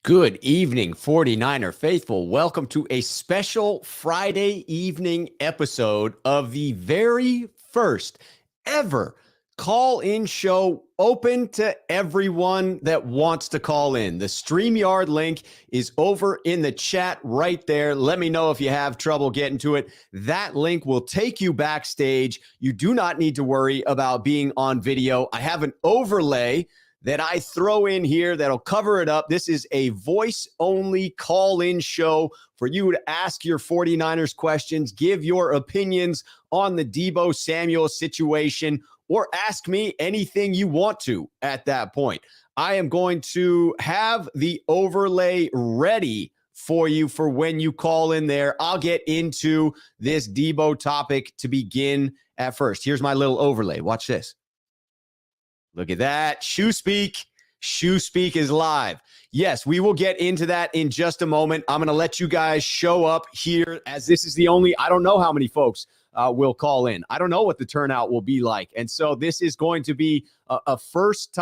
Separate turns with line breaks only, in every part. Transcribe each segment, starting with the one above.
Good evening, 49er faithful. Welcome to a special Friday evening episode of the very first ever call-in show open to everyone that wants to call in. The Streamyard link is over in the chat right there. Let me know if you have trouble getting to it. That link will take you backstage. You do not need to worry about being on video. I have an overlay that I throw in here that'll cover it up. This is a voice-only call-in show for you to ask your 49ers questions, give your opinions on the Deebo Samuel situation, or ask me anything you want to at that point. I am going to have the overlay ready for you for when you call in there. I'll get into this Deebo topic to begin at first. Here's my little overlay. Watch this. Look at that. Schuh Speak. Schuh Speak is live. Yes, we will get into that in just a moment. I'm going to let you guys show up here as this is the only, I don't know how many folks will call in. I don't know what the turnout will be like. And so this is going to be a first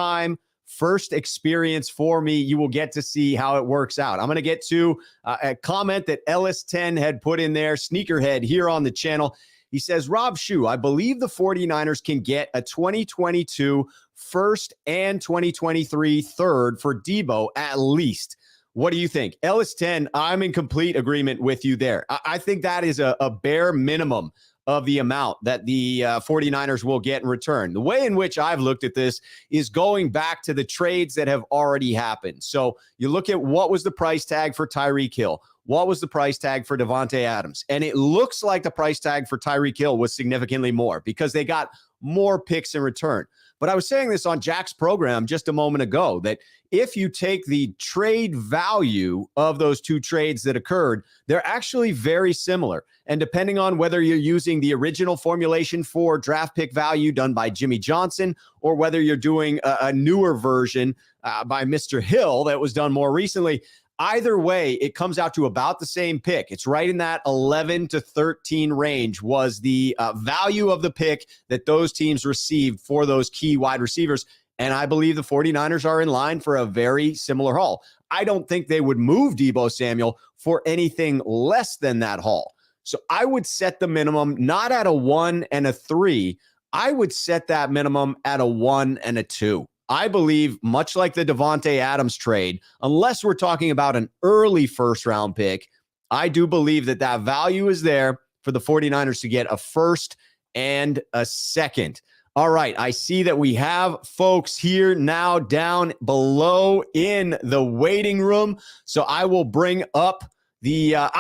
experience for me. You will get to see how it works out. I'm going to get to a comment that Ellis10 had put in there, Sneakerhead here on the channel. He says, Rob Schuh, I believe the 49ers can get a 2022 first and 2023 third for Deebo at least. What do you think? Ellis10, I'm in complete agreement with you there. I think that is a bare minimum of the amount that the 49ers will get in return. The way in which I've looked at this is going back to the trades that have already happened. So you look at what was the price tag for Tyreek Hill. What was the price tag for Davante Adams? And it looks like the price tag for Tyreek Hill was significantly more because they got more picks in return. But I was saying this on Jack's program just a moment ago, that if you take the trade value of those two trades that occurred, they're actually very similar. And depending on whether you're using the original formulation for draft pick value done by Jimmy Johnson, or whether you're doing a newer version by Mr. Hill that was done more recently, either way, it comes out to about the same pick. It's right in that 11 to 13 range was the value of the pick that those teams received for those key wide receivers. And I believe the 49ers are in line for a very similar haul. I don't think they would move Deebo Samuel for anything less than that haul. So I would set the minimum not at a 1 and a 3. I would set that minimum at a 1 and a 2. I believe, much like the Davante Adams trade, unless we're talking about an early first-round pick, I do believe that that value is there for the 49ers to get a first and a second. All right, I see that we have folks here now down below in the waiting room, so I will bring up the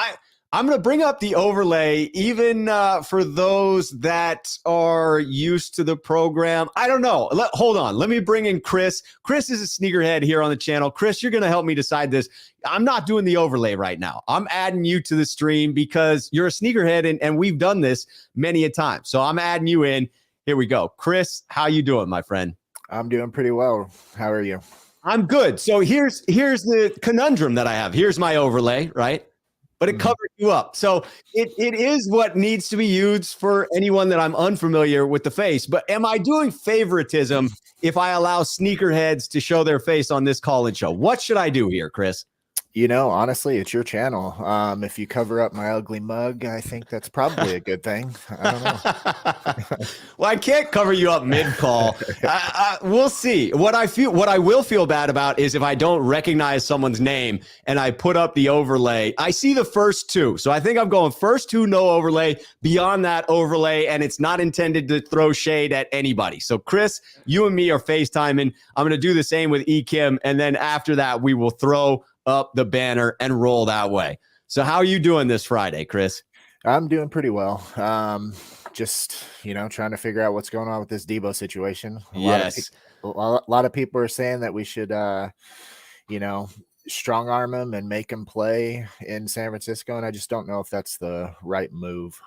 I'm going to bring up the overlay even for those that are used to the program. I don't know. Hold on. Let me bring in Chris. Chris is a sneakerhead here on the channel. Chris, you're going to help me decide this. I'm not doing the overlay right now. I'm adding you to the stream because you're a sneakerhead and we've done this many a time. So I'm adding you in. Here we go. Chris, how you doing, my friend?
I'm doing pretty well. How are you?
I'm good. So here's the conundrum that I have. Here's my overlay, right? But it covers you up. So it is what needs to be used for anyone that I'm unfamiliar with the face. But am I doing favoritism if I allow sneakerheads to show their face on this call-in show? What should I do here, Chris?
You know, honestly, it's your channel. If you cover up my ugly mug, I think that's probably a good thing. I don't know.
Well, I can't cover you up mid-call. We'll see. What I will feel bad about is if I don't recognize someone's name and I put up the overlay. I see the first two. So I think I'm going first two, no overlay, beyond that overlay, and it's not intended to throw shade at anybody. So Chris, you and me are FaceTiming. I'm going to do the same with Ekim, and then after that, we will throw up the banner and roll that way. So how are you doing this Friday, Chris?
I'm doing pretty well. Just, trying to figure out what's going on with this Deebo situation. A lot of people are saying that we should, strong arm him and make him play in San Francisco. And I just don't know if that's the right move.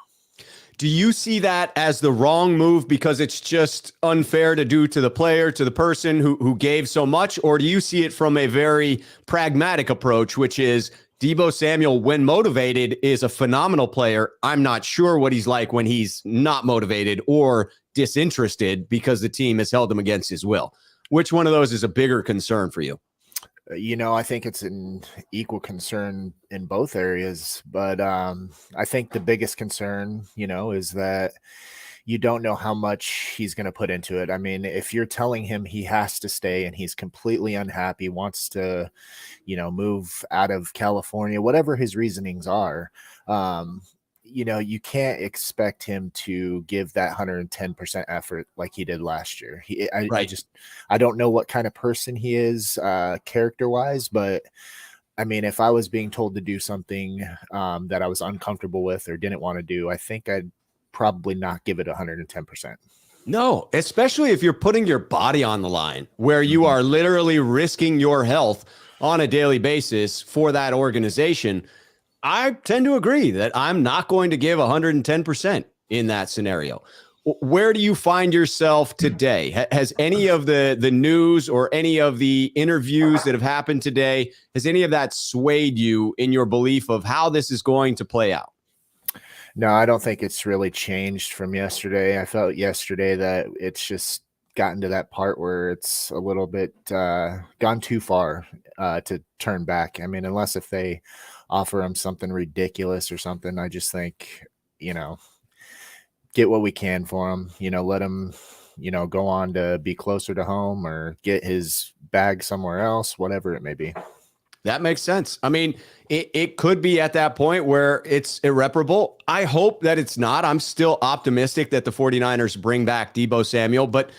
Do you see that as the wrong move because it's just unfair to do to the player, to the person who gave so much? Or do you see it from a very pragmatic approach, which is Deebo Samuel, when motivated, is a phenomenal player. I'm not sure what he's like when he's not motivated or disinterested because the team has held him against his will. Which one of those is a bigger concern for you?
I think it's an equal concern in both areas, but I think the biggest concern, is that you don't know how much he's going to put into it. I mean, if you're telling him he has to stay and he's completely unhappy, wants to, move out of California, whatever his reasonings are, you can't expect him to give that 110% effort like he did last year. I don't know what kind of person he is character wise, but I mean, if I was being told to do something that I was uncomfortable with or didn't want to do, I think I'd probably not give it 110%.
No, especially if you're putting your body on the line, where you are literally risking your health on a daily basis for that organization. I tend to agree that I'm not going to give 110% in that scenario. Where do you find yourself today? Has any of the news or any of the interviews that have happened today, has any of that swayed you in your belief of how this is going to play out?
No, I don't think it's really changed from yesterday. I felt yesterday that it's just gotten to that part where it's a little bit gone too far to turn back. I mean, unless if they offer him something ridiculous or something, I just think, get what we can for him, let him, go on to be closer to home or get his bag somewhere else, whatever it may be.
That makes sense. I mean, it could be at that point where it's irreparable. I hope that it's not. I'm still optimistic that the 49ers bring back Deebo Samuel, but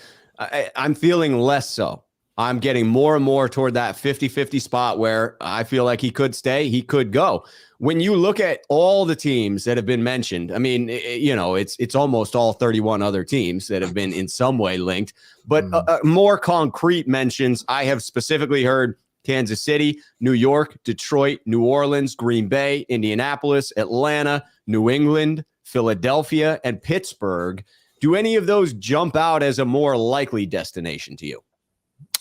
I'm feeling less so. I'm getting more and more toward that 50-50 spot where I feel like he could stay, he could go. When you look at all the teams that have been mentioned, I mean, it's almost all 31 other teams that have been in some way linked, but more concrete mentions, I have specifically heard Kansas City, New York, Detroit, New Orleans, Green Bay, Indianapolis, Atlanta, New England, Philadelphia, and Pittsburgh. Do any of those jump out as a more likely destination to you?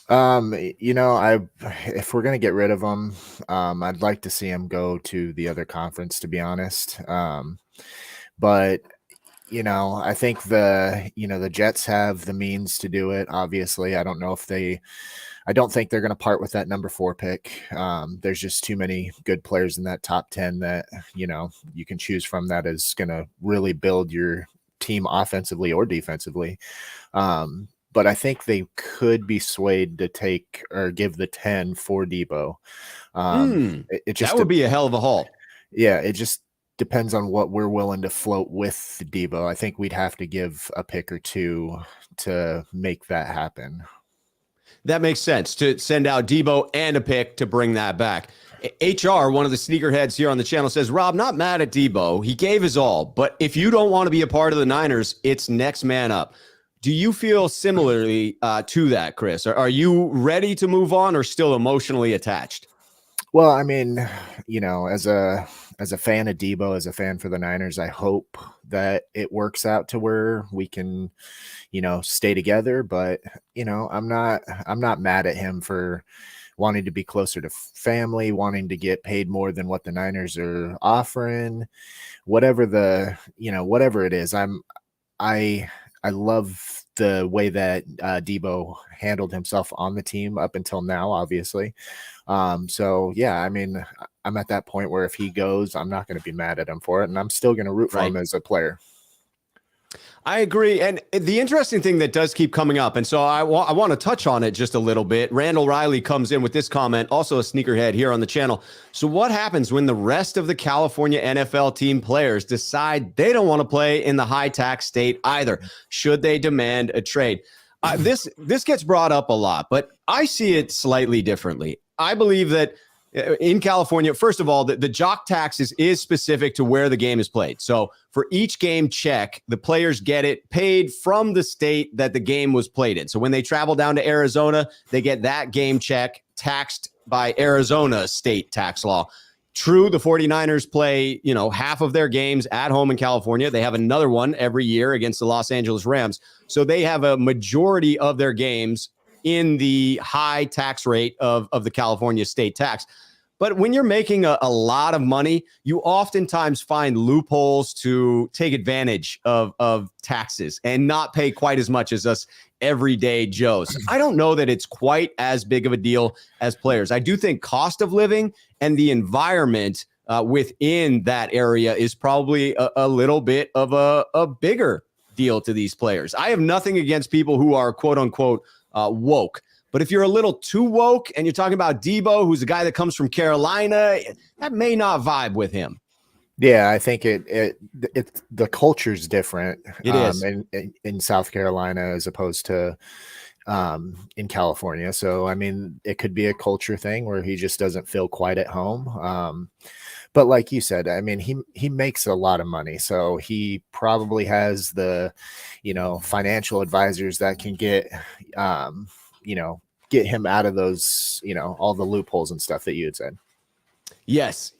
If we're going to get rid of him, I'd like to see him go to the other conference, to be honest. But I think the Jets have the means to do it. Obviously, I don't think they're going to part with that number 4 pick. There's just too many good players in that top 10 that, you can choose from that is going to really build your team offensively or defensively. But I think they could be swayed to take or give the 10 for Deebo.
That would be a hell of a haul.
Yeah, it just depends on what we're willing to float with Deebo. I think we'd have to give a pick or two to make that happen.
That makes sense, to send out Deebo and a pick to bring that back. HR, one of the sneakerheads here on the channel, says, Rob, not mad at Deebo. He gave his all. But if you don't want to be a part of the Niners, it's next man up. Do you feel similarly to that, Chris? Are you ready to move on or still emotionally attached?
Well, I mean, as a fan of Deebo, as a fan for the Niners, I hope that it works out to where we can, stay together. But, I'm not mad at him for wanting to be closer to family, wanting to get paid more than what the Niners are offering, whatever it is. I love the way that Deebo handled himself on the team up until now, obviously. So, yeah, I mean, I'm at that point where if he goes, I'm not going to be mad at him for it, and I'm still going to root for him as a player.
I agree. And the interesting thing that does keep coming up, and so I want to touch on it just a little bit. Randall Riley comes in with this comment, also a sneakerhead here on the channel. So what happens when the rest of the California NFL team players decide they don't want to play in the high tax state either? Should they demand a trade? This gets brought up a lot, but I see it slightly differently. I believe that in California, first of all, the jock taxes is specific to where the game is played. So for each game check, the players get it paid from the state that the game was played in. So when they travel down to Arizona, they get that game check taxed by Arizona state tax law. True, the 49ers play, half of their games at home in California. They have another one every year against the Los Angeles Rams. So they have a majority of their games in the high tax rate of the California state tax. But when you're making a lot of money, you oftentimes find loopholes to take advantage of taxes and not pay quite as much as us everyday Joes. I don't know that it's quite as big of a deal as players. I do think cost of living and the environment within that area is probably a little bit of a bigger deal to these players. I have nothing against people who are quote unquote woke. But if you're a little too woke and you're talking about Deebo, who's a guy that comes from Carolina, that may not vibe with him.
Yeah, I think it the culture's different.
It is
in South Carolina as opposed to in California. So I mean, it could be a culture thing where he just doesn't feel quite at home. But like you said, I mean, he makes a lot of money, so he probably has the, financial advisors that can get get him out of those, all the loopholes and stuff that you had said.
Yes.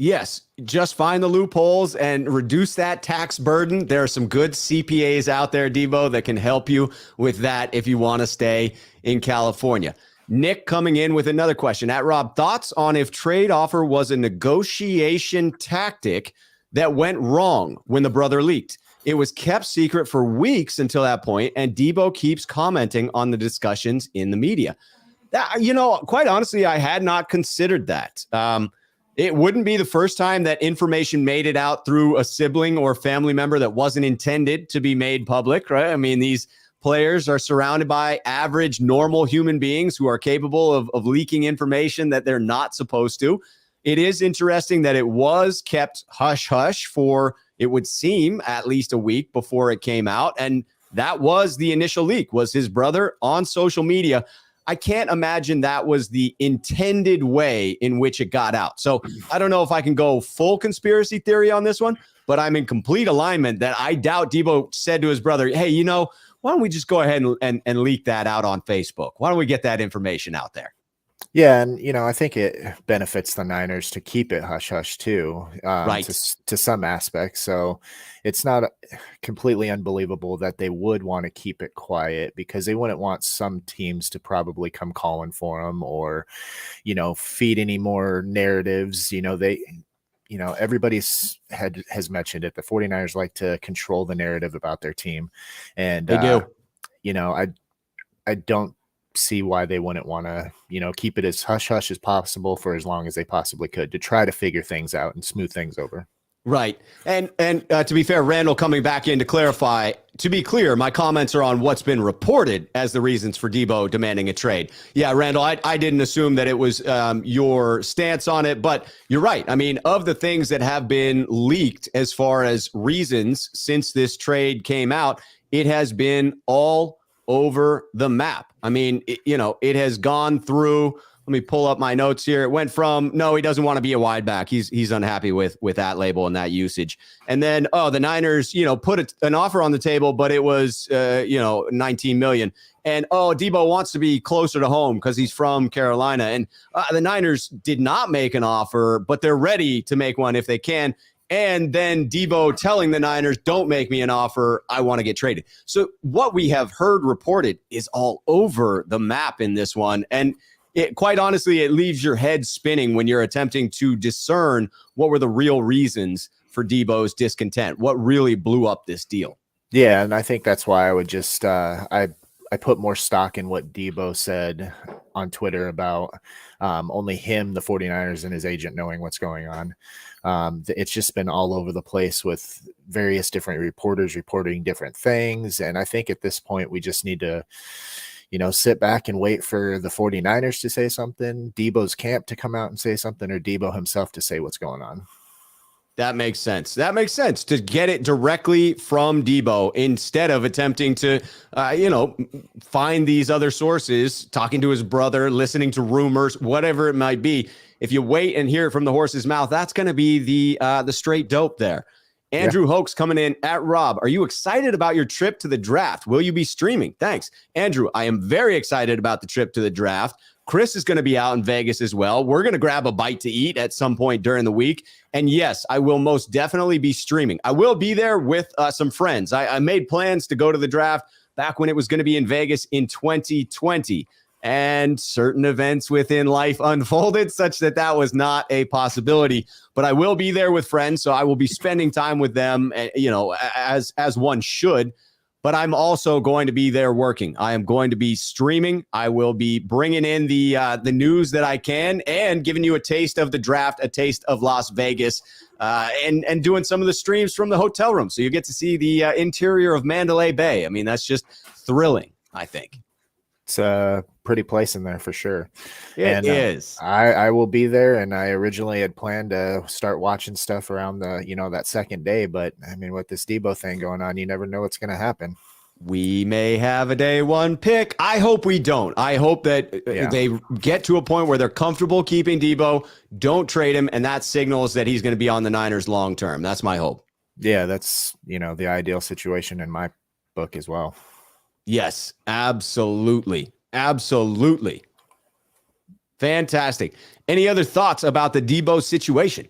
Just find the loopholes and reduce that tax burden. There are some good CPAs out there, Deebo, that can help you with that if you want to stay in California. Nick coming in with another question. At Rob, thoughts on if trade offer was a negotiation tactic that went wrong when the brother leaked? It was kept secret for weeks until that point, and Deebo keeps commenting on the discussions in the media. Quite honestly, I had not considered that. It wouldn't be the first time that information made it out through a sibling or family member that wasn't intended to be made public, right? I mean, these players are surrounded by average, normal human beings who are capable of leaking information that they're not supposed to. It is interesting that it was kept hush-hush for, it would seem, at least a week before it came out. And that was the initial leak, was his brother on social media. I can't imagine that was the intended way in which it got out. So I don't know if I can go full conspiracy theory on this one, but I'm in complete alignment that I doubt Deebo said to his brother, hey, why don't we just go ahead and leak that out on Facebook? Why don't we get that information out there?
Yeah, and I think it benefits the Niners to keep it hush hush too,
right?
To some aspects. So it's not completely unbelievable that they would want to keep it quiet, because they wouldn't want some teams to probably come calling for them or, feed any more narratives. Everybody's has mentioned it. The 49ers like to control the narrative about their team, and
they do.
I don't see why they wouldn't want to, keep it as hush hush as possible for as long as they possibly could to try to figure things out and smooth things over.
Right. And to be fair, Randall coming back in to clarify, to be clear, my comments are on what's been reported as the reasons for Deebo demanding a trade. Yeah, Randall, I didn't assume that it was your stance on it, but you're right. I mean, of the things that have been leaked as far as reasons since this trade came out, it has been all over the map. I mean, it has gone through. Let me pull up my notes here. It went from, no, he doesn't want to be a wide back. He's unhappy with that label and that usage. And then, the Niners, put an offer on the table, but it was, $19 million. And, Deebo wants to be closer to home because he's from Carolina. And the Niners did not make an offer, but they're ready to make one if they can. And then Deebo telling the Niners, don't make me an offer, I want to get traded. So what we have heard reported is all over the map in this one. And quite honestly, it leaves your head spinning when you're attempting to discern what were the real reasons for Deebo's discontent, what really blew up this deal.
Yeah, and I think that's why I would just I put more stock in what Deebo said on Twitter about only him, the 49ers, and his agent knowing what's going on. It's just been all over the place with various different reporters reporting different things. And I think at this point, we just need to, sit back and wait for the 49ers to say something, Deebo's camp to come out and say something, or Deebo himself to say what's going on.
That makes sense. That makes sense to get it directly from Deebo instead of attempting to, find these other sources, talking to his brother, listening to rumors, whatever it might be. If you wait and hear it from the horse's mouth, that's going to be the straight dope there. Andrew Hoax coming in at Rob. Are you excited about your trip to the draft? Will you be streaming? Thanks. Andrew, I am very excited about the trip to the draft. Chris is going to be out in Vegas as well. We're going to grab a bite to eat at some point during the week. And yes, I will most definitely be streaming. I will be there with some friends. I made plans to go to the draft back when it was going to be in Vegas in 2020. and certain events within life unfolded such that that was not a possibility. But I will be there with friends, so I will be spending time with them, as one should. But I'm also going to be there working. I am going to be streaming. I will be bringing in the news that I can and giving you a taste of the draft, a taste of Las Vegas, and doing some of the streams from the hotel room. So you get to see the interior of Mandalay Bay. I mean, that's just thrilling, I think.
It's a pretty place in there for sure.
It is.
I will be there, and I originally had planned to start watching stuff around that second day. But I mean, with this Deebo thing going on, you never know what's going to happen.
We may have a day one pick. I hope we don't. I hope that they get to a point where they're comfortable keeping Deebo, don't trade him, and that signals that he's going to be on the Niners long term. That's my hope.
Yeah, that's the ideal situation in my book as well.
Yes, absolutely. Absolutely. Fantastic. Any other thoughts about the Deebo situation?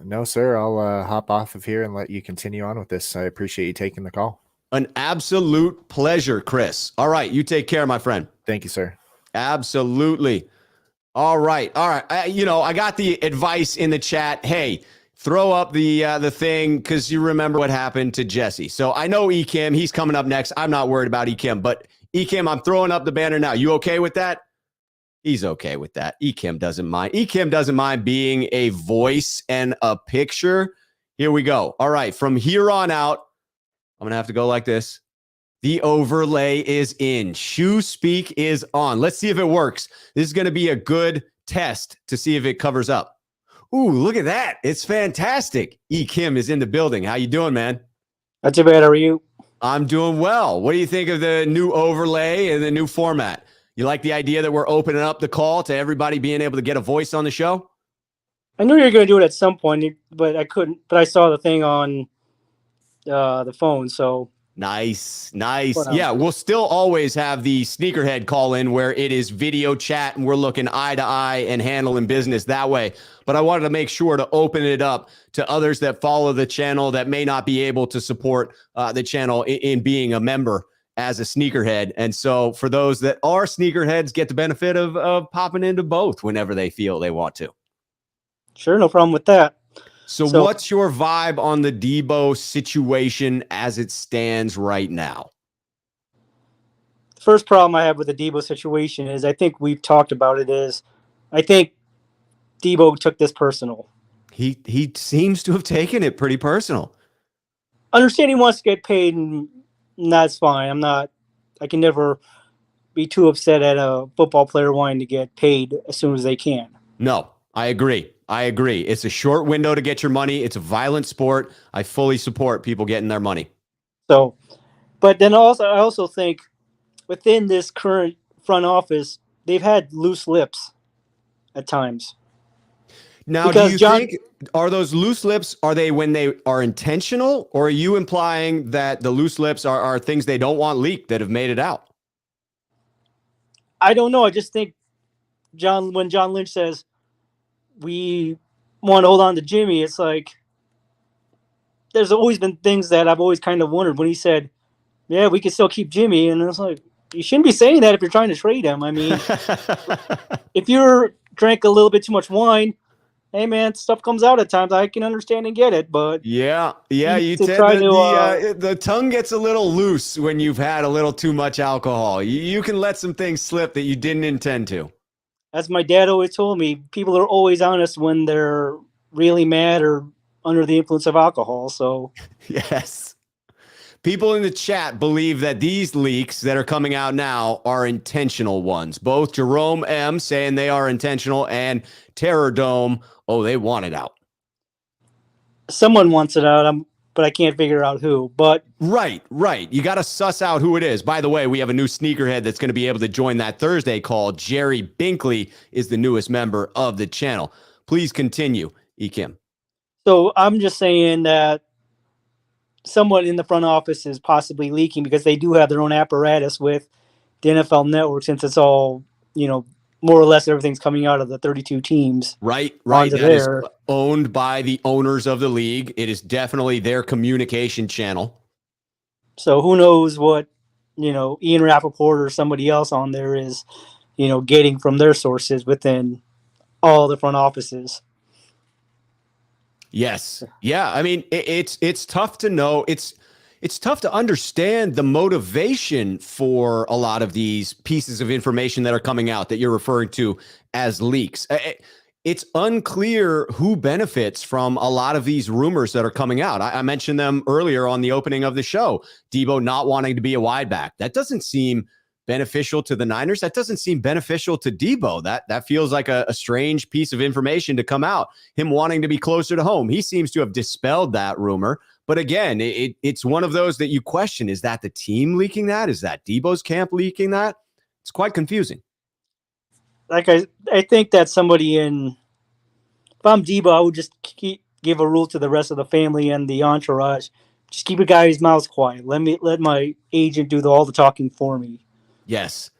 No, sir. I'll hop off of here and let you continue on with this. I appreciate you taking the call.
An absolute pleasure, Chris. All right. You take care, my friend.
Thank you, sir.
Absolutely. All right. I got the advice in the chat. Hey, throw up the thing because you remember what happened to Jesse. So I know Ekim, he's coming up next. I'm not worried about Ekim, but Ekim, I'm throwing up the banner now. You okay with that? He's okay with that. Ekim doesn't mind. Ekim doesn't mind being a voice and a picture. Here we go. All right. From here on out, I'm going to have to go like this. The overlay is in. Schuh Speak is on. Let's see if it works. This is going to be a good test to see if it covers up. Ooh, look at that. It's fantastic. Ekim is in the building. How you doing, man?
Not too bad. How are you?
I'm doing well. What do you think of the new overlay and the new format? You like the idea that we're opening up the call to everybody being able to get a voice on the show?
I knew you were going to do it at some point, but I couldn't. But I saw the thing on the phone, so.
Nice. Yeah, we'll still always have the sneakerhead call in where it is video chat and we're looking eye to eye and handling business that way. But I wanted to make sure to open it up to others that follow the channel that may not be able to support the channel in being a member as a sneakerhead. And so for those that are sneakerheads, get the benefit of popping into both whenever they feel they want to.
Sure, no problem with that.
So what's your vibe on the Deebo situation as it stands right now?
The first problem I have with the Deebo situation is I think we've talked about it is I think Deebo took this personal.
He seems to have taken it pretty personal.
Understand he wants to get paid, and that's fine. I can never be too upset at a football player wanting to get paid as soon as they can.
No, I agree. It's a short window to get your money. It's a violent sport. I fully support people getting their money.
So, but then I also think within this current front office, they've had loose lips at times.
Now, because do you think, are those loose lips, are they when they are intentional, or are you implying that the loose lips are things they don't want leaked that have made it out?
I don't know. I just think when John Lynch says, we want to hold on to Jimmy, it's like there's always been things that I've always kind of wondered when he said, yeah, we can still keep Jimmy. And it's like, you shouldn't be saying that if you're trying to trade him. I mean, if you're drank a little bit too much wine, hey, man, stuff comes out at times. I can understand and get it. But
yeah, you tend the tongue gets a little loose when you've had a little too much alcohol. You can let some things slip that you didn't intend to.
As my dad always told me, people are always honest when they're really mad or under the influence of alcohol. So,
yes. People in the chat believe that these leaks that are coming out now are intentional ones. Both Jerome M saying they are intentional and Terror Dome, they want it out.
Someone wants it out, but I can't figure out who. But
Right. You got to suss out who it is. By the way, we have a new sneakerhead that's going to be able to join that Thursday call. Jerry Binkley is the newest member of the channel. Please continue, Ekim.
So I'm just saying that someone in the front office is possibly leaking because they do have their own apparatus with the NFL Network, since it's all, more or less everything's coming out of the 32 teams.
Right. That is owned by the owners of the league. It is definitely their communication channel.
So who knows what, Ian Rappaport or somebody else on there is getting from their sources within all the front offices.
Yes. Yeah. I mean, it's tough to know. It's tough to understand the motivation for a lot of these pieces of information that are coming out that you're referring to as leaks. It's unclear who benefits from a lot of these rumors that are coming out. I mentioned them earlier on the opening of the show. Deebo not wanting to be a wide back. That doesn't seem beneficial to the Niners. That doesn't seem beneficial to Deebo. That feels like a strange piece of information to come out. Him wanting to be closer to home. He seems to have dispelled that rumor. But again, it's one of those that you question. Is that the team leaking that? Is that Deebo's camp leaking that? It's quite confusing.
Like I think that somebody if I'm Deebo, I would just give a rule to the rest of the family and the entourage. Just keep a guy's mouth quiet. Let my agent do all the talking for me.
Yes.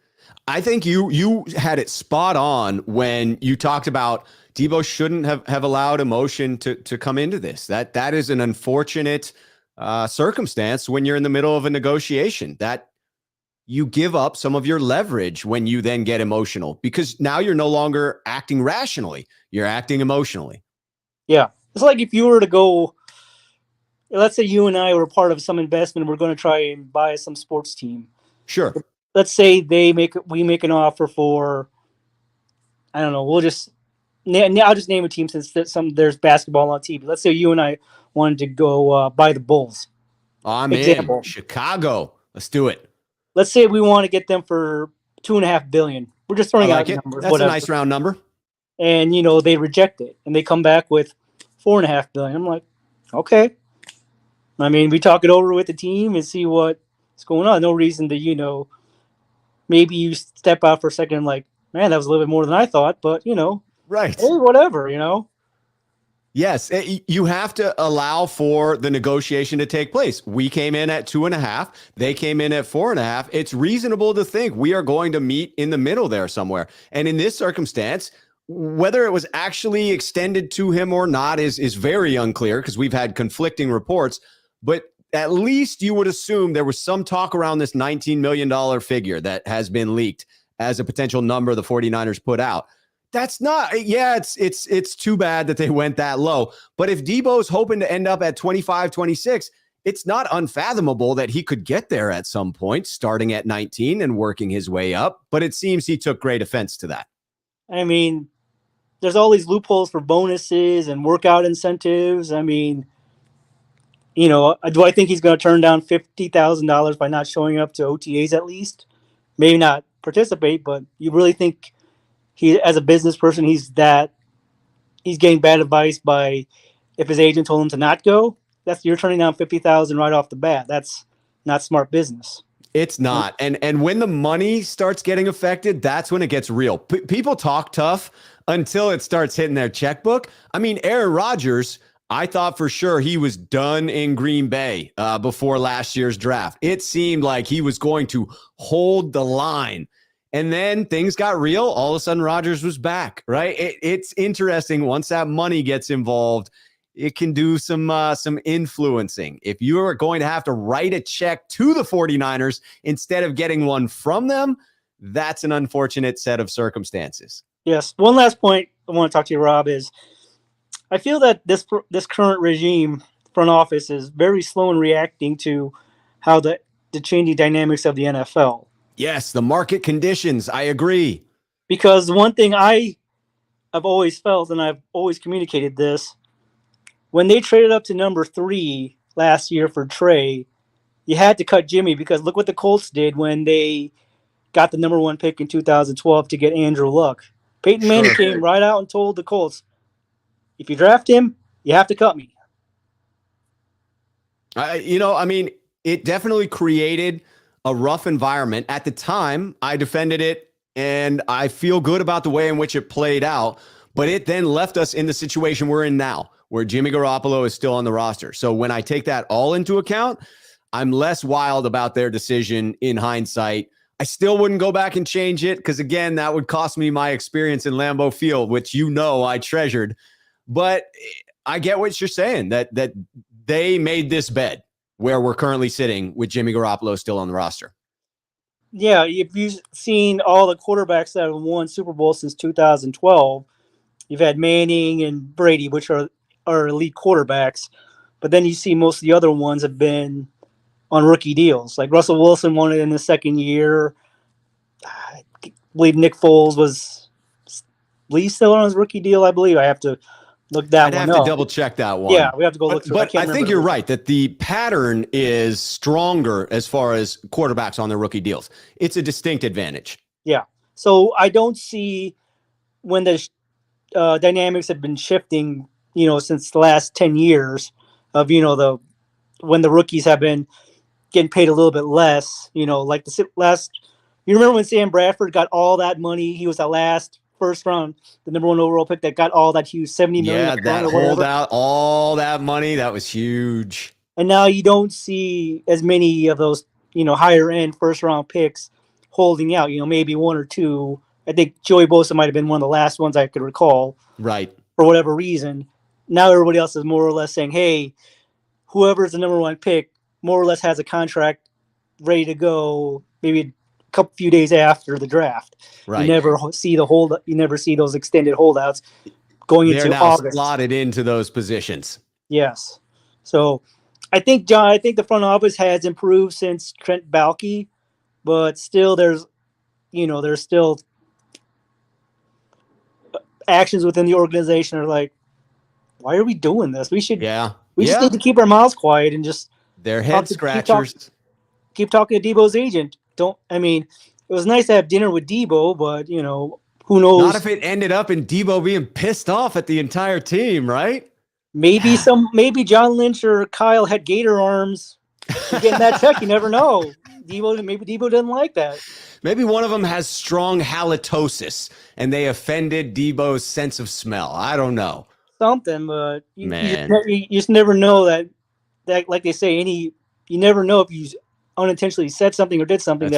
I think you had it spot on when you talked about Deebo shouldn't have allowed emotion to come into this. That is an unfortunate circumstance when you're in the middle of a negotiation, that you give up some of your leverage when you then get emotional, because now you're no longer acting rationally. You're acting emotionally.
Yeah. It's like if you were to go, let's say you and I were part of some investment, we're going to try and buy some sports team.
Sure.
Let's say we make an offer for, I don't know, I'll just name a team since there's basketball on TV. Let's say you and I wanted to go buy the Bulls.
I'm in Chicago. Let's do it.
Let's say we want to get them for $2.5 billion. We're just throwing out numbers.
That's whatever. A nice round number.
And they reject it, and they come back with $4.5 billion. I'm like, okay. I mean, we talk it over with the team and see what's going on. No reason to maybe you step out for a second, like, man, that was a little bit more than I thought, but
right.
Hey, whatever,
Yes, you have to allow for the negotiation to take place. We came in at 2.5. They came in at 4.5. It's reasonable to think we are going to meet in the middle there somewhere. And in this circumstance, whether it was actually extended to him or not is very unclear, because we've had conflicting reports. But at least you would assume there was some talk around this $19 million figure that has been leaked as a potential number the 49ers put out. That's not, it's too bad that they went that low. But if Deebo's hoping to end up at 25, 26, it's not unfathomable that he could get there at some point, starting at 19 and working his way up. But it seems he took great offense to that.
I mean, there's all these loopholes for bonuses and workout incentives. I mean, do I think he's going to turn down $50,000 by not showing up to OTAs at least? Maybe not participate, but you really think he, as a business person, he's getting bad advice by if his agent told him to not go? You're turning down $50,000 right off the bat. That's not smart business.
It's not. And when the money starts getting affected, that's when it gets real. People talk tough until it starts hitting their checkbook. I mean, Aaron Rodgers, I thought for sure he was done in Green Bay before last year's draft. It seemed like he was going to hold the line. And then things got real. All of a sudden, Rodgers was back, right? It's interesting. Once that money gets involved, it can do some influencing. If you are going to have to write a check to the 49ers instead of getting one from them, that's an unfortunate set of circumstances.
Yes. One last point I want to talk to you, Rob, is I feel that this current regime, front office, is very slow in reacting to how the changing dynamics of the NFL.
Yes, the market conditions. I agree.
Because one thing I've always felt, and I've always communicated this, when they traded up to number 3 last year for Trey, you had to cut Jimmy, because look what the Colts did when they got the number 1 pick in 2012 to get Andrew Luck. Peyton Manning came right out and told the Colts, if you draft him, you have to cut me.
It definitely created a rough environment. At the time, I defended it, and I feel good about the way in which it played out. But it then left us in the situation we're in now, where Jimmy Garoppolo is still on the roster. So when I take that all into account, I'm less wild about their decision in hindsight. I still wouldn't go back and change it, because, again, that would cost me my experience in Lambeau Field, which I treasured. But I get what you're saying, that they made this bed where we're currently sitting with Jimmy Garoppolo still on the roster.
Yeah, if you've seen all the quarterbacks that have won Super Bowl since 2012, you've had Manning and Brady, which are elite quarterbacks. But then you see most of the other ones have been on rookie deals. Like Russell Wilson won it in the second year. I believe Nick Foles was still on his rookie deal. I believe I have to look that
I'd
one
have to
up.
double check that one.
Yeah, we have to go look through.
But I
can't
think
remember
you're right that the pattern is stronger as far as quarterbacks on their rookie deals. It's a distinct advantage.
Yeah. So I don't see when the dynamics have been shifting, since the last 10 years of, when the rookies have been getting paid a little bit less, like you remember when Sam Bradford got all that money? He was the last first round, the number 1 overall pick that got all that huge $70 million.
Yeah, that holdout, all that money, that was huge.
And now you don't see as many of those, higher end first round picks holding out, maybe one or two. I think Joey Bosa might have been one of the last ones I could recall.
Right.
For whatever reason. Now everybody else is more or less saying, hey, whoever's the number 1 pick more or less has a contract ready to go maybe a few days after the draft.
Right.
You never see those extended holdouts going
They're
into
now
August.
slotted into those positions.
Yes. So I think the front office has improved since Trent Baalke, but still there's still actions within the organization are like, why are we doing this? We just need to keep our mouths quiet and just
they're head scratchers.
Keep talking to Deebo's agent. It was nice to have dinner with Deebo, but who knows?
Not if it ended up in Deebo being pissed off at the entire team, right?
Maybe John Lynch or Kyle had gator arms getting that check. You never know. Maybe Deebo didn't like that.
Maybe one of them has strong halitosis and they offended Deebo's sense of smell. I don't know.
Something, but you just never know that like they say, you never know if you unintentionally said something or did something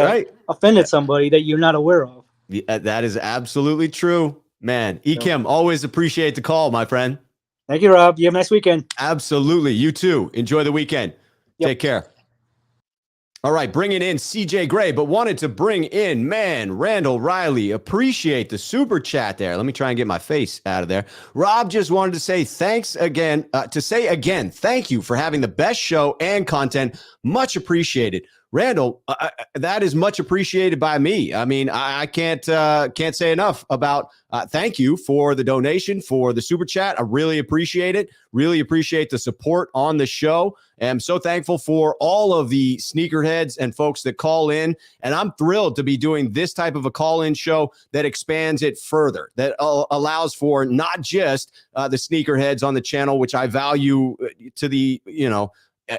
offended somebody that you're not aware of.
Yeah, that is absolutely true, man. Ekim, always appreciate the call, my friend.
Thank you, Rob. You have a nice weekend.
Absolutely. You too. Enjoy the weekend. Yep. Take care. All right, bringing in CJ Gray, but wanted to bring in, Randall Riley. Appreciate the super chat there. Let me try and get my face out of there. Rob just wanted to say thanks again, thank you for having the best show and content. Much appreciated. Randall, that is much appreciated by me. I mean, I can't say enough about thank you for the donation, for the super chat. I really appreciate it. Really appreciate the support on the show. And I'm so thankful for all of the sneakerheads and folks that call in. And I'm thrilled to be doing this type of a call-in show that expands it further, that allows for not just the sneakerheads on the channel, which I value to the,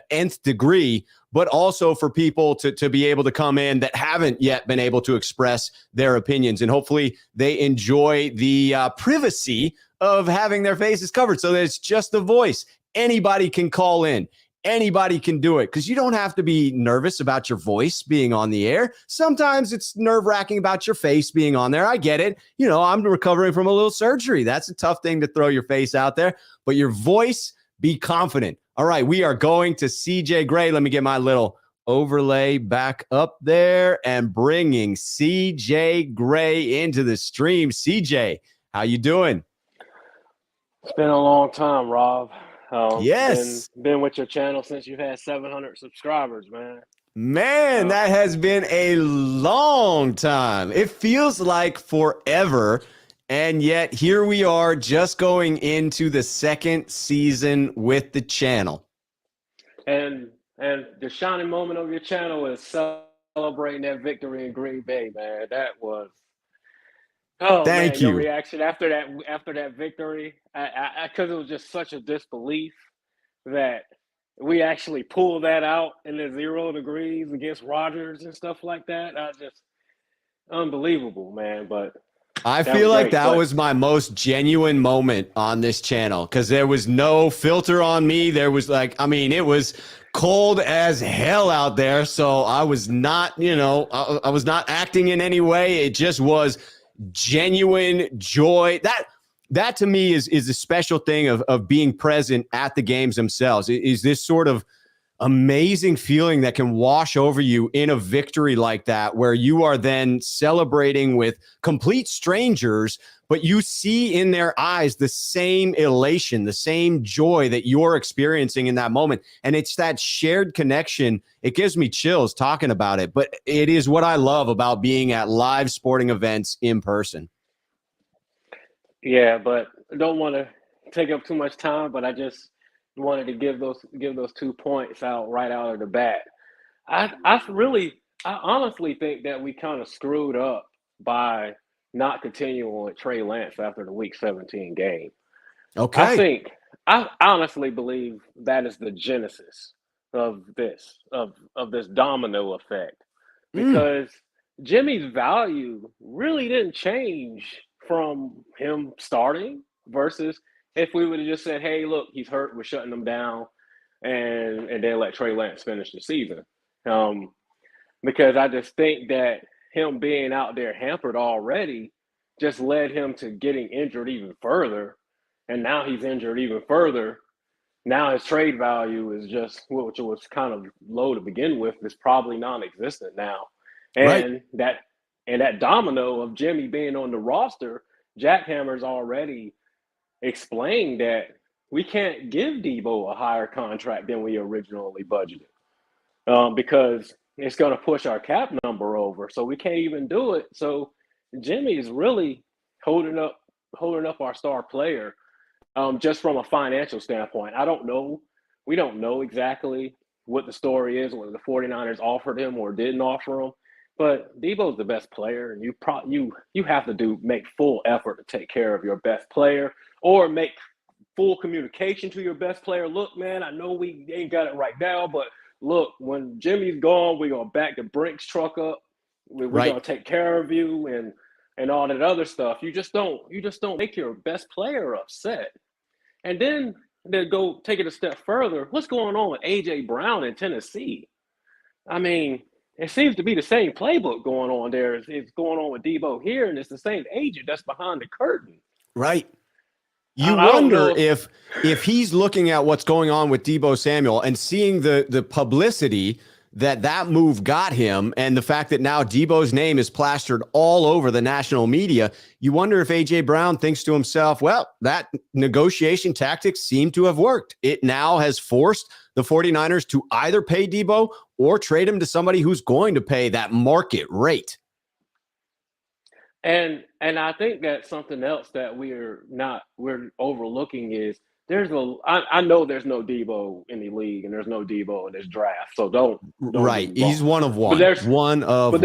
nth degree, but also for people to be able to come in that haven't yet been able to express their opinions. And hopefully they enjoy the privacy of having their faces covered so that it's just the voice. Anybody can call in. Anybody can do it because you don't have to be nervous about your voice being on the air. Sometimes it's nerve-wracking about your face being on there. I get it. I'm recovering from a little surgery. That's a tough thing to throw your face out there. But your voice, be confident. All right, we are going to CJ Gray. Let me get my little overlay back up there and bringing CJ Gray into the stream. CJ, how you doing?
It's been a long time, Rob.
Yes.
Been with your channel since you had 700 subscribers, man.
Man, that has been a long time. It feels like forever. And yet here we are just going into the second season with the channel.
And the shining moment of your channel is celebrating that victory in Green Bay, man. That was
Thank you.
Your reaction after that victory, because it was just such a disbelief that we actually pulled that out in the 0 degrees against Rodgers and stuff like that. Just unbelievable, man. But
I feel like that was my most genuine moment on this channel because there was no filter on me. There was it was cold as hell out there. So I was not, I was not acting in any way. It just was genuine joy. That to me is a special thing of being present at the games themselves. Is this sort of amazing feeling that can wash over you in a victory like that, where you are then celebrating with complete strangers, but you see in their eyes the same elation, the same joy that you're experiencing in that moment. And it's that shared connection. It gives me chills talking about it, but it is what I love about being at live sporting events in person.
Yeah, but I don't want to take up too much time, but I just wanted to give those 2 points out right out of the bat. I honestly think that we kind of screwed up by not continuing with Trey Lance after the Week 17 game.
Okay.
I honestly believe that is the genesis of this domino effect, because Jimmy's value really didn't change from him starting versus if we would have just said, hey, look, he's hurt, we're shutting him down, and then let Trey Lance finish the season. Because I just think that him being out there hampered already just led him to getting injured even further. And now he's injured even further. Now his trade value is just, which was kind of low to begin with, is probably non-existent now. And that domino of Jimmy being on the roster, Jackhammer's already explained that we can't give Deebo a higher contract than we originally budgeted, because it's going to push our cap number over. So we can't even do it. So Jimmy is really holding up our star player, just from a financial standpoint. We don't know exactly what the story is, whether the 49ers offered him or didn't offer him. But Deebo's the best player, and you have to make full effort to take care of your best player, or make full communication to your best player. Look, man, I know we ain't got it right now, but look, when Jimmy's gone, we're gonna back the Brinks truck up. We're gonna take care of you and all that other stuff. You just don't make your best player upset. And then go take it a step further. What's going on with AJ Brown in Tennessee? I mean, it seems to be the same playbook going on there. It's going on with Deebo here, and it's the same agent that's behind the curtain.
Right. You wonder if he's looking at what's going on with Deebo Samuel and seeing the publicity that move got him, and the fact that now Deebo's name is plastered all over the national media. You wonder if AJ Brown thinks to himself, well, that negotiation tactics seem to have worked. It now has forced the 49ers to either pay Deebo or trade him to somebody who's going to pay that market rate.
And I think that something else that we're overlooking is I know there's no Deebo in the league, and there's no Deebo in this draft. So don't
right. He's one of one.
But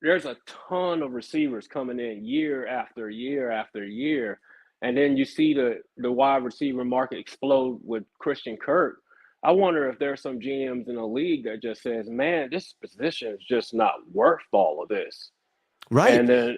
there's a ton of receivers coming in year after year after year. And then you see the wide receiver market explode with Christian Kirk. I wonder if there's some GMs in the league that just says, man, this position is just not worth all of this.
Right.
And then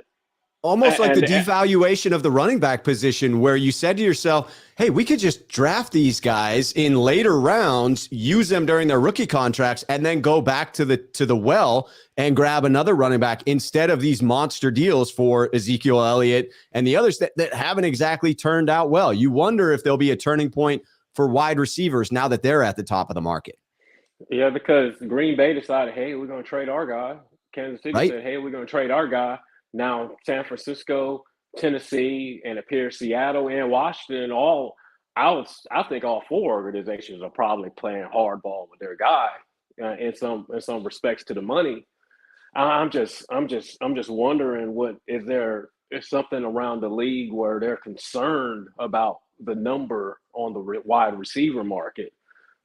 almost like the devaluation of the running back position, where you said to yourself, hey, we could just draft these guys in later rounds, use them during their rookie contracts, and then go back to the well and grab another running back instead of these monster deals for Ezekiel Elliott and the others that haven't exactly turned out well. You wonder if there'll be a turning point for wide receivers now that they're at the top of the market.
Yeah, because Green Bay decided, hey, we're going to trade our guy. Kansas City said, hey, we're going to trade our guy. Now San Francisco, Tennessee, and appears Seattle and Washington, I think all four organizations are probably playing hardball with their guy in some respects to the money. I'm just wondering, is something around the league where they're concerned about the number on the wide receiver market.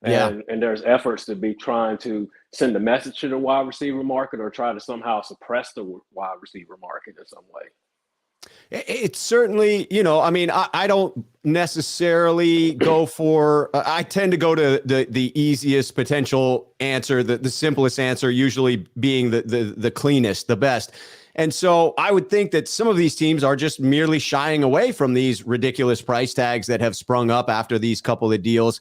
And there's efforts to be trying to send a message to the wide receiver market or try to somehow suppress the wide receiver market in some way.
It's certainly, I don't necessarily go for, I tend to go to the easiest potential answer, the simplest answer, usually being the cleanest, the best. And so I would think that some of these teams are just merely shying away from these ridiculous price tags that have sprung up after these couple of deals.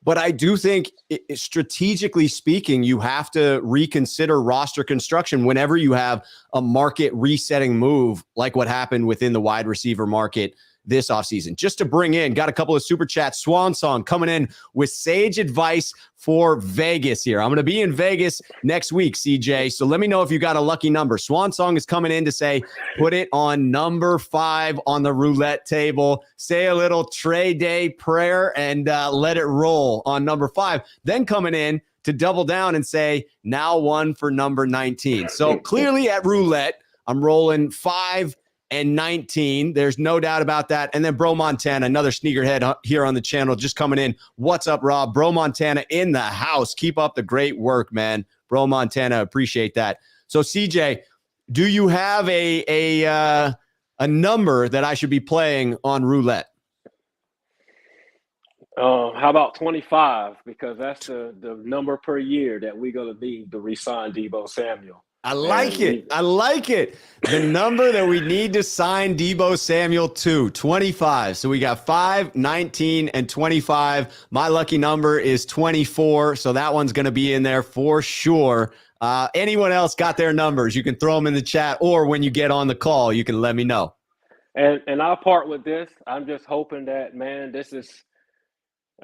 But I do think, strategically speaking, you have to reconsider roster construction whenever you have a market resetting move like what happened within the wide receiver market this offseason. Just to bring in, got a couple of super chats. Swansong coming in with sage advice for Vegas here. I'm going to be in Vegas next week, CJ. So let me know if you got a lucky number. Swansong is coming in to say, put it on number 5 on the roulette table. Say a little Trey Day prayer and let it roll on number 5. Then coming in to double down and say, now 1 for number 19. So clearly at roulette, I'm rolling 5 and 19. There's no doubt about that. And then Bro Montana, another sneakerhead here on the channel, just coming in. What's up, Rob? Bro Montana in the house. Keep up the great work, man. Bro Montana, appreciate that. So CJ, do you have a number that I should be playing on roulette?
How about 25? Because that's the number per year that we're going to need to re-sign Deebo Samuel.
I like it. I like it. The number that we need to sign Deebo Samuel to, 25. So we got 5, 19, and 25. My lucky number is 24. So that one's going to be in there for sure. Anyone else got their numbers? You can throw them in the chat, or when you get on the call, you can let me know.
And I'll part with this. I'm just hoping that, man,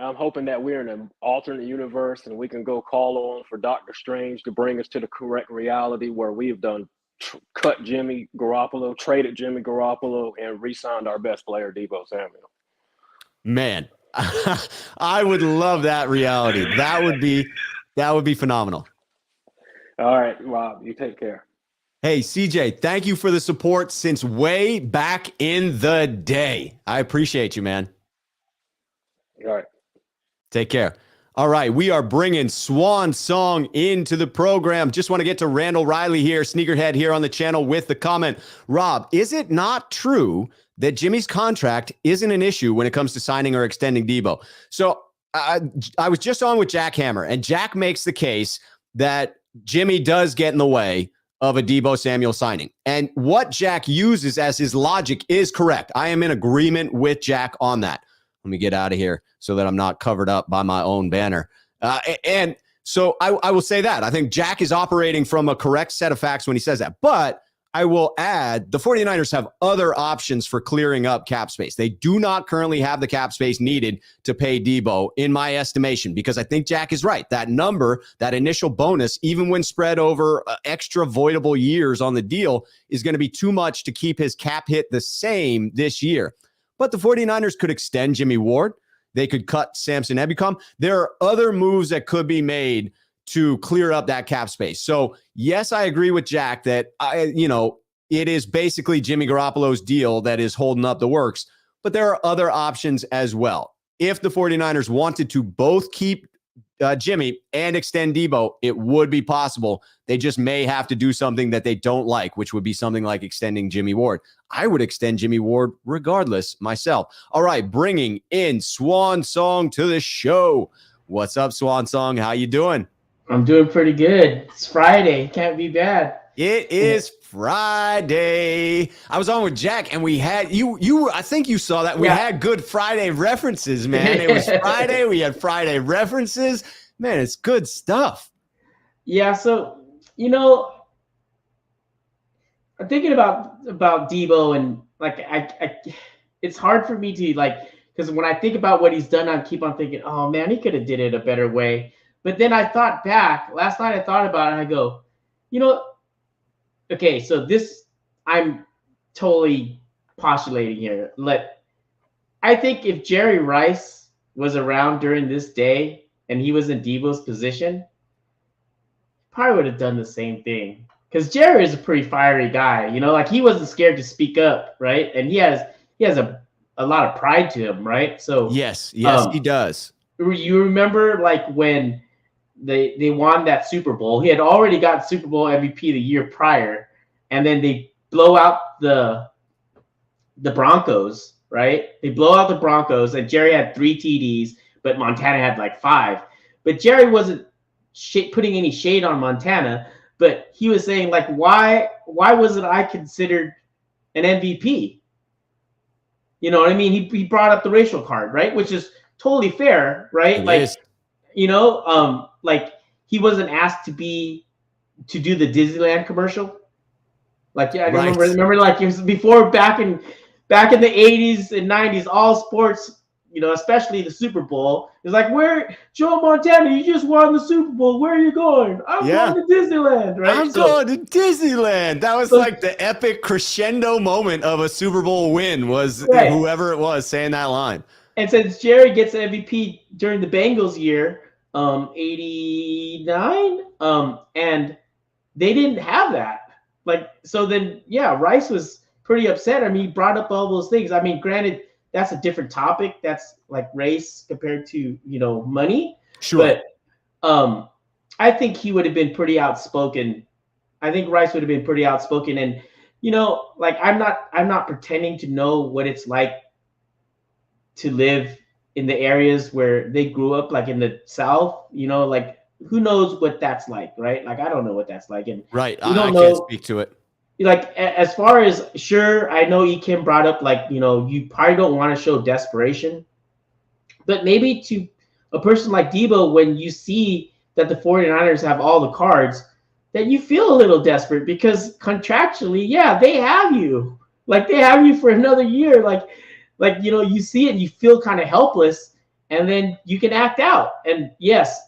I'm hoping that we're in an alternate universe and we can go call on for Dr. Strange to bring us to the correct reality where we have done cut Jimmy Garoppolo, traded Jimmy Garoppolo, and re-signed our best player, Deebo Samuel.
Man, I would love that reality. That would be phenomenal.
All right, Rob, you take care.
Hey, CJ, thank you for the support since way back in the day. I appreciate you, man.
All right.
Take care. All right, we are bringing Swansong into the program. Just want to get to Randall Riley here, sneakerhead here on the channel with the comment. Rob, is it not true that Jimmy's contract isn't an issue when it comes to signing or extending Deebo? So I was just on with Jack Hammer, and Jack makes the case that Jimmy does get in the way of a Deebo Samuel signing. And what Jack uses as his logic is correct. I am in agreement with Jack on that. Let me get out of here so that I'm not covered up by my own banner. And so I will say that. I think Jack is operating from a correct set of facts when he says that. But I will add, the 49ers have other options for clearing up cap space. They do not currently have the cap space needed to pay Deebo, in my estimation, because I think Jack is right. That number, that initial bonus, even when spread over extra voidable years on the deal, is going to be too much to keep his cap hit the same this year. But the 49ers could extend Jimmy Ward. They could cut Samson Ebukam. There are other moves that could be made to clear up that cap space. So, yes, I agree with Jack that, it is basically Jimmy Garoppolo's deal that is holding up the works. But there are other options as well. If the 49ers wanted to both keep Jimmy and extend Deebo, it would be possible. They just may have to do something that they don't like, which would be something like extending Jimmy Ward. I would extend Jimmy Ward regardless myself. All right, bringing in Swansong to the show. What's up, Swansong? How you doing?
I'm doing pretty good. It's Friday. Can't be bad.
It is Friday. I was on with Jack, and we had you. I think you saw that. We had good Friday references, man. It was Friday. We had Friday references. Man, it's good stuff.
Yeah. So, I'm thinking about Deebo, and like it's hard for me to because when I think about what he's done, I keep on thinking, oh man, he could have did it a better way. But then I thought back last night. I thought about it. And I go, okay, so I'm totally postulating here. I think if Jerry Rice was around during this day and he was in Deebo's position, probably would have done the same thing. Because Jerry is a pretty fiery guy, he wasn't scared to speak up, right? And he has a lot of pride to him, right? So
yes, he does.
You remember when they won that Super Bowl? He had already got Super Bowl MVP the year prior, and then they blow out the Broncos, right? They blow out the Broncos, and Jerry had 3 TDs, but Montana had 5. But Jerry wasn't putting any shade on Montana, but he was saying why wasn't I considered an MVP? You know what I mean? He brought up the racial card, right? Which is totally fair, right? He wasn't asked to do the Disneyland commercial. I remember it was before back in back in the 80s and 90s, all sports, especially the Super Bowl, it's like, where, Joe Montana, you just won the Super Bowl. Where are you going? I'm going to Disneyland, right?
I'm going to Disneyland. That was like the epic crescendo moment of a Super Bowl win was whoever it was saying that line.
And since Jerry gets MVP during the Bengals year, 89, and they didn't have that. Like, so then, Rice was pretty upset. I mean, he brought up all those things. I mean, granted, that's a different topic. That's like race compared to, money.
Sure.
But I think he would have been pretty outspoken. I think Rice would have been pretty outspoken. And, like, I'm not pretending to know what it's like to live in the areas where they grew up, like in the South, like, who knows what that's like, right? Like, I don't know what that's like. And
right. I can't speak to it.
Like, as far as, sure, I know Ekim brought up, like, you probably don't want to show desperation, but maybe to a person like Deebo, when you see that the 49ers have all the cards, that you feel a little desperate because contractually, they have you. Like, they have you for another year. Like, you see it and you feel kind of helpless, and then you can act out. And yes,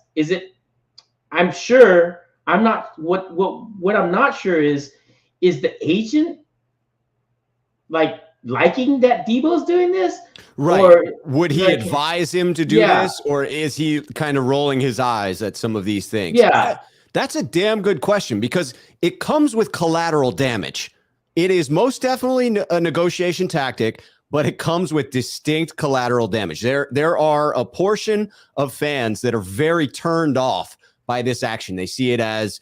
I'm sure, I'm not, what I'm not sure is the agent like liking that Deebo's doing this?
Right.
Or
would he advise him to do this, or is he kind of rolling his eyes at some of these things?
Yeah.
That's a damn good question, because it comes with collateral damage. It is most definitely a negotiation tactic, but it comes with distinct collateral damage. There are a portion of fans that are very turned off by this action. They see it as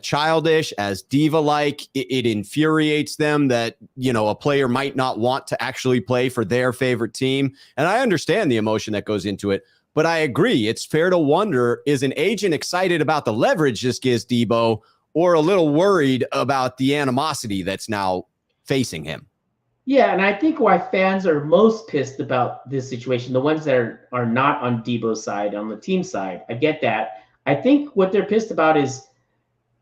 childish, as diva-like. It infuriates them that, a player might not want to actually play for their favorite team. And I understand the emotion that goes into it, but I agree. It's fair to wonder, is an agent excited about the leverage this gives Deebo, or a little worried about the animosity that's now facing him?
Yeah, and I think why fans are most pissed about this situation, the ones that are not on Deebo's side, on the team side, I get that. I think what they're pissed about is,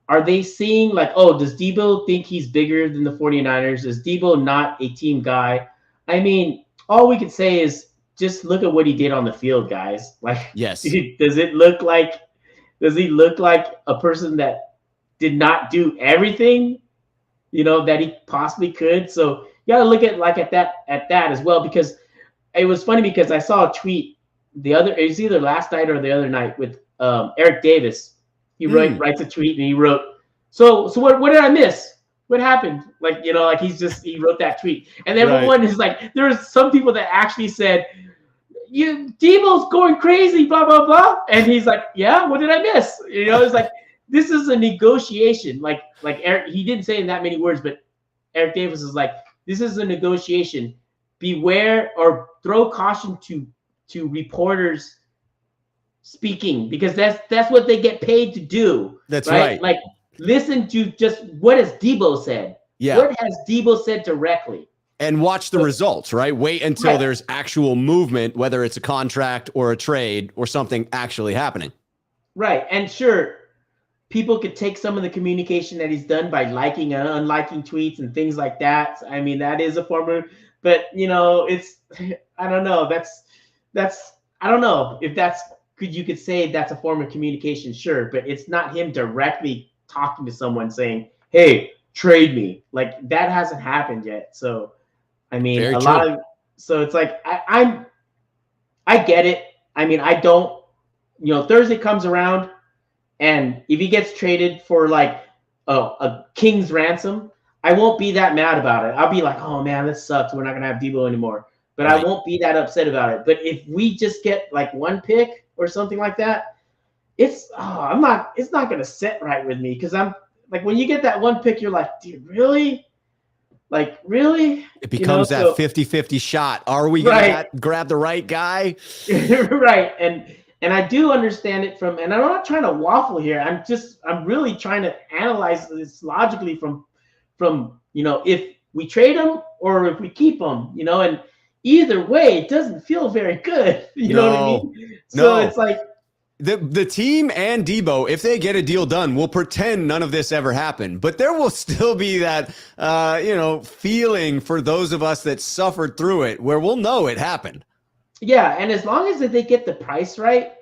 are they seeing like, oh, does Deebo think he's bigger than the 49ers? Is Deebo not a team guy? I mean, all we could say is just look at what he did on the field, guys. Like,
yes,
does he look like a person that did not do everything, that he possibly could? So you got to look at that as well, because it was funny because I saw a tweet it was either last night or the other night with Eric Davis. He writes a tweet and he wrote, so what did I miss? What happened? Like, he wrote that tweet. And everyone is like, there was some people that actually said, Deebo's going crazy, blah, blah, blah. And he's like, yeah, what did I miss? It's like, this is a negotiation. Like Eric, he didn't say in that many words, but Eric Davis is like, this is a negotiation. Beware, or throw caution to reporters speaking, because that's what they get paid to do.
That's right.
Like, listen to just what has Deebo said.
Yeah.
What has Deebo said directly?
And watch the results, right? Wait until there's actual movement, whether it's a contract or a trade or something actually happening. Right.
And sure, people could take some of the communication that he's done by liking and unliking tweets and things like that. I mean, that is a form of, but it's, I don't know. That's, I don't know if you could say that's a form of communication, sure, but it's not him directly talking to someone saying, hey, trade me. Like, that hasn't happened yet. So, I mean, so it's like, I get it. I mean, I don't, Thursday comes around, and if he gets traded for like a king's ransom, I won't be that mad about it. I'll be like, oh man, this sucks. We're not going to have Deebo anymore. But I won't be that upset about it. But if we just get like one pick or something like that, it's not going to sit right with me, because I'm like, when you get that one pick, you're like, dude, really? Like, really?
It becomes that 50-50 shot. Are we going to grab the right guy?
Right. And I do understand it and I'm not trying to waffle here. I'm really trying to analyze this logically from if we trade him or if we keep him, and either way, it doesn't feel very good. You know what I mean? So it's like,
The team and Deebo, if they get a deal done, will pretend none of this ever happened. But there will still be that, feeling for those of us that suffered through it, where we'll know it happened.
Yeah, and as long as they get the price right,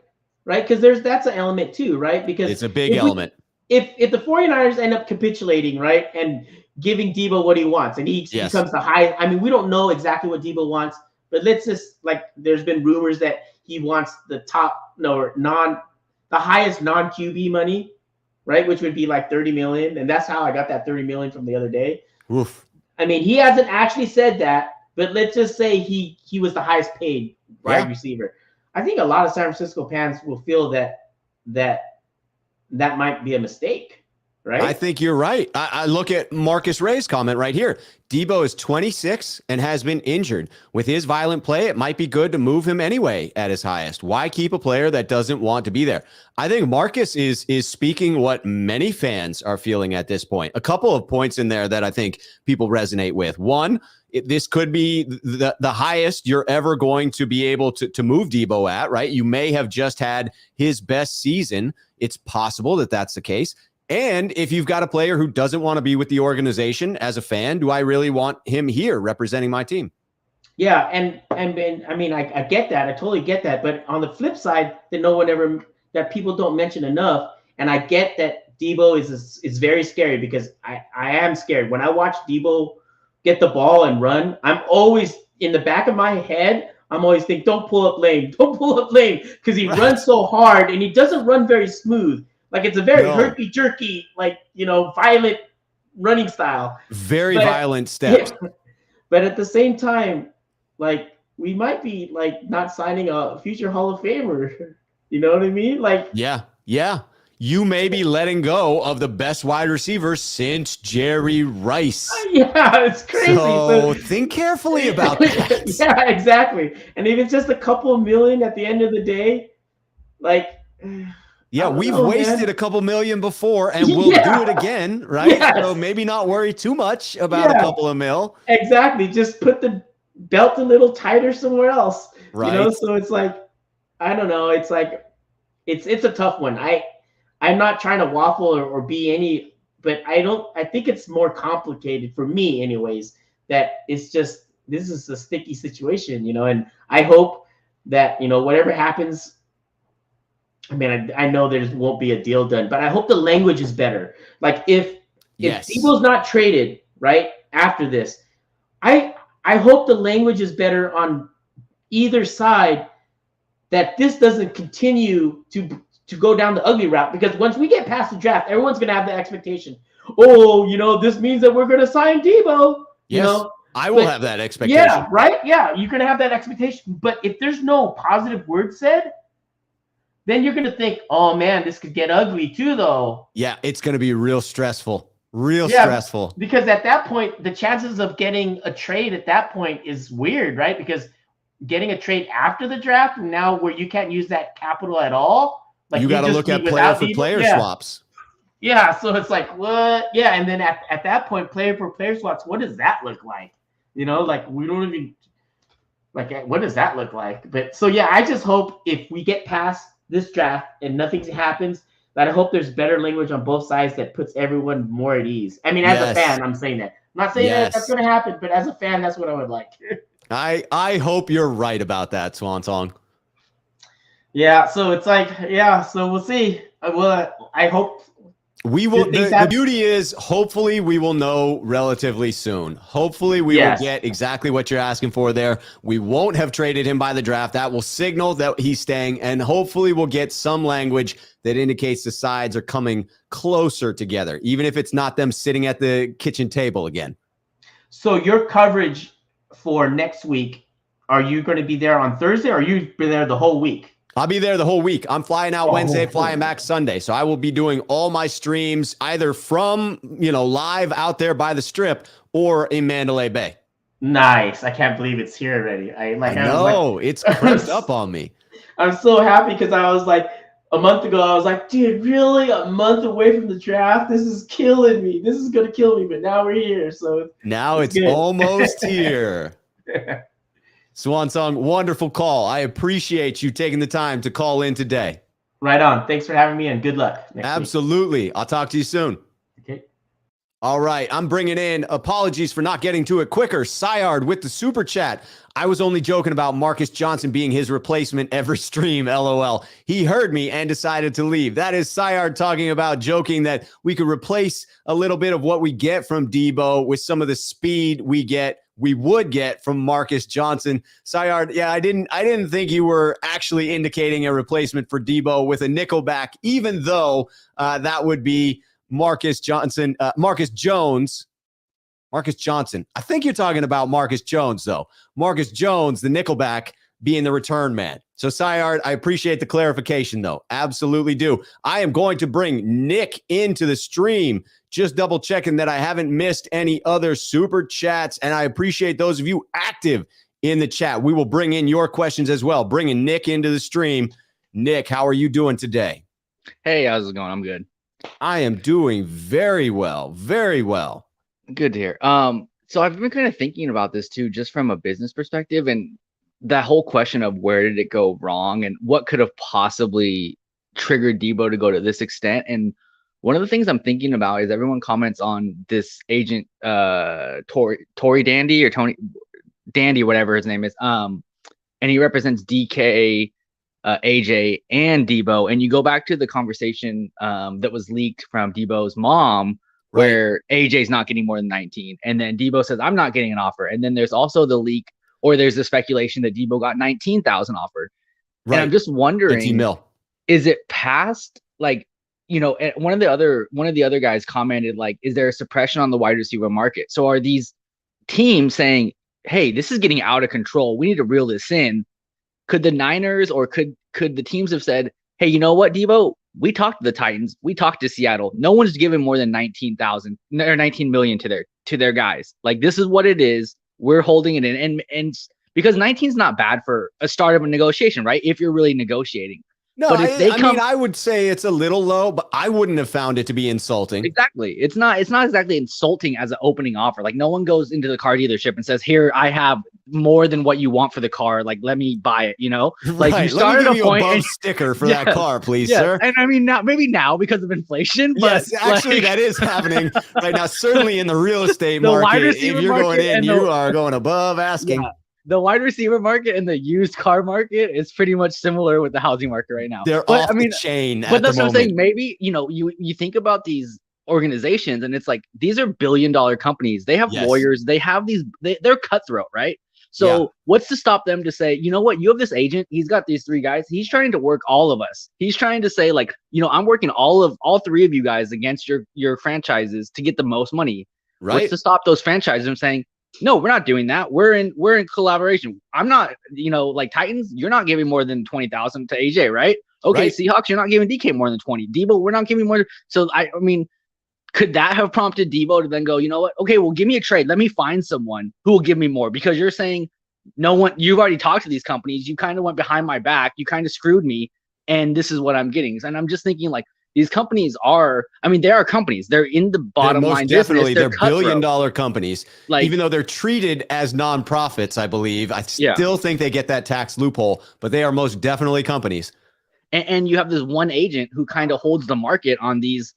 because that's an element too, right? Because
it's a big element.
If the 49ers end up capitulating, right, and giving Deebo what he wants, and he becomes the high. I mean, we don't know exactly what Deebo wants, but let's just there's been rumors that he wants the highest non-QB money, right, which would be like $30 million, and that's how I got that $30 million from the other day.
Oof.
I mean, he hasn't actually said that, but let's just say he was the highest paid wide receiver. I think a lot of San Francisco fans will feel that might be a mistake, right?
I think you're right. I look at Marcus Ray's comment right here. Deebo is 26 and has been injured. With his violent play, it might be good to move him anyway at his highest. Why keep a player that doesn't want to be there? I think Marcus is speaking what many fans are feeling at this point. A couple of points in there that I think people resonate with. One, this could be the highest you're ever going to be able to move Deebo at, right? You may have just had his best season. It's possible that that's the case. And if you've got a player who doesn't want to be with the organization as a fan, do I really want him here representing my team?
Yeah, and I mean, I get that. I totally get that. But on the flip side, that people don't mention enough, and I get that Deebo is very scary, because I am scared. When I watch Deebo get the ball and run, I'm always in the back of my head, I'm always thinking, don't pull up lane, because he runs so hard and he doesn't run very smooth. Like, it's a very herky-jerky, violent running style.
Very violent steps.
Yeah. But at the same time, we might be, not signing a future Hall of Famer. You know what I mean?
Yeah. You may be letting go of the best wide receiver since Jerry Rice.
Yeah, it's crazy.
So think carefully about that.
Yeah, exactly. And if it's just a couple of million at the end of the day,
yeah, we've wasted a couple million before, and we'll do it again, right?
Yes.
So maybe not worry too much about a couple of mil.
Exactly. Just put the belt a little tighter somewhere else.
Right.
So it's I don't know. It's it's a tough one. I'm not trying to waffle or be any, but I think it's more complicated for me anyways, that it's just, this is a sticky situation, and I hope that, whatever happens, I mean, I know there won't be a deal done, but I hope the language is better. If Deebo's not traded right after this, I hope the language is better on either side, that this doesn't continue to go down the ugly route, because once we get past the draft, everyone's going to have the expectation. Oh, this means that we're going to sign Deebo.
Yes, I will have that expectation.
Yeah, right? Yeah, you're going to have that expectation. But if there's no positive word said, then you're going to think, oh, man, this could get ugly too, though.
Yeah, it's going to be real stressful. Stressful.
Because at that point, the chances of getting a trade at that point is weird, right? Because getting a trade after the draft, now where you can't use that capital at all,
you got to look at player-for-player swaps.
Yeah, so it's what? Yeah, and then at that point, player-for-player swaps, what does that look like? We don't even what does that look like? But so yeah, I just hope if we get past this draft and nothing happens, that I hope there's better language on both sides that puts everyone more at ease. I mean, as a fan, I'm saying that. I'm not saying that that's going to happen, but as a fan, that's what I would like.
I hope you're right about that, Swansong.
Yeah, so it's so we'll see. I hope
we will. The beauty is, hopefully, we will know relatively soon. Hopefully, we will get exactly what you're asking for there. We won't have traded him by the draft. That will signal that he's staying, and hopefully, we'll get some language that indicates the sides are coming closer together, even if it's not them sitting at the kitchen table again.
So your coverage for next week, are you going to be there on Thursday, or are you be there the whole week?
I'll be there the whole week. I'm flying out Wednesday, flying back Sunday. So I will be doing all my streams either from, live out there by the Strip or in Mandalay Bay.
Nice. I can't believe it's here already. I
know. It's crept up on me.
I'm so happy, because I was a month ago, I was like, dude, really? A month away from the draft? This is killing me. This is going to kill me. But now we're here. So
now it's almost here. Swansong, wonderful call. I appreciate you taking the time to call in today.
Right on. Thanks for having me, and good luck next week.
Absolutely. I'll talk to you soon.
Okay.
All right, I'm bringing in, apologies for not getting to it quicker, Syard with the super chat. I was only joking about Marcus Johnson being his replacement every stream, LOL. He heard me and decided to leave. That is Syard talking about joking that we could replace a little bit of what we get from Deebo with some of the speed we would get from Marcus Johnson. Syard, yeah, I didn't think you were actually indicating a replacement for Deebo with a nickelback, even though that would be Marcus Johnson. I think you're talking about Marcus Jones, though. Marcus Jones, the nickelback, being the return man. So, Syard, I appreciate the clarification, though. Absolutely do. I am going to bring Nick into the stream, just double checking that I haven't missed any other super chats. And I appreciate those of you active in the chat. We will bring in your questions as well. Bringing Nick into the stream. Nick, how are you doing today?
Hey, how's it going? I'm good.
I am doing very well. Very well.
Good to hear. So I've been kind of thinking about this too, just from a business perspective, and that whole question of where did it go wrong and what could have possibly triggered Deebo to go to this extent. And one of the things I'm thinking about is everyone comments on this agent, Tory Dandy or Tony Dandy, whatever his name is. And he represents DK, AJ, and Deebo. And you go back to the conversation that was leaked from Deebo's mom, where AJ's not getting more than 19. And then Deebo says, I'm not getting an offer. And then there's also the leak, or there's the speculation that Deebo got 19,000 offered. Right. And I'm just wondering, is it past, like, one of the other guys commented, like, is there a suppression on the wide receiver market? So are these teams saying, hey, this is getting out of control, we need to reel this in? Could the Niners or could the teams have said, hey, you know what, Deebo, we talked to the Titans, we talked to Seattle, no one's giving more than 19,000 or 19 million to their guys. Like, this is what it is. We're holding it in, and because 19 is not bad for a start of a negotiation, right? If you're really negotiating.
No, but if I would say it's a little low, but I wouldn't have found it to be insulting.
Exactly. It's not exactly insulting as an opening offer. Like, no one goes into the car dealership and says, here, I have more than what you want for the car. Like, let me buy it, Like,
right.
You started
a point
and
sticker for that car, please, sir.
And I mean, maybe now because of inflation, but
yes, actually that is happening right now. Certainly in the real estate market, if you're going in, you are going above asking.
Yeah. The wide receiver market and the used car market is pretty much similar with the housing market right now.
They're off the chain.
But that's what I'm saying. Maybe, you think about these organizations and it's like, these are billion-dollar companies. They have lawyers. They have they're cutthroat, right? So what's to stop them to say, you know what, you have this agent. He's got these three guys. He's trying to work all of us. He's trying to say, like, I'm working all three of you guys against your franchises to get the most money. Right. What's to stop those franchises from saying, no, we're not doing that. We're in collaboration. I'm not, like Titans, you're not giving more than 20,000 to AJ, right? Okay, right. Seahawks, you're not giving DK more than 20. Deebo, we're not giving more. So I mean, could that have prompted Deebo to then go, you know what? Okay, well, give me a trade. Let me find someone who will give me more, because you're saying you've already talked to these companies. You kind of went behind my back. You kind of screwed me, and this is what I'm getting. And I'm just thinking, like, these companies they are companies. They're in the bottom line.
Definitely, they're billion-dollar companies. Like, even though they're treated as nonprofits, I believe. I still think they get that tax loophole, but they are most definitely companies.
And you have this one agent who kind of holds the market on these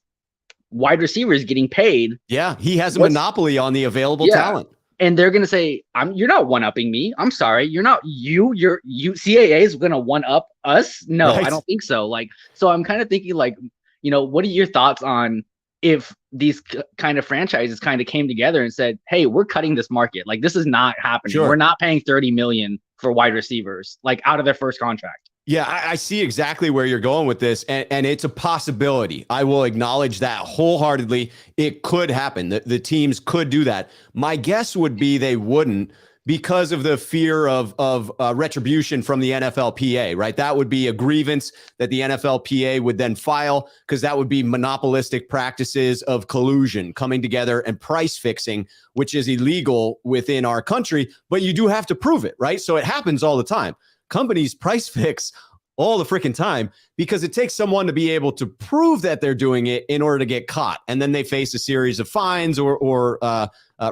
wide receivers getting paid.
Yeah, he has a monopoly on the available talent.
And they're gonna say, you're not one-upping me. I'm sorry, you're not. CAA is gonna one-up us. No, right. I don't think so. Like, so I'm kind of thinking, like, what are your thoughts on if these kind of franchises kind of came together and said, hey, we're cutting this market. Like, this is not happening. Sure. We're not paying 30 million for wide receivers, like, out of their first contract.
Yeah, I see exactly where you're going with this, and it's a possibility. I will acknowledge that wholeheartedly. It could happen. The teams could do that. My guess would be they wouldn't, because of the fear of retribution from the NFLPA, right? That would be a grievance that the NFLPA would then file, because that would be monopolistic practices of collusion coming together and price fixing, which is illegal within our country, but you do have to prove it, right? So it happens all the time. Companies price fix all the freaking time because it takes someone to be able to prove that they're doing it in order to get caught. And then they face a series of fines or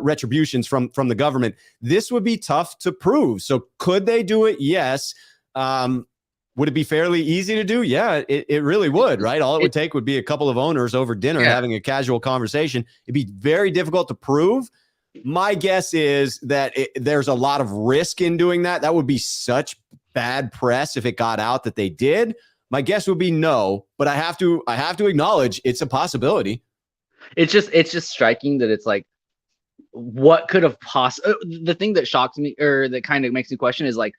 retributions from the government. This would be tough to prove. So could they do it? Yes. Would it be fairly easy to do? Yeah, it really would, right? All it would take would be a couple of owners over dinner having a casual conversation. It'd be very difficult to prove. My guess is that there's a lot of risk in doing that. That would be such bad press if it got out that they did. My guess would be no, but I have to acknowledge it's a possibility.
It's just striking that it's like, what could have possibly, the thing that shocks me or that kind of makes me question is like,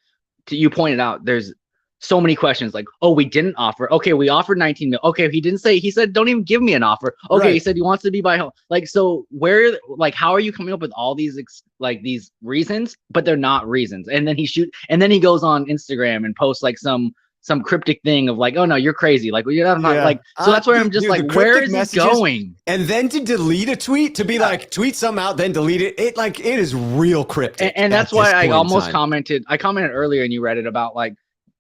you pointed out, there's so many questions like, oh, we didn't offer. Okay, we offered 19 mil. Okay, he said, don't even give me an offer. Okay, right. He said he wants to be by home. Like, so where, like, how are you coming up with all these these reasons, but they're not reasons? And then he goes on Instagram and posts like some cryptic thing of like, oh no, you're crazy. Like, you're not like, so that's where I'm just like, where is it going?
And then to delete a tweet, to be like, tweet some out, then delete it. It is real cryptic.
And that's why I almost commented earlier and you read it about like,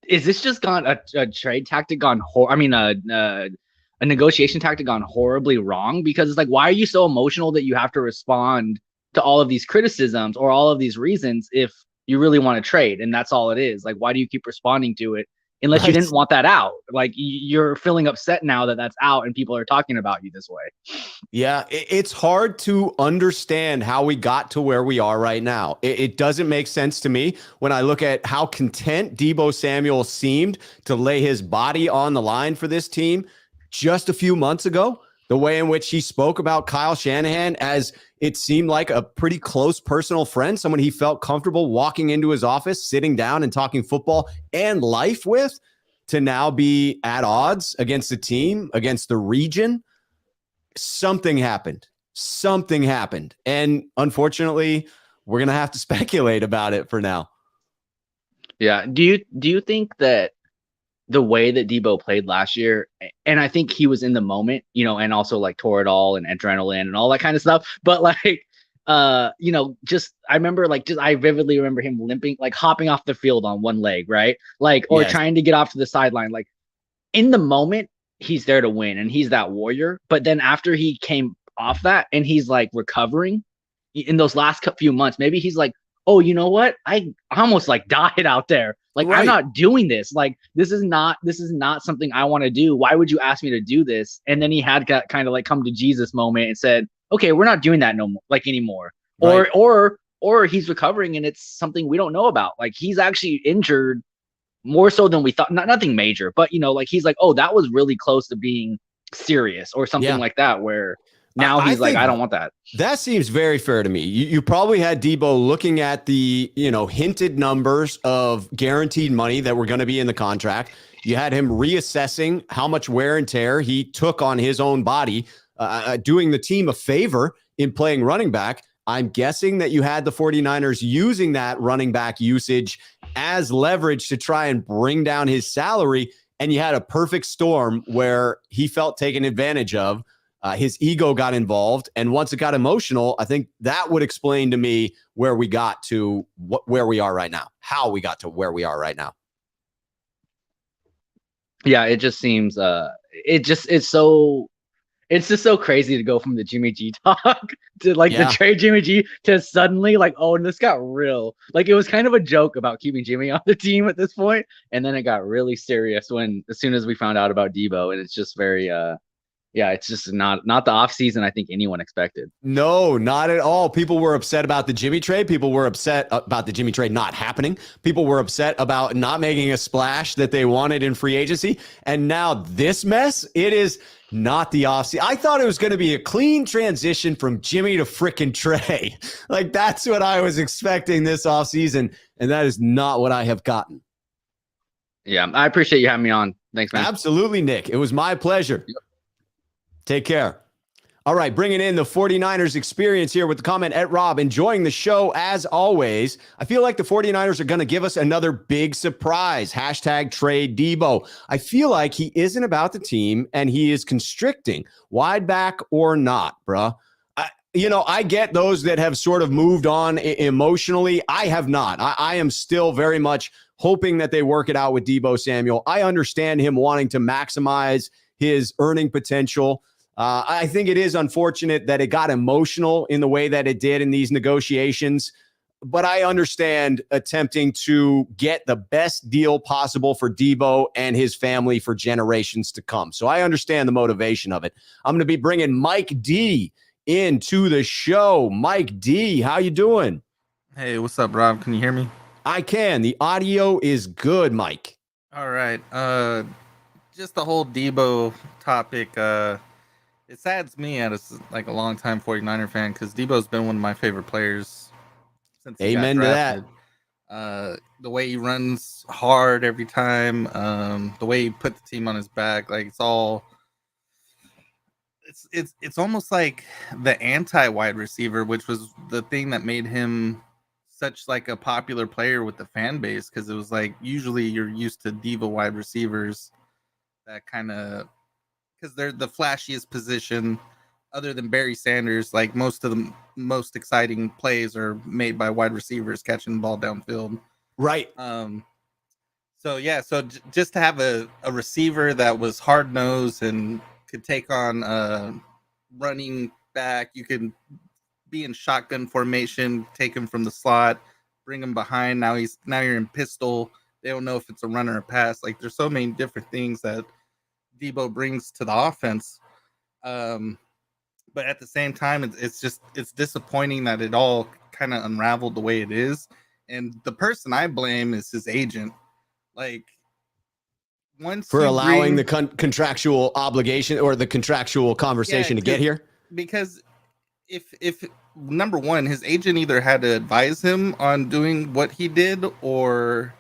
is this just gone a trade tactic gone? A negotiation tactic gone horribly wrong? Because it's like, why are you so emotional that you have to respond to all of these criticisms or all of these reasons if you really want to trade? And that's all it is. Like, why do you keep responding to it unless you didn't want that out? Like, you're feeling upset now that that's out and people are talking about you this way.
Yeah, it's hard to understand how we got to where we are right now. It doesn't make sense to me when I look at how content Deebo Samuel seemed to lay his body on the line for this team just a few months ago. The way in which he spoke about Kyle Shanahan as it seemed like a pretty close personal friend, someone he felt comfortable walking into his office, sitting down and talking football and life with, to now be at odds against the team, against the region. Something happened. And unfortunately, we're going to have to speculate about it for now.
Yeah. Do you think that the way that Deebo played last year, and I think he was in the moment, and also like tore it all and adrenaline and all that kind of stuff. But like, I vividly remember him limping, like hopping off the field on one leg, right? Like, or trying to get off to the sideline. Like, in the moment, he's there to win and he's that warrior. But then after he came off that and he's like recovering in those last few months, maybe he's like, oh, you know what? I almost like died out there. Like, right. I'm not doing this. Like, this is not something I want to do. Why would you ask me to do this? And then he had got kind of like come to Jesus moment and said, okay, we're not doing that no more, like anymore. Right. Or he's recovering and it's something we don't know about. Like, he's actually injured more so than we thought. Nothing major, but like he's like, oh, that was really close to being serious or something like that, where now he's like, I don't want that.
That seems very fair to me. You probably had Deebo looking at the, hinted numbers of guaranteed money that were going to be in the contract. You had him reassessing how much wear and tear he took on his own body, doing the team a favor in playing running back. I'm guessing that you had the 49ers using that running back usage as leverage to try and bring down his salary. And you had a perfect storm where he felt taken advantage of. His ego got involved. And once it got emotional, I think that would explain to me where we got to where we are right now, how we got to where we are right now.
Yeah, it just seems it's just so crazy to go from the Jimmy G talk to like the trade Jimmy G to suddenly like, oh, and this got real. Like, it was kind of a joke about keeping Jimmy on the team at this point, and then it got really serious as soon as we found out about Deebo, and it's just very it's just not the offseason I think anyone expected.
No, not at all. People were upset about the Jimmy trade. People were upset about the Jimmy trade not happening. People were upset about not making a splash that they wanted in free agency. And now this mess, it is not the offseason. I thought it was going to be a clean transition from Jimmy to frickin' Trey. Like, that's what I was expecting this offseason, and that is not what I have gotten.
Yeah, I appreciate you having me on. Thanks, man.
Absolutely, Nick. It was my pleasure. Yep. Take care. All right, bringing in the 49ers experience here with the comment at Rob. Enjoying the show as always. I feel like the 49ers are going to give us another big surprise. Hashtag trade Deebo. I feel like he isn't about the team and he is constricting. Wide back or not, bruh. I get those that have sort of moved on emotionally. I have not. I am still very much hoping that they work it out with Deebo Samuel. I understand him wanting to maximize his earning potential. I think it is unfortunate that it got emotional in the way that it did in these negotiations. but I understand attempting to get the best deal possible for Deebo and his family for generations to come. So I understand the motivation of it. I'm going to be bringing Mike D into the show. Mike D, how you doing?
Hey, what's up, Rob? Can you hear me?
I can. The audio is good, Mike.
All right. Just the whole Deebo topic. It saddens me as like a longtime 49er fan because Deebo's been one of my favorite players since he
Amen
got
to
drafted. The way he runs hard every time, the way he put the team on his back, like it's almost like the anti-wide receiver, which was the thing that made him such like a popular player with the fan base, because it was like usually you're used to diva wide receivers that kind of, because they're the flashiest position other than Barry Sanders. Like most of the most exciting plays are made by wide receivers catching the ball downfield.
Right.
So just to have a receiver that was hard nosed and could take on running back, you can be in shotgun formation, take him from the slot, bring him behind. Now you're in pistol. They don't know if it's a run or a pass. Like there's so many different things that Deebo brings to the offense. But at the same time, it's disappointing that it all kind of unraveled the way it is. And the person I blame is his agent. Like once
for allowing the contractual obligation or the contractual conversation to get here.
Because if number one, his agent either had to advise him on doing what he did, or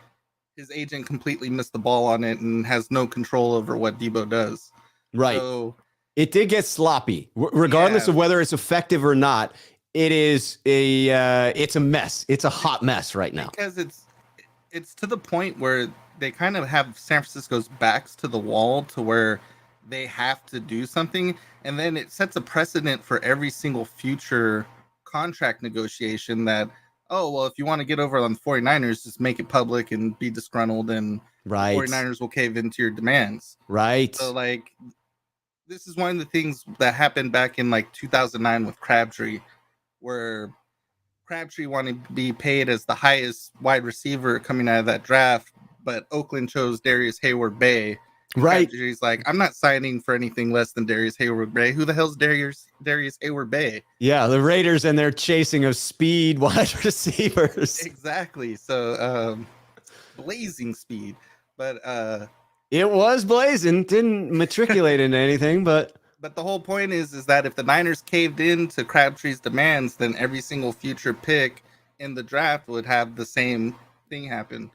his agent completely missed the ball on it and has no control over what Deebo does.
Right.
So
it did get sloppy, regardless of whether it's effective or not. It's a mess. It's a hot mess right now.
Because it's to the point where they kind of have San Francisco's backs to the wall to where they have to do something. And then it sets a precedent for every single future contract negotiation that, oh, well, if you want to get over on the 49ers, just make it public and be disgruntled, and
right.
49ers will cave into your demands.
Right.
So, like, this is one of the things that happened back in, like, 2009 with Crabtree, where Crabtree wanted to be paid as the highest wide receiver coming out of that draft, but Oakland chose Darius Hayward-Bay.
Right.
Crabtree's like, I'm not signing for anything less than Darius Hayward-Bay. Who the hell's Darius Hayward-Bay?
Yeah, the Raiders and their chasing of speed wide receivers.
Exactly. So, blazing speed. But
it was blazing. Didn't matriculate into anything, but
the whole point is that if the Niners caved in to Crabtree's demands, then every single future pick in the draft would have the same thing happen.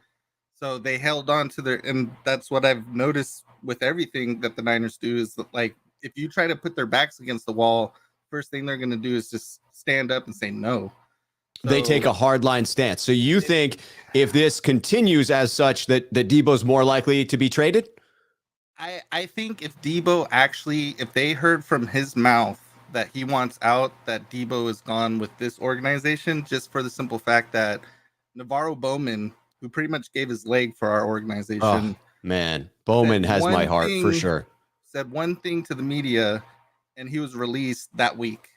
So they held on to their, and that's what I've noticed with everything that the Niners do is that, like, if you try to put their backs against the wall, first thing they're going to do is just stand up and say no. So
they take a hardline stance. So you think if this continues as such that Deebo's more likely to be traded?
I think if Deebo actually, if they heard from his mouth that he wants out, that Deebo is gone with this organization, just for the simple fact that Navarro Bowman, who pretty much gave his leg for our organization.
Oh, man, Bowman has my heart for sure.
Said one thing to the media, and he was released that week.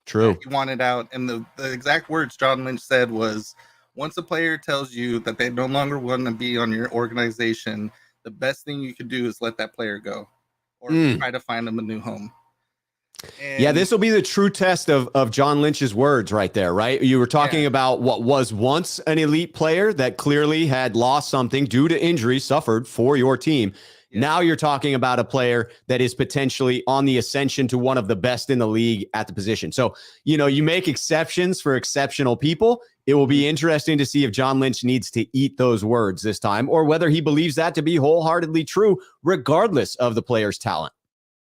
True.
He wanted out, and the exact words John Lynch said was, once a player tells you that they no longer want to be on your organization, the best thing you could do is let that player go, or try to find them a new home. And
yeah, this will be the true test of John Lynch's words right there, right? You were talking about what was once an elite player that clearly had lost something due to injury suffered for your team. Yeah. Now you're talking about a player that is potentially on the ascension to one of the best in the league at the position. So, you make exceptions for exceptional people. It will be interesting to see if John Lynch needs to eat those words this time, or whether he believes that to be wholeheartedly true, regardless of the player's talent.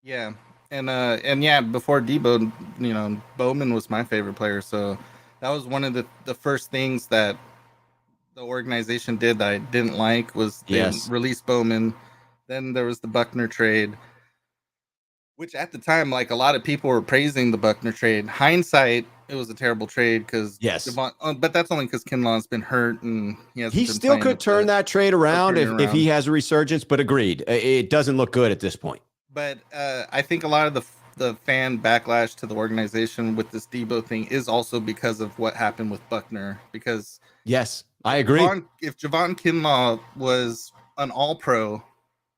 Yeah. And yeah, before Deebo, Bowman was my favorite player. So that was one of the first things that the organization did that I didn't like, was they released Bowman. Then there was the Buckner trade, which at the time, like, a lot of people were praising the Buckner trade. Hindsight, it was a terrible trade because but that's only because Kinlaw's been hurt and
he still could turn that trade around if he has a resurgence. But agreed, it doesn't look good at this point.
But I think a lot of the fan backlash to the organization with this Deebo thing is also because of what happened with Buckner. Because
Yes, I agree.
If Javon Kinlaw was an All-Pro,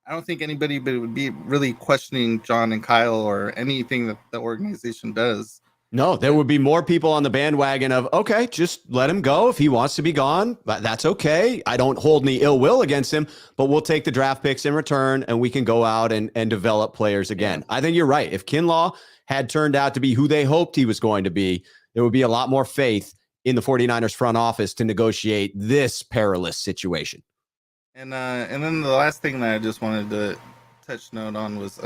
I don't think anybody would be really questioning John and Kyle or anything that the organization does.
No, there would be more people on the bandwagon of, okay, just let him go. If he wants to be gone, that's okay. I don't hold any ill will against him, but we'll take the draft picks in return and we can go out and develop players again. Yeah. I think you're right. If Kinlaw had turned out to be who they hoped he was going to be, there would be a lot more faith in the 49ers front office to negotiate this perilous situation.
And then the last thing that I just wanted to touch note on was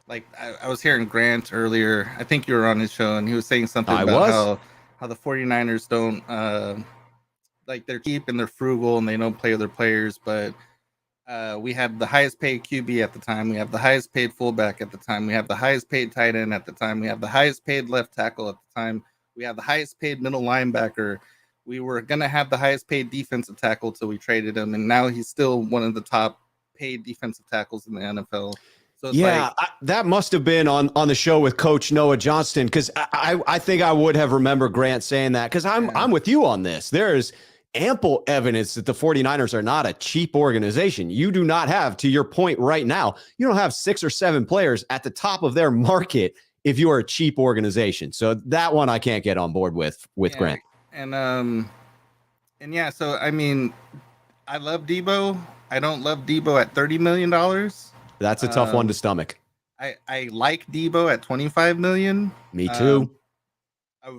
like I was hearing Grant earlier. I think you were on his show, and he was saying something about how the 49ers don't like they're cheap and they're frugal and they don't play other players. But we have the highest paid QB at the time. We have the highest paid fullback at the time. We have the highest paid tight end at the time. We have the highest paid left tackle at the time. We have the highest paid middle linebacker. We were gonna have the highest paid defensive tackle till we traded him, and now he's still one of the top paid defensive tackles in the NFL. So
yeah, that must have been on the show with Coach Noah Johnston, because I think I would have remembered Grant saying that, because I'm with you on this. There is ample evidence that the 49ers are not a cheap organization. You do not have, to your point right now, you don't have 6 or 7 players at the top of their market if you are a cheap organization. So that one I can't get on board with Grant.
And yeah, so I mean, I love Deebo. I don't love Deebo at $30 million.
That's a tough one to stomach.
I like Deebo at $25 million.
Me too.
I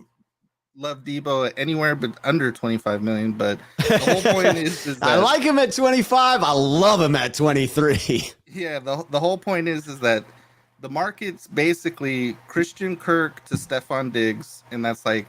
love Deebo at anywhere but under $25 million. But the whole point is that
I like him at 25. I love him at 23.
Yeah, the whole point is that the market's basically Christian Kirk to Stephon Diggs, and that's like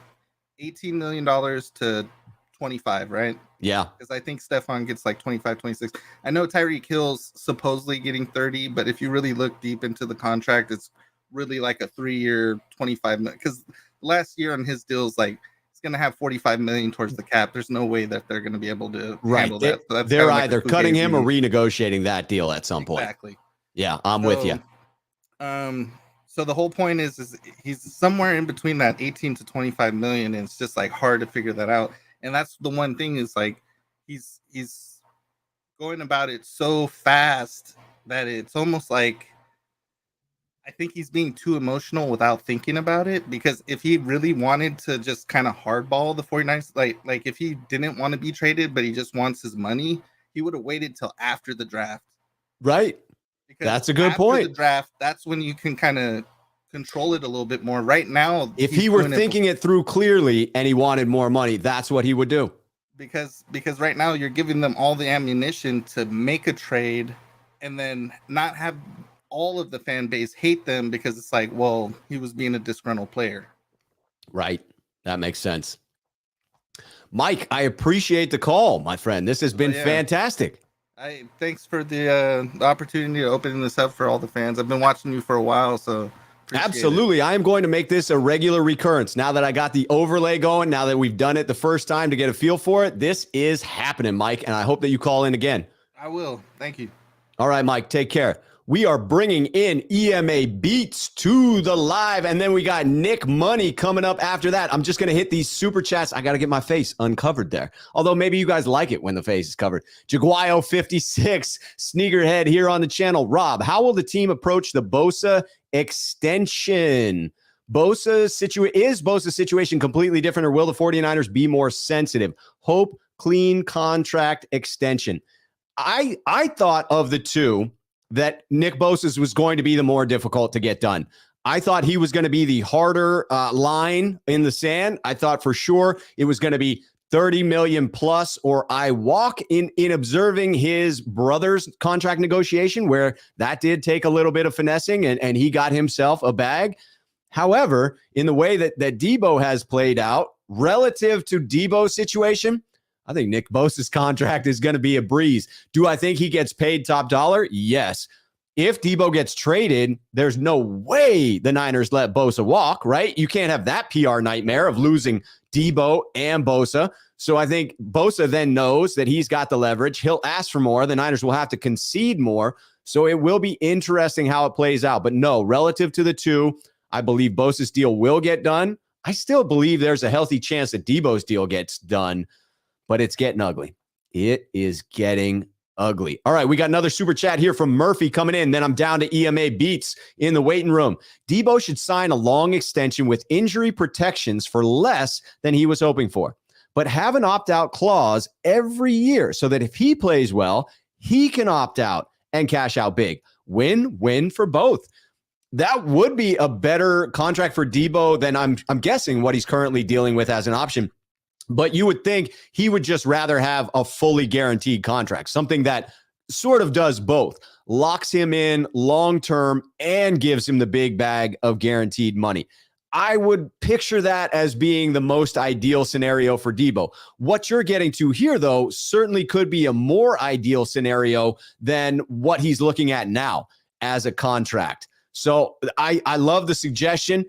$18 million to 25, right?
Yeah.
Because I think Stephon gets like 25, 26. I know Tyreek Hill's supposedly getting 30, but if you really look deep into the contract, it's really like a 3-year, 25 million. Because last year on his deals, like it's going to have 45 million towards the cap. There's no way that they're going to be able to handle that. So
they're either cutting him or renegotiating that deal at some point.
Exactly.
Yeah, I'm with you.
So the whole point is he's somewhere in between that 18 to 25 million, and it's just like hard to figure that out. And that's the one thing is like he's going about it so fast that it's almost like I think he's being too emotional without thinking about it. Because if he really wanted to just kind of hardball the 49ers, like if he didn't want to be traded, but he just wants his money, he would have waited till after the draft.
Right. Because that's a good point.
The draft, that's when you can kind of control it a little bit more. Right now,
if he were thinking it through clearly and he wanted more money, that's what he would do.
Because right now you're giving them all the ammunition to make a trade and then not have all of the fan base hate them because it's like, well, he was being a disgruntled player.
Right. That makes sense. Mike, I appreciate the call, my friend. This has been fantastic.
Thanks for the opportunity to open this up for all the fans. I've been watching you for a while, so
absolutely. I am going to make this a regular recurrence. Now that I got the overlay going, now that we've done it the first time to get a feel for it, this is happening, Mike, and I hope that you call in again.
I will. Thank you.
All right, Mike, take care. We are bringing in EMA Beats to the live, and then we got Nick Money coming up after that. I'm just going to hit these super chats. I got to get my face uncovered there. Although maybe you guys like it when the face is covered. Jaguayo56, Sneakerhead here on the channel. Rob, how will the team approach the Bosa extension? Is Bosa's situation completely different, or will the 49ers be more sensitive? Hope clean contract extension. I thought of the two that Nick Bosa's was going to be the more difficult to get done. I thought he was going to be the harder line in the sand. I thought for sure it was going to be 30 million plus, or I walk in observing his brother's contract negotiation, where that did take a little bit of finessing and he got himself a bag. However, in the way that Deebo has played out relative to Deebo's situation, I think Nick Bosa's contract is going to be a breeze. Do I think he gets paid top dollar? Yes. If Deebo gets traded, there's no way the Niners let Bosa walk, right? You can't have that PR nightmare of losing Deebo and Bosa. So I think Bosa then knows that he's got the leverage. He'll ask for more. The Niners will have to concede more. So it will be interesting how it plays out. But no, relative to the two, I believe Bosa's deal will get done. I still believe there's a healthy chance that Deebo's deal gets done, but it's getting ugly. It is getting ugly. All right, we got another super chat here from Murphy coming in. Then I'm down to EMA Beats in the waiting room. Deebo should sign a long extension with injury protections for less than he was hoping for, but have an opt-out clause every year so that if he plays well, he can opt out and cash out big. Win-win for both. That would be a better contract for Deebo than I'm guessing what he's currently dealing with as an option. But you would think he would just rather have a fully guaranteed contract, something that sort of does both, locks him in long-term and gives him the big bag of guaranteed money. I would picture that as being the most ideal scenario for Deebo. What you're getting to here, though, certainly could be a more ideal scenario than what he's looking at now as a contract. So I love the suggestion.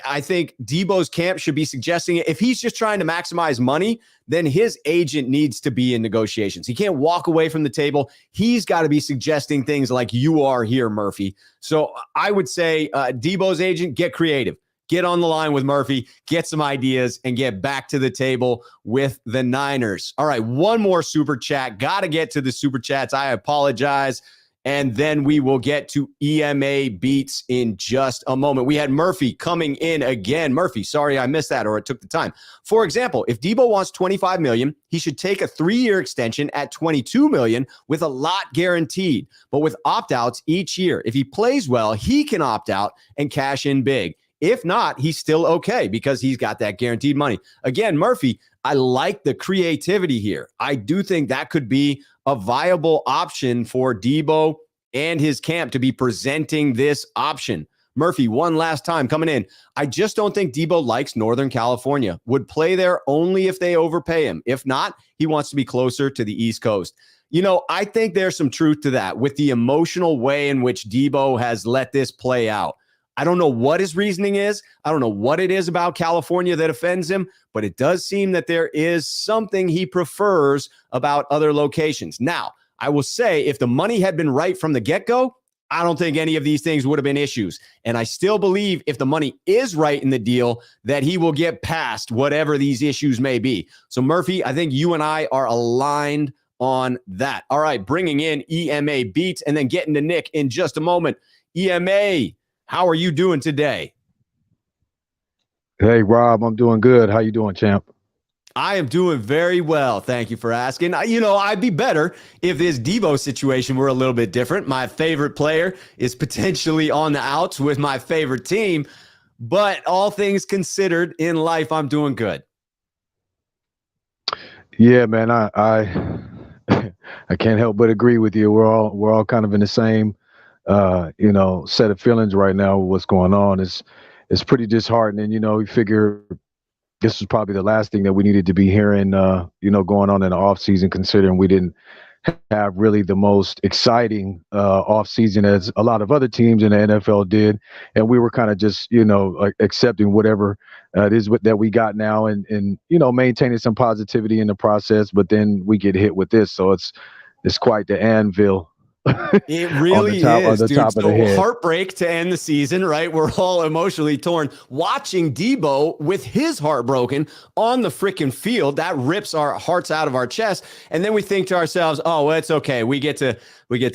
I think Deebo's camp should be suggesting it. If he's just trying to maximize money, then his agent needs to be in negotiations. He can't walk away from the table. He's got to be suggesting things like you are here, Murphy. So I would say Deebo's agent, get creative. Get on the line with Murphy, get some ideas, and get back to the table with the Niners. All right, one more super chat. Got to get to the super chats. I apologize. And then we will get to EMA Beats in just a moment. We had Murphy coming in again. Murphy, sorry I missed that or it took the time. For example, if Deebo wants $25 million, he should take a 3-year extension at $22 million with a lot guaranteed, but with opt-outs each year. If he plays well, he can opt out and cash in big. If not, he's still okay because he's got that guaranteed money. Again, Murphy, I like the creativity here. I do think that could be a viable option for Deebo and his camp to be presenting this option. Murphy, one last time coming in. I just don't think Deebo likes Northern California. Would play there only if they overpay him. If not, he wants to be closer to the East Coast. You know, I think there's some truth to that with the emotional way in which Deebo has let this play out. I don't know what his reasoning is. I don't know what it is about California that offends him, but it does seem that there is something he prefers about other locations. Now, I will say if the money had been right from the get-go, I don't think any of these things would have been issues. And I still believe if the money is right in the deal, that he will get past whatever these issues may be. So Murphy, I think you and I are aligned on that. All right, bringing in EMA Beats and then getting to Nick in just a moment. EMA, how are you doing today?
Hey, Rob, I'm doing good. How you doing, champ?
I am doing very well. Thank you for asking. You know, I'd be better if this Deebo situation were a little bit different. My favorite player is potentially on the outs with my favorite team, but all things considered in life, I'm doing good.
Yeah, man, I I can't help but agree with you. We're all kind of in the same set of feelings right now. What's going on is pretty disheartening. You know, we figure this was probably the last thing that we needed to be hearing, going on in the off season, considering we didn't have really the most exciting off season as a lot of other teams in the NFL did. And we were kind of just, accepting whatever it is that we got now and maintaining some positivity in the process. But then we get hit with this. So it's quite the anvil.
It really is, dude.
Top of the head.
Heartbreak to end the season, right? We're all emotionally torn. Watching Deebo with his heart broken on the freaking field, that rips our hearts out of our chest. And then we think to ourselves, oh, well, it's okay. We get to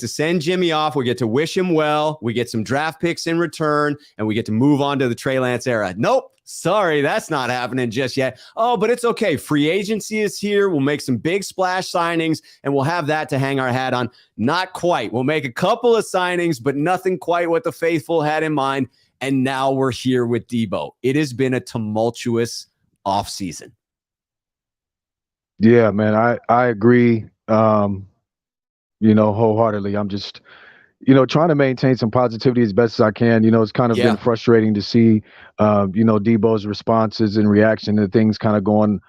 send Jimmy off. We get to wish him well. We get some draft picks in return, and we get to move on to the Trey Lance era. Nope. Sorry, that's not happening just yet. Oh, but it's okay. Free agency is here. We'll make some big splash signings, and we'll have that to hang our hat on. Not quite. We'll make a couple of signings, but nothing quite what the faithful had in mind. And now we're here with Deebo. It has been a tumultuous offseason.
Yeah, man, I agree, wholeheartedly. I'm just trying to maintain some positivity as best as I can. It's kind of been frustrating to see, Deebo's responses and reaction to things kind of going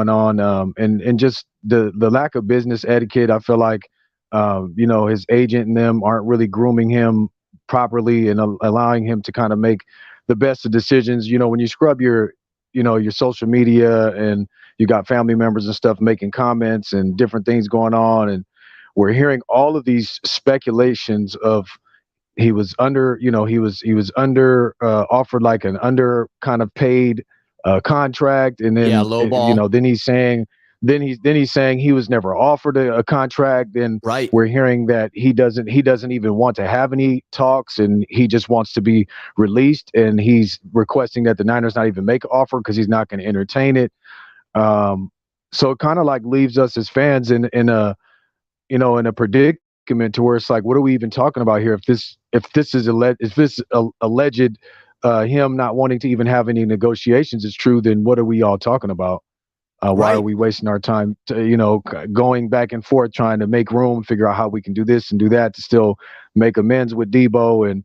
on, and just the lack of business etiquette. I feel like, his agent and them aren't really grooming him properly and allowing him to kind of make the best of decisions. When you scrub your social media and you got family members and stuff making comments and different things going on, and we're hearing all of these speculations of he was under, he was under offered like an under kind of paid contract, and then
low ball.
then he's saying he was never offered a contract. Then
Right.
we're hearing that he doesn't even want to have any talks, and he just wants to be released, and he's requesting that the Niners not even make an offer because he's not going to entertain it. So it kind of like leaves us as fans in a predicament to where it's like, what are we even talking about here? If this is alleged him not wanting to even have any negotiations is true, then what are we all talking about? Why are we wasting our time going back and forth trying to make room, figure out how we can do this and do that to still make amends with Deebo and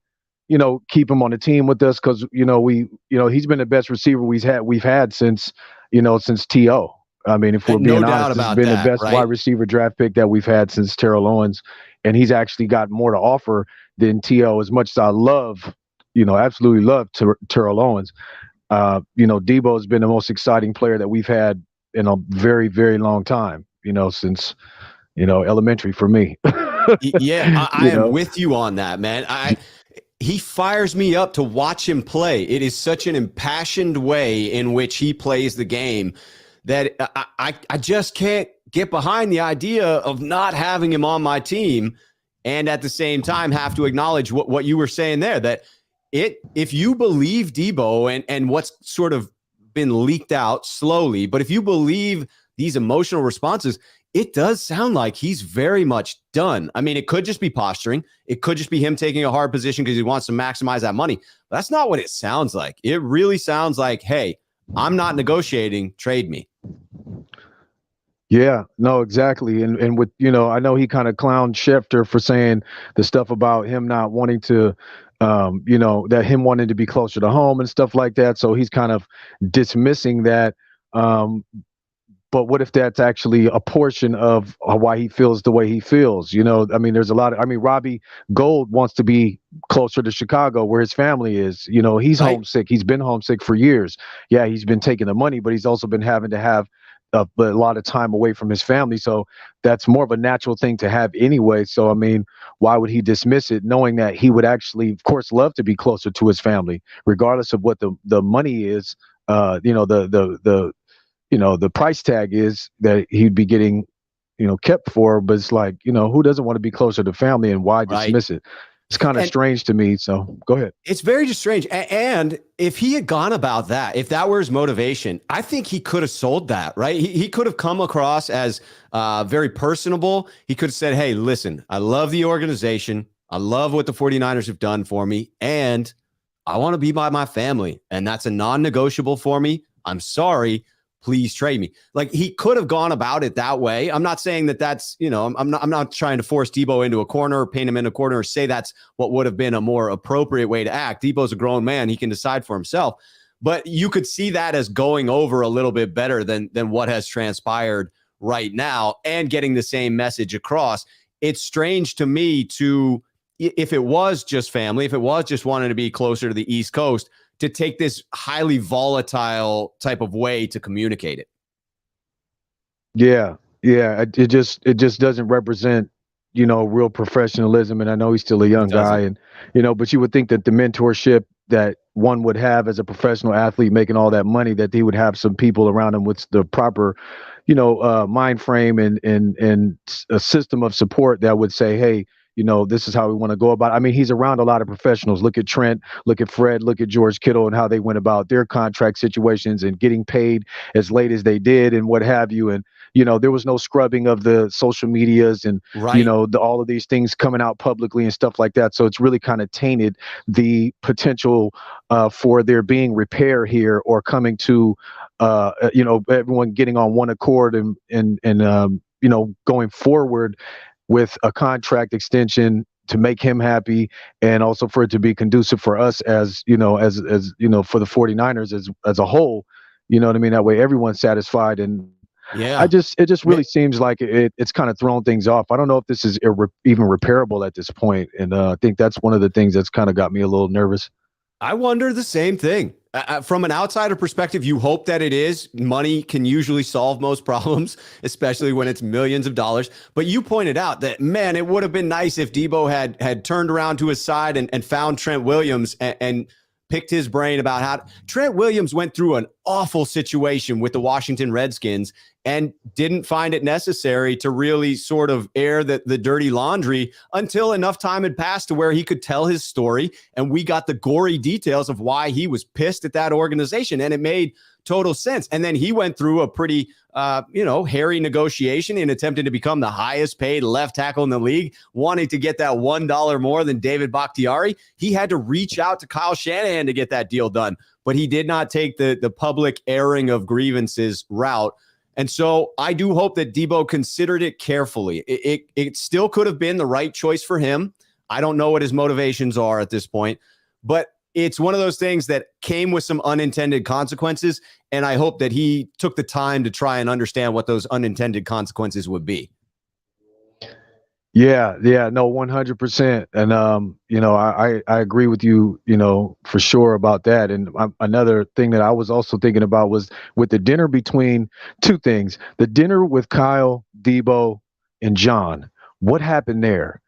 keep him on the team with us, because he's been the best receiver we've had since T.O. I mean, if we're being honest, this has been the best wide receiver draft pick that we've had since Terrell Owens, and he's actually got more to offer than T.O. As much as I absolutely love Terrell Owens. Deebo has been the most exciting player that we've had in a very, very long time, since, elementary for me.
Yeah, I am with you on that, man. He fires me up to watch him play. It is such an impassioned way in which he plays the game that I just can't get behind the idea of not having him on my team, and at the same time have to acknowledge what you were saying there, that if you believe Deebo and what's sort of been leaked out slowly, but if you believe these emotional responses, it does sound like he's very much done. I mean, it could just be posturing. It could just be him taking a hard position because he wants to maximize that money. But that's not what it sounds like. It really sounds like, hey, I'm not negotiating, trade me.
Yeah, no, exactly. And with, I know he kind of clowned Schefter for saying the stuff about him not wanting to, that him wanting to be closer to home and stuff like that. So he's kind of dismissing that. But what if that's actually a portion of why he feels the way he feels? I mean, there's a lot of, Robbie Gould wants to be closer to Chicago where his family is. He's homesick. He's been homesick for years. Yeah, he's been taking the money, but he's also been having to have a lot of time away from his family. So that's more of a natural thing to have anyway. So, I mean, why would he dismiss it, knowing that he would actually, of course, love to be closer to his family, regardless of what the money is, the price tag is that he'd be getting, kept for. But it's like, who doesn't want to be closer to family, and why dismiss it? It's kind of strange to me. So go ahead. It's
very strange. And if he had gone about that, if that were his motivation, I think he could have sold that, right? He could have come across as very personable. He could have said, hey, listen, I love the organization. I love what the 49ers have done for me. And I want to be by my family. And that's a non-negotiable for me. I'm sorry. Please trade me. Like, he could have gone about it that way. I'm not saying that that's, I'm not trying to force Deebo into a corner or paint him in a corner or say that's what would have been a more appropriate way to act. Deebo's a grown man. He can decide for himself. But you could see that as going over a little bit better than what has transpired right now and getting the same message across. It's strange to me if it was just family, if it was just wanting to be closer to the East Coast, to take this highly volatile type of way to communicate it.
Yeah. It just doesn't represent, real professionalism. And I know he's still a young guy, and, but you would think that the mentorship that one would have as a professional athlete making all that money, that he would have some people around him with the proper, mind frame and a system of support that would say, hey, this is how we want to go about it. I mean, he's around a lot of professionals. Look at Trent, look at Fred, look at George Kittle and how they went about their contract situations and getting paid as late as they did and what have you. And, there was no scrubbing of the social medias and, all of these things coming out publicly and stuff like that. So it's really kind of tainted the potential for there being repair here or coming to, everyone getting on one accord and going forward with a contract extension to make him happy, and also for it to be conducive for us as for the 49ers as a whole, what I mean? That way everyone's satisfied. And yeah, it just really seems like it's kind of thrown things off. I don't know if this is even repairable at this point. And I think that's one of the things that's kind of got me a little nervous.
I wonder the same thing. From an outsider perspective, you hope that it is. Money can usually solve most problems, especially when it's millions of dollars. But you pointed out that, man, it would have been nice if Deebo had turned around to his side and found Trent Williams and picked his brain about how Trent Williams went through an awful situation with the Washington Redskins and didn't find it necessary to really sort of air the dirty laundry until enough time had passed to where he could tell his story. And we got the gory details of why he was pissed at that organization. And it made total sense. And then he went through a pretty, hairy negotiation in attempting to become the highest paid left tackle in the league, wanting to get that $1 more than David Bakhtiari. He had to reach out to Kyle Shanahan to get that deal done, but he did not take the public airing of grievances route. And so I do hope that Deebo considered it carefully. It still could have been the right choice for him. I don't know what his motivations are at this point, but it's one of those things that came with some unintended consequences. And I hope that he took the time to try and understand what those unintended consequences would be.
Yeah, no, 100%. And, I agree with you, for sure about that. And another thing that I was also thinking about was with the dinner between two things, the dinner with Kyle, Deebo, and John. What happened there?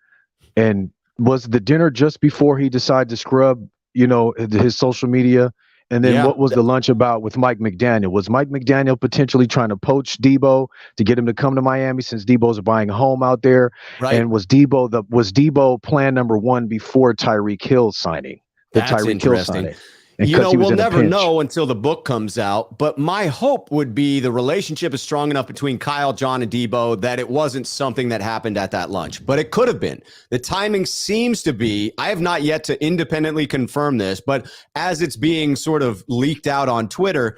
And was the dinner just before he decided to scrub, his social media? And then what was the lunch about with Mike McDaniel? Was Mike McDaniel potentially trying to poach Deebo to get him to come to Miami since Deebo's buying a home out there? Right. And was Deebo plan number one before Tyreek Hill signing?
That's interesting. We'll never know until the book comes out, but my hope would be the relationship is strong enough between Kyle, John, and Deebo that it wasn't something that happened at that lunch, but it could have been. The timing seems to be, I have not yet to independently confirm this, but as it's being sort of leaked out on Twitter,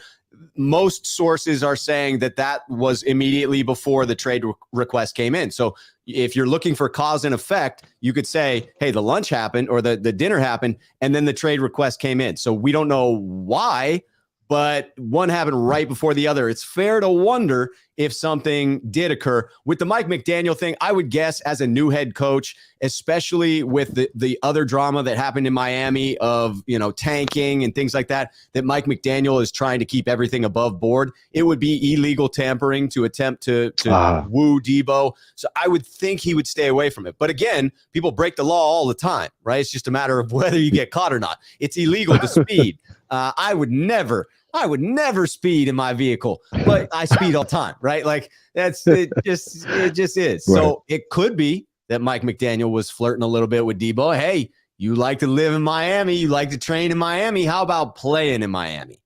most sources are saying that was immediately before the trade request came in. So if you're looking for cause and effect, you could say, hey, the lunch happened or the dinner happened, and then the trade request came in. So we don't know why, but one happened right before the other. It's fair to wonder if something did occur. With the Mike McDaniel thing, I would guess as a new head coach, especially with the other drama that happened in Miami of, tanking and things like that Mike McDaniel is trying to keep everything above board. It would be illegal tampering to attempt to woo Deebo. So I would think he would stay away from it. But again, people break the law all the time, right? It's just a matter of whether you get caught or not. It's illegal to speed. I would never speed in my vehicle, but I speed all the time, right? Like it just is. Right. So it could be that Mike McDaniel was flirting a little bit with Deebo. Hey, you like to live in Miami. You like to train in Miami. How about playing in Miami?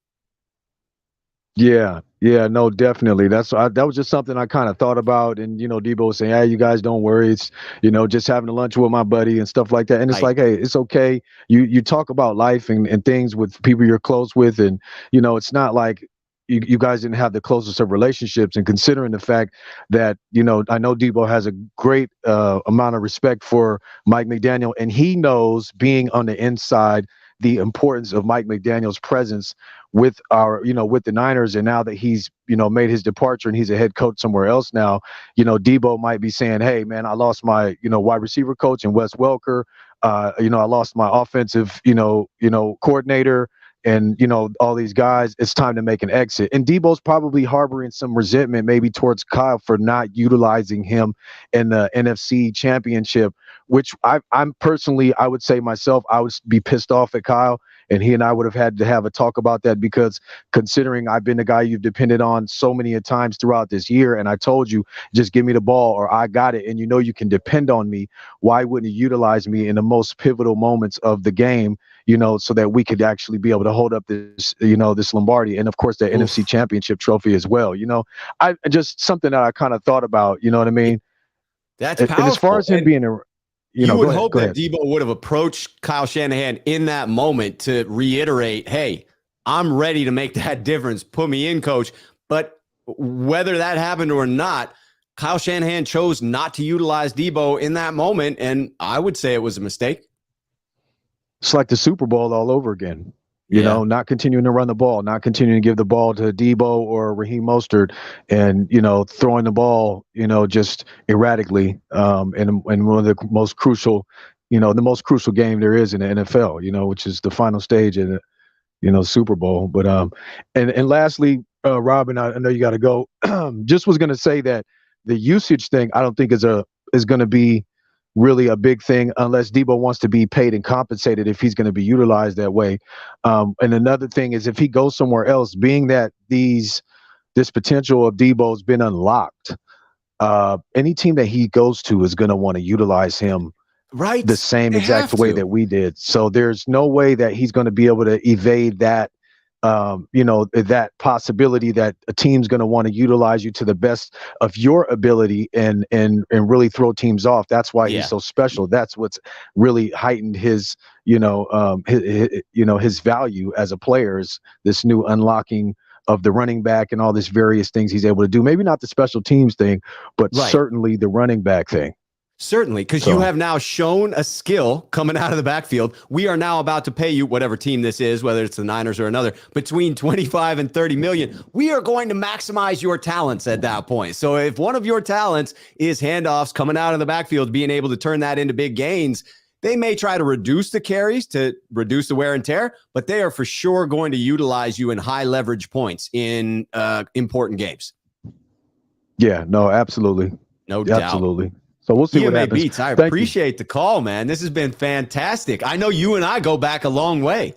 Yeah, no, definitely. That was just something I kind of thought about. And, Deebo was saying, hey, you guys don't worry. It's, just having a lunch with my buddy and stuff like that. And it's like, hey, it's okay. You talk about life and things with people you're close with. And, it's not like you guys didn't have the closest of relationships. And considering the fact that, I know Deebo has a great amount of respect for Mike McDaniel, and he knows being on the inside the importance of Mike McDaniel's presence with with the Niners. And now that he's, made his departure and he's a head coach somewhere else now, Deebo might be saying, hey, man, I lost my, wide receiver coach in Wes Welker. I lost my offensive, coordinator and, all these guys. It's time to make an exit. And Deebo's probably harboring some resentment maybe towards Kyle for not utilizing him in the NFC Championship, which I'm personally, I would say myself, I would be pissed off at Kyle. And he and I would have had to have a talk about that, because considering I've been the guy you've depended on so many times throughout this year, and I told you, just give me the ball or I got it, and you can depend on me, why wouldn't you utilize me in the most pivotal moments of the game, so that we could actually be able to hold up this, this Lombardi and, of course, the NFC Championship trophy as well. I just something that I kind of thought about, you know what I mean?
That's powerful.
And as far as him being a
you would hope that Deebo would have approached Kyle Shanahan in that moment to reiterate, hey, I'm ready to make that difference. Put me in, coach. But whether that happened or not, Kyle Shanahan chose not to utilize Deebo in that moment. And I would say it was a mistake.
It's like the Super Bowl all over again. Not continuing to run the ball, not continuing to give the ball to Deebo or Raheem Mostert, and, throwing the ball, just erratically, and one of the most crucial, the most crucial game there is in the NFL, which is the final stage. And Super Bowl. But and lastly, Robin, I know you got to go. Just was going to say that the usage thing, I don't think is going to be really a big thing unless Deebo wants to be paid and compensated if he's going to be utilized that way. And another thing is if he goes somewhere else, being that this potential of Deebo's been unlocked, any team that he goes to is going to want to utilize him
right
the same
They
exact
have
way
to.
that we did. So there's no way that he's going to be able to evade that, that possibility that a team's going to want to utilize you to the best of your ability and really throw teams off. That's why
Yeah.
he's so special. That's what's really heightened his value as a player, is this new unlocking of the running back and all these various things he's able to do. Maybe not the special teams thing, but
Right.
certainly the running back thing.
Certainly, because you have now shown a skill coming out of the backfield. We are now about to pay you, whatever team this is, whether it's the Niners or another, between 25 and 30 million. We are going to maximize your talents at that point. So if one of your talents is handoffs coming out of the backfield, being able to turn that into big gains, they may try to reduce the carries to reduce the wear and tear, but they are for sure going to utilize you in high leverage points in important games.
Yeah, no, absolutely.
No doubt.
Absolutely. So we'll see what
EMA
happens.
Beats, I
Thank
appreciate the call, man. This has been fantastic. I know you and I go back a long way.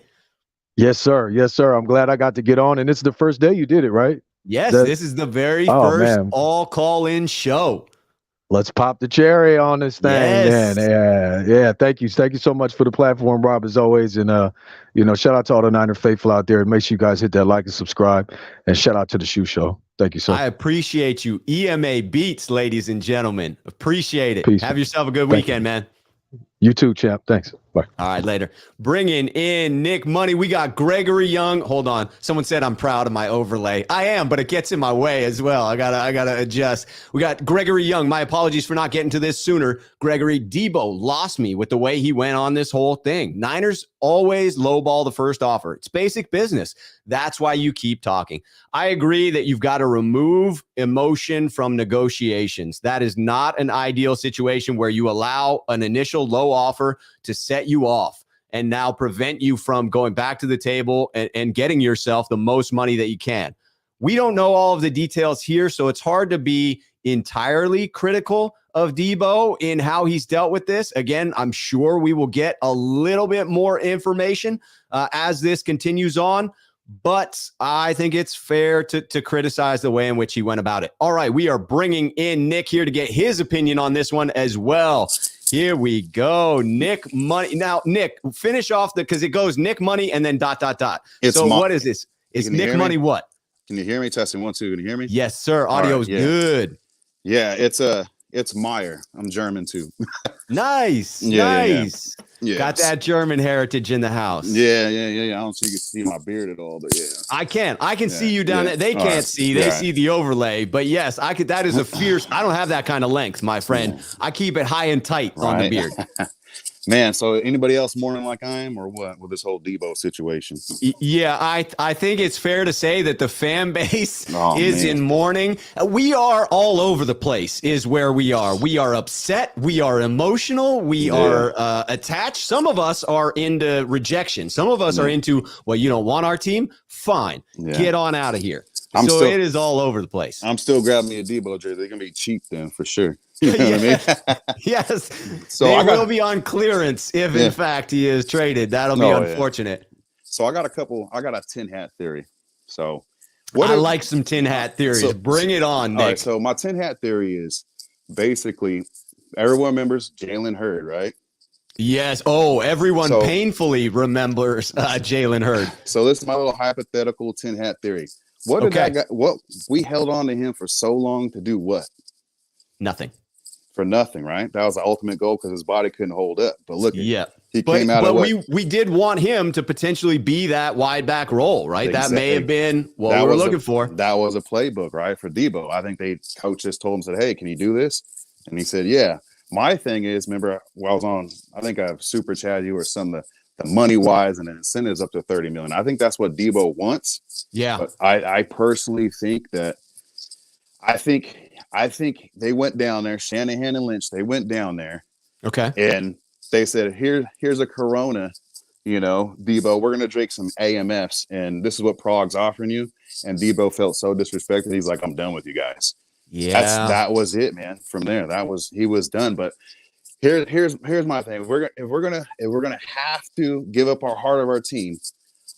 Yes, sir. Yes, sir. I'm glad I got to get on. And this is the first day you did it, right?
Yes, this is the very first all call-in show.
Let's pop the cherry on this thing.
Yes.
Man. Yeah. Thank you. Thank you so much for the platform, Rob, as always. And shout out to all the Niner faithful out there. Make sure you guys hit that like and subscribe. And shout out to the Schuh Show. Thank you, sir.
I appreciate you. EMA Beats, ladies and gentlemen. Appreciate it.
Peace.
Have yourself a good weekend, man.
You too, champ. Thanks. Bye.
All right, later. Bringing in Nick Money. We got Gregory Young. Hold on. Someone said I'm proud of my overlay. I am, but it gets in my way as well. I gotta adjust. We got Gregory Young. My apologies for not getting to this sooner. Gregory, Deebo lost me with the way he went on this whole thing. Niners always lowball the first offer. It's basic business. That's why you keep talking. I agree that you've got to remove emotion from negotiations. That is not an ideal situation where you allow an initial low offer to set you off and now prevent you from going back to the table and getting yourself the most money that you can. We don't know all of the details here, so it's hard to be entirely critical of Deebo in how he's dealt with this. Again, I'm sure we will get a little bit more information as this continues on, but I think it's fair to criticize the way in which he went about it. All right, we are bringing in Nick here to get his opinion on this one as well. Here we go. Nick Money. Now, Nick, finish off because it goes Nick Money and then ... So what is this? It's Nick Money what?
Can you hear me? Testing 1, 2. Can you hear me?
Yes, sir. Audio is good.
Yeah, it's Meyer. I'm German too.
Nice.
Yeah.
Got that German heritage in the house.
Yeah. I don't see you can see my beard at all, but yeah.
I can see you down there. They can't see. They see the overlay. But yes, I could. That is a fierce. I don't have that kind of length, my friend. I keep it high and tight on the beard.
Man, so anybody else mourning like I am, or what with this whole Deebo situation?
Yeah, I think it's fair to say that the fan base is in mourning. We are all over the place is where we are. We are upset. We are emotional. We are attached. Some of us are into rejection. Some of us are into, well, you don't want our team? Fine. Get on out of here. It is all over the place.
I'm still grabbing me a Deebo jersey. They're going to be cheap then for sure. You know what I mean?
Yes.
So
they will be on clearance if, in fact, he is traded. That'll be unfortunate.
So I got a tin hat theory. So
I like some tin hat theories. So, bring it on, Nick.
All right, so my tin hat theory is basically everyone remembers Jalen Hurd, right?
Yes. Oh, everyone painfully remembers Jalen Hurd.
So this is my little hypothetical tin hat theory. What did that guy, what we held on to him for so long to do what?
Nothing.
For nothing, right? That was the ultimate goal because his body couldn't hold up. But look, he
came
out of what?
we did want him to potentially be that wide back role, right? Exactly. That may have been what we were looking for.
That was a playbook, right? For Deebo. I think coach just told him, said, hey, can you do this? And he said, yeah. My thing is, remember, I was on, I think I've super chatted you or some of the money wise and the incentives up to 30 million. I think that's what Deebo wants.
Yeah.
But I personally think that I think they went down there, Shanahan and Lynch, they went down there.
Okay.
And they said, here's a Corona. Deebo, we're gonna drink some AMFs, and this is what Prague's offering you. And Deebo felt so disrespected. He's like, I'm done with you guys.
Yeah.
That was it, man. From there, he was done. But here's my thing. If we're gonna have to give up our heart of our team,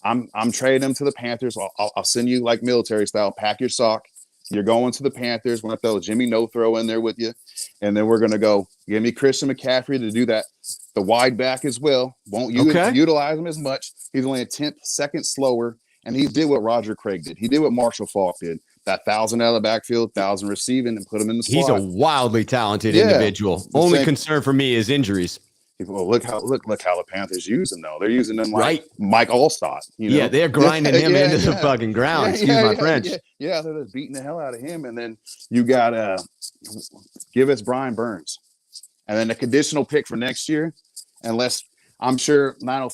I'm trading them to the Panthers. I'll send you like military style. Pack your sock. You're going to the Panthers. We're gonna throw Jimmy No Throw in there with you, and then we're gonna go give me Christian McCaffrey to do that. The wide back as well. Won't utilize him as much. He's only a 10th second slower, and he did what Roger Craig did. He did what Marshall Faulk did. That 1,000 out of the backfield, 1,000 receiving, and put him in the slot.
He's a wildly talented individual. Only concern for me is injuries.
Well, look how the Panthers use him though. They're using him like Mike Allstott.
Yeah, they're grinding him into the fucking ground. Excuse my French.
Yeah, they're just beating the hell out of him. And then you got give us Brian Burns, and then a conditional pick for next year. Unless I'm sure Niner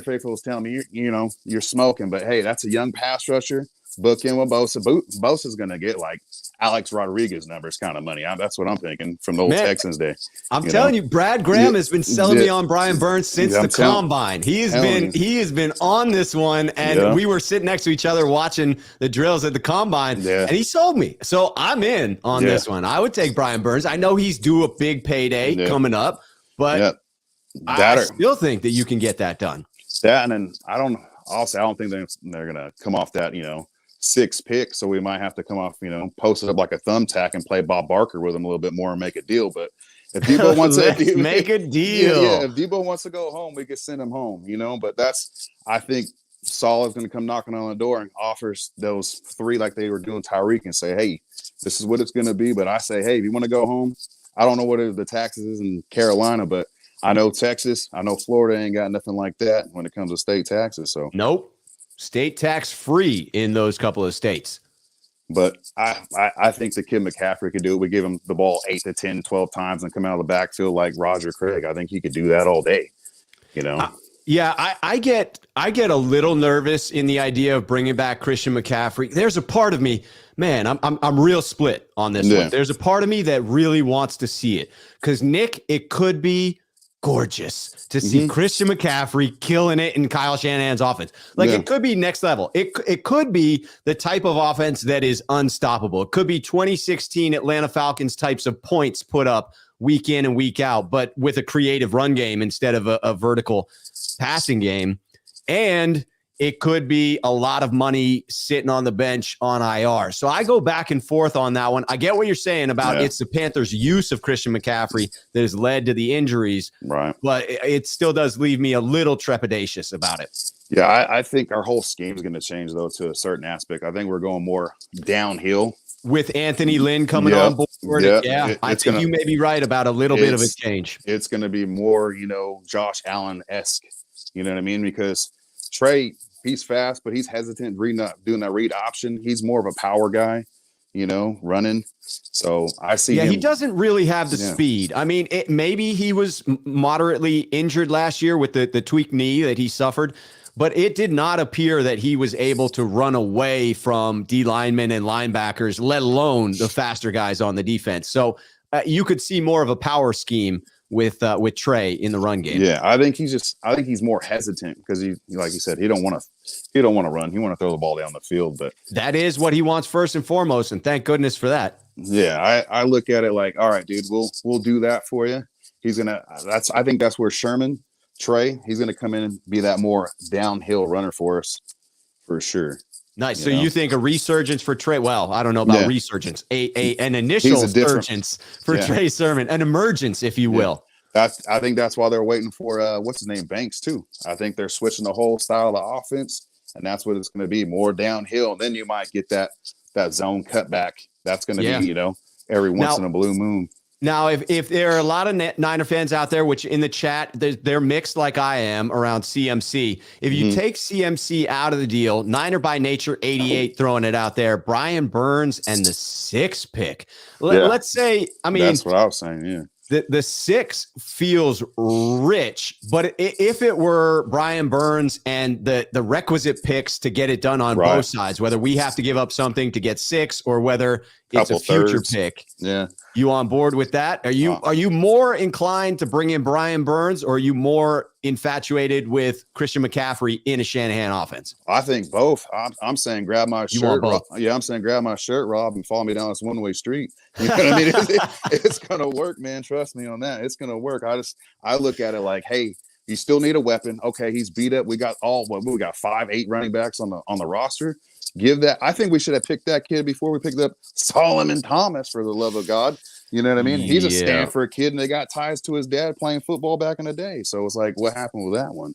Faithful is telling me you're smoking, but hey, that's a young pass rusher. Book in with Bosa. Bosa's going to get like Alex Rodriguez numbers kind of money. That's what I'm thinking from the old Texans day.
I'm telling you, Brad Graham has been selling me on Brian Burns since the combine. He has been on this one, and we were sitting next to each other watching the drills at the combine, and he sold me. So I'm in on this one. I would take Brian Burns. I know he's due a big payday coming up, but I still think that you can get that done.
That, and then I don't think they're going to come off that, 6 picks, so we might have to come off, post it up like a thumbtack and play Bob Barker with him a little bit more and make a deal. But if Deebo wants to
make a deal,
if Deebo wants to go home, we could send him home, But I think Saleh's going to come knocking on the door and offers those 3 like they were doing Tyreek and say, hey, this is what it's going to be. But I say, hey, if you want to go home, I don't know what the taxes is in Carolina, but I know Texas, I know Florida ain't got nothing like that when it comes to state taxes. So
nope. State tax free in those couple of states.
But I think the kid McCaffrey could do it. We give him the ball 8 to 10, 12 times and come out of the backfield like Roger Craig. I think he could do that all day,
Yeah, I get a little nervous in the idea of bringing back Christian McCaffrey. There's a part of me, man, I'm real split on this one. There's a part of me that really wants to see it because Nick, it could be gorgeous to see Christian McCaffrey killing it in Kyle Shanahan's offense. It could be next level. It could be the type of offense that is unstoppable. It could be 2016 Atlanta Falcons types of points put up week in and week out, but with a creative run game instead of a vertical passing game. And it could be a lot of money sitting on the bench on IR. So I go back and forth on that one. I get what you're saying about it's the Panthers' use of Christian McCaffrey that has led to the injuries.
Right.
But it still does leave me a little trepidatious about it.
Yeah, I think our whole scheme is going to change, though, to a certain aspect. I think we're going more downhill.
With Anthony Lynn coming on board. I think you may be right about a little bit of a change.
It's going to be more, Josh Allen-esque. You know what I mean? Because Trey, he's fast, but he's hesitant doing that read option. He's more of a power guy, running. So I see him.
He doesn't really have the speed. I mean, maybe he was moderately injured last year with the tweaked knee that he suffered, but it did not appear that he was able to run away from D linemen and linebackers, let alone the faster guys on the defense. So you could see more of a power scheme with Trey in the run game.
Yeah, I think he's more hesitant because he, like you said, he don't want to run. He want to throw the ball down the field. But
that is what he wants first and foremost, and thank goodness for that.
Yeah, I look at it like, all right, dude, we'll do that for you. I think that's where Trey, he's gonna come in and be that more downhill runner for us for sure.
Nice. So you think a resurgence for Trey? Well, I don't know about resurgence. An initial resurgence for Trey Sermon, an emergence, if you will.
I think that's why they're waiting for what's his name, Banks too. I think they're switching the whole style of the offense, and that's what it's going to be, more downhill. And then you might get that zone cutback. That's going to be every once in a blue moon.
Now, if there are a lot of Niner fans out there, which in the chat, they're mixed like I am around CMC. If you take CMC out of the deal, Niner by nature, 88 throwing it out there, Brian Burns and the 6th pick. Let's say, I mean.
That's what I was saying, yeah.
The 6 feels rich, but if it were Brian Burns and the requisite picks to get it done on both sides, whether we have to give up something to get 6 or whether it's a future pick, you on board with that? Are you more inclined to bring in Brian Burns, or are you more infatuated with Christian McCaffrey in a Shanahan offense?
I think both. I'm saying grab my
You want
shirt.
both?
Yeah, I'm saying grab my shirt, Rob, and follow me down this one-way street. You know what I mean? It's gonna work, man. Trust me on that. It's gonna work. I look at it like, hey, you still need a weapon. Okay, he's beat up. We got 5, 8 running backs on the roster. Give that. I think we should have picked that kid before we picked up Solomon Thomas, for the love of God. You know what I mean? He's a
Yeah.
Stanford kid, and they got ties to his dad playing football back in the day. So it's like, what happened with that one?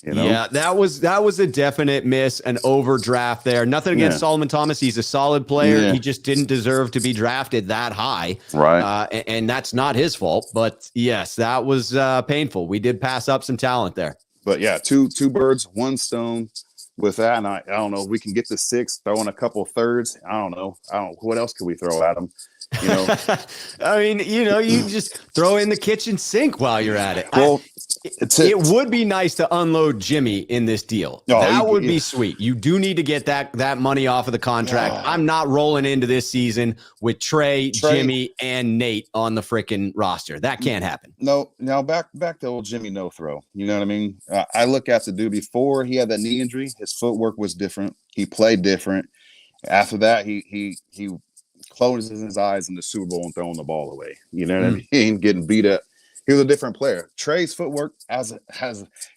You know?
Yeah, that was a definite miss, an overdraft there. Nothing against Solomon Thomas. He's a solid player.
Yeah.
He just didn't deserve to be drafted that high.
Right.
And that's not his fault. But yes, that was painful. We did pass up some talent there.
But yeah, two birds, one stone with that. And I don't know if we can get to 6, throw in a couple thirds. I don't know. What else could we throw at them? You know,
I mean, you just throw in the kitchen sink while you're at it.
Well,
it would be nice to unload Jimmy in this deal. That would be sweet. You do need to get that money off of the contract. I'm not rolling into this season with Trey, Jimmy, and Nate on the freaking roster. That can't happen.
No, now back to old Jimmy no throw. You know what I mean? I look at the dude before he had that knee injury. His footwork was different. He played different. After that, he closes his eyes in the Super Bowl and throwing the ball away. You know what I mean? Getting beat up. He was a different player. Trey's footwork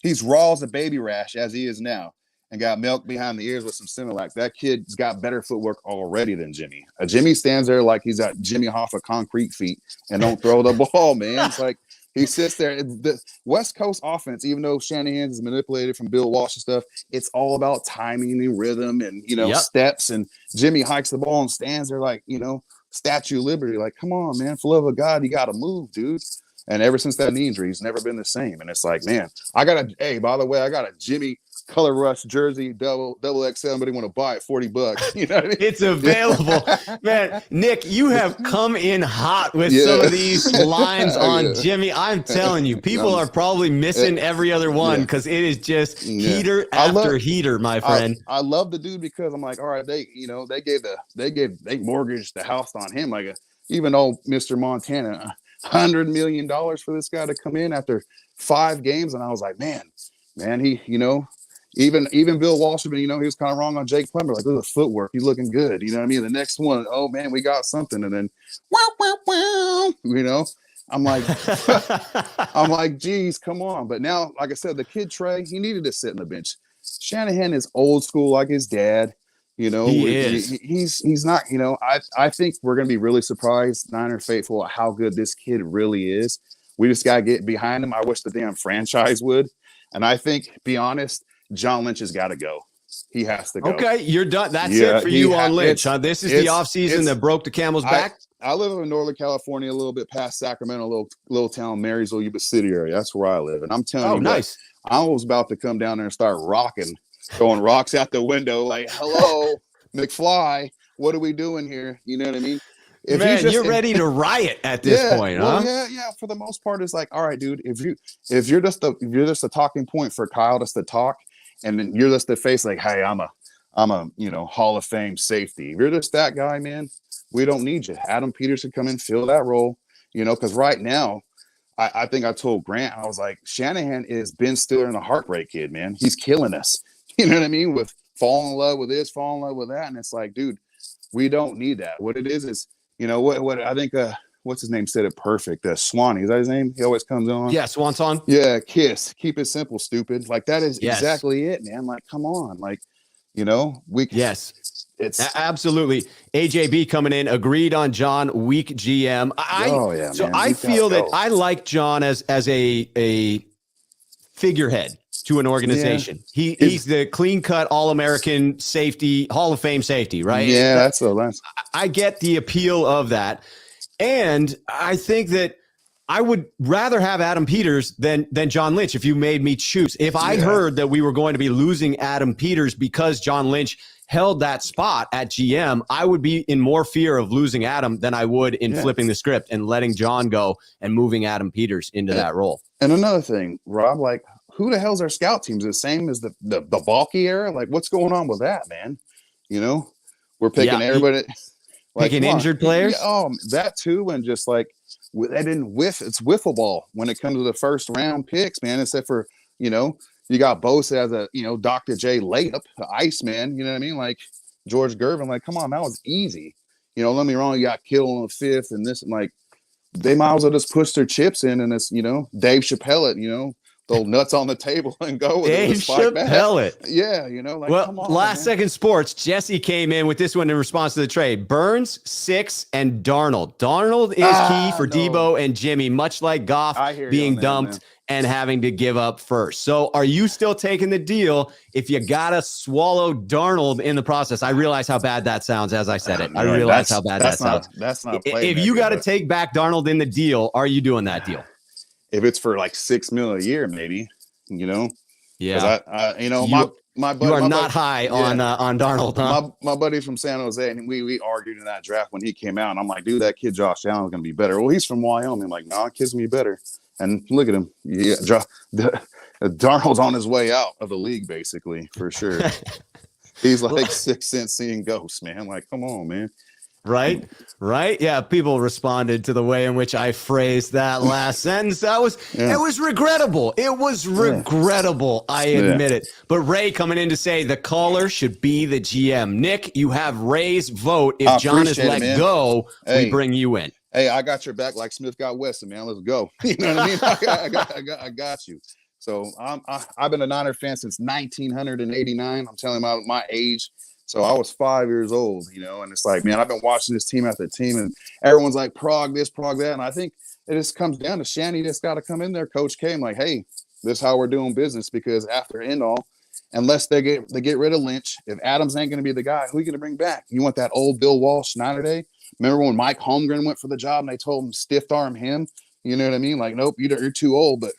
he's raw as a baby rash as he is now, and got milk behind the ears with some Similac. That kid's got better footwork already than Jimmy. Jimmy stands there like he's got Jimmy Hoffa concrete feet and don't throw the ball, man. It's like he sits there. The West Coast offense, even though Shanahan is manipulated from Bill Walsh and stuff, it's all about timing and rhythm and steps. And Jimmy hikes the ball and stands there like Statue of Liberty. Like, come on, man, for the love of God, you got to move, dude. And ever since that knee injury, he's never been the same. And it's like, man, by the way, I got a Jimmy Color Rush jersey, double XL. Somebody want to buy it, $40. You know what I mean?
It's available. Man, Nick, you have come in hot with some of these lines on Jimmy. I'm telling you, people are probably missing every other one because it is just heater after heater, my friend.
I love the dude because I'm like, all right, they mortgaged the house on him. Like even old Mr. Montana, $100 million for this guy to come in after 5 games. And I was like, man, he, even Bill Walsh, he was kind of wrong on Jake Plummer. Like, look at the footwork. He's looking good. You know what I mean? The next one, oh, man, we got something. And then, I'm like, geez, come on. But now, like I said, the kid Trey, he needed to sit in the bench. Shanahan is old school like his dad.
He is.
He's not, I think we're going to be really surprised, Niner faithful, at how good this kid really is. We just got to get behind him. I wish the damn franchise would. And I think, be honest, John Lynch has got to go. He has to go.
Okay, you're done. That's it for you on Lynch. This is the offseason that broke the camel's back.
I live in Northern California, a little bit past Sacramento, little town, Marysville, Yuba City area. That's where I live. And I'm telling you,
nice.
I was about to come down there and start rocking, throwing rocks out the window like, hello, McFly, what are we doing here? You know what I mean?
You're ready to riot at this point, huh?
Yeah. For the most part, it's like, all right, dude. If you're just a talking point for Kyle just to talk, and then you're just the face like, hey, I'm a Hall of Fame safety. If you're just that guy, man, we don't need you. Adam Peters should come in, fill that role. Because right now, I think I told Grant, I was like, Shanahan is Ben Stiller and the Heartbreak Kid, man. He's killing us. You know what I mean? With falling in love with this, falling in love with that, and it's like, dude, we don't need that. What it is. What I think what's his name said it perfect. Swanee, is that his name? He always comes on.
Yeah, Swansong.
Yeah, Kiss. Keep it simple, stupid. Like that is exactly it, man. Like, come on. Like, it's
absolutely. AJB coming in, agreed on John, weak GM. I feel that I like John as a figurehead to an organization. He's the clean-cut All-American safety, Hall of Fame safety, right?
Yeah, that's the last.
I get the appeal of that. And I think that I would rather have Adam Peters than John Lynch if you made me choose. If I heard that we were going to be losing Adam Peters because John Lynch held that spot at GM, I would be in more fear of losing Adam than I would in flipping the script and letting John go and moving Adam Peters into that role.
And another thing, Rob, like, who the hell's our scout teams? The same as the Balky era? Like, what's going on with that, man? We're picking everybody.
Picking injured players?
That too. And just like, they didn't whiff. It's wiffle ball when it comes to the first round picks, man, except for You know, you got Bosa as a, you know, Dr. J layup, the Iceman. You know what I mean? Like George Gervin, like, come on, that was easy. You know, let me wrong. You got Kittle on the 5th and this, and like, they might as well just push their chips in and it's, you know, Dave Chappelle, you know, throw nuts on the table and go with
Dave
it.
Chappelle.
Yeah, you know, like,
Well,
come on,
last
man.
second sports, Jesse came in with this one in response to the trade. Burns, 6, and Darnold. Darnold is key for
no.
Deebo and Jimmy, much like Goff
I hear you
being
on that,
dumped
man.
and having to give up first. So are you still taking the deal if you got to swallow Darnold in the process? I realize how bad that sounds as I said it. I
Man,
realize how bad that sounds.
That's not a
If you got to
but
take back Darnold in the deal, are you doing that deal?
if it's for like $6 million a year, maybe, you know,
Yeah.
you know, my buddy,
You are
my
not
buddy,
high on Darnold, huh?
My buddy from San Jose, and we argued in that draft when he came out, and I'm like, dude, that kid Josh Allen's gonna be better. Well, he's from Wyoming. I'm like, no, that kid's gonna be better. And look at him. Yeah, Darnold's on his way out of the league, basically, for sure. He's like 6 cents seeing ghosts, man. Like, come on, man.
Right. Yeah. People responded to the way in which I phrased that last sentence. It was regrettable. It was regrettable. I admit it. But Ray coming in to say the caller should be the GM. Nick, you have Ray's vote. If John is let go, we bring you in.
Hey, I got your back like Smith got Weston, man. Let's go. You know what I mean? I got you. So I've been a Niner fan since 1989. I'm telling you my age. So I was 5 years old, you know, and it's like, man, I've been watching this team after team, and everyone's like, prog this, prog that. And I think it just comes down to Shanny just got to come in there. Coach K, like, hey, this is how we're doing business, because after end all, unless they get rid of Lynch, if Adams ain't going to be the guy, who are you going to bring back? You want that old Bill Walsh Niner day? Remember when Mike Holmgren went for the job and they told him stiff arm him? You know what I mean? Like, nope, you're too old, but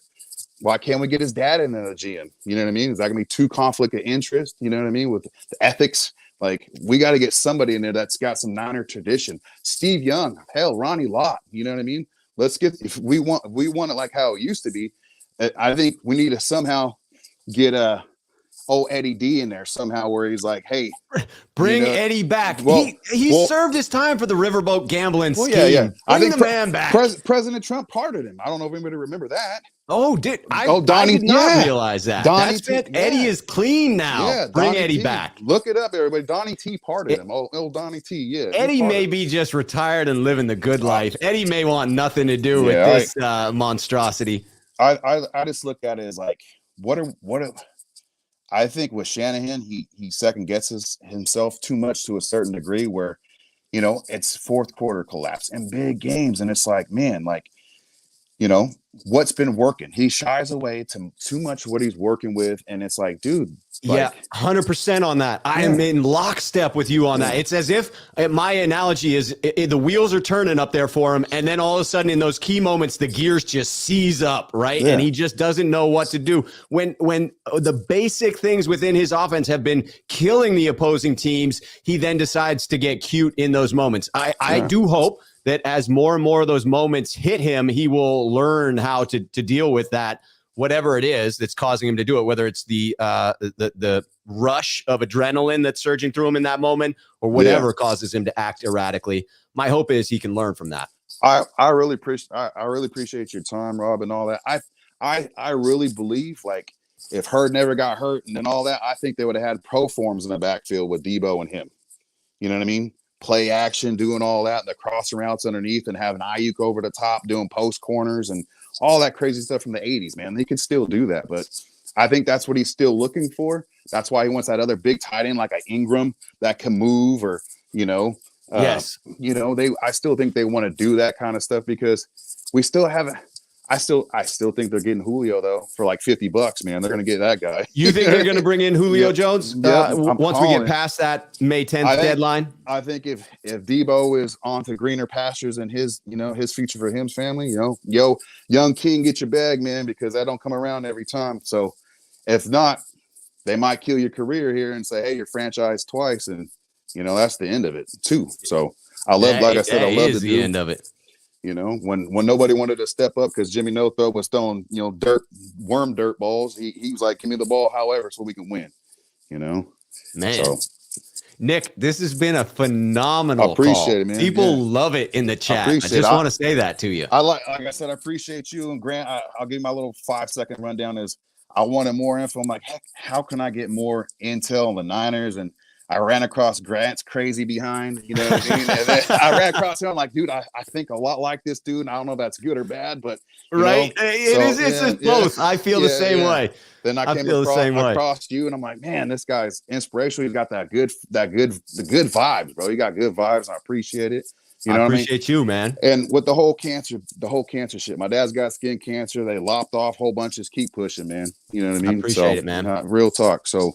why can't we get his dad in the GM? You know what I mean? Is that going to be too conflict of interest? You know what I mean? With the ethics. Like, we got to get somebody in there that's got some Niner tradition. Steve Young, hell, Ronnie Lott. You know what I mean? Let's get, if we want it like how it used to be. I think we need to somehow get Eddie D in there somehow, where he's like, hey,
bring Eddie back.
Well,
he served his time for the riverboat gambling scheme.
Yeah. I
Bring
think
the man back.
President Trump pardoned him. I don't know if anybody remember that.
Oh, I
Donnie,
did not realize that.
Donnie
That's it. Eddie is clean now.
Yeah,
bring
Donnie
Eddie
T.
back.
Look it up, everybody. Donnie T pardoned him. Old Donnie T. Yeah.
Eddie may be just retired and living the good life. Eddie may want nothing to do with this monstrosity.
I just look at it as like, I think with Shanahan, he second guesses himself too much to a certain degree, where, you know, it's fourth quarter collapse and big games. And it's like, man, like, you know, what's been working? He shies away to too much what he's working with. And it's like, dude.
Yeah, 100% on that. I am in lockstep with you on that. It's as if my analogy is the wheels are turning up there for him. And then all of a sudden in those key moments, the gears just seize up, right?
Yeah.
And he just doesn't know what to do. When the basic things within his offense have been killing the opposing teams, he then decides to get cute in those moments. I do hope that as more and more of those moments hit him, he will learn how to deal with that, whatever it is that's causing him to do it, whether it's the rush of adrenaline that's surging through him in that moment, or whatever causes him to act erratically. My hope is he can learn from that.
I really appreciate your time, Rob, and all that. I really believe, like, if Hurd never got hurt and then all that, I think they would have had pro forms in the backfield with Deebo and him. You know what I mean? Play action, doing all that, the crossing routes underneath, and having Ayuk over the top, doing post corners and all that crazy stuff from the 80s, man. They could still do that, but I think that's what he's still looking for. That's why he wants that other big tight end like an Ingram that can move, or, you know, you know, I still think they want to do that kind of stuff, because we still haven't. I still think they're getting Julio though for like $50, man. They're going to get that guy.
You think they're going to bring in Julio Jones once we get
it.
past that May 10th deadline?
I think if Deebo is on to greener pastures and his future for his family, you know, young king, get your bag, man, because that don't come around every time. So if not, they might kill your career here and say, hey, you're franchised twice, and you know that's the end of it too. So I love the
end of it.
You know, when nobody wanted to step up because Jimmy Nothrow was throwing, you know, worm dirt balls, he was like, give me the ball, however, so we can win. You know,
man.
So,
Nick, this has been a phenomenal
it, man.
People love it in the chat. I just want to say that to you.
Like I said, I appreciate you. And Grant, I'll give you my little 5-second rundown. Is I wanted more info. I'm like, heck, how can I get more intel on the Niners? And I ran across Grant's crazy behind, you know what I mean? And then I ran across him. I'm like, dude, I think a lot like this dude. And I don't know if that's good or bad, but
right.
know,
It's both. I feel the same way.
Then I came across you, and I'm like, man, this guy's inspirational. He's got the good vibes, bro. You got good vibes. And I appreciate it. You know
I
what
appreciate you, man.
And with the whole cancer shit, my dad's got skin cancer. They lopped off a whole bunch. Just keep pushing, man. You know what I mean?
I appreciate it, man.
Real talk. So,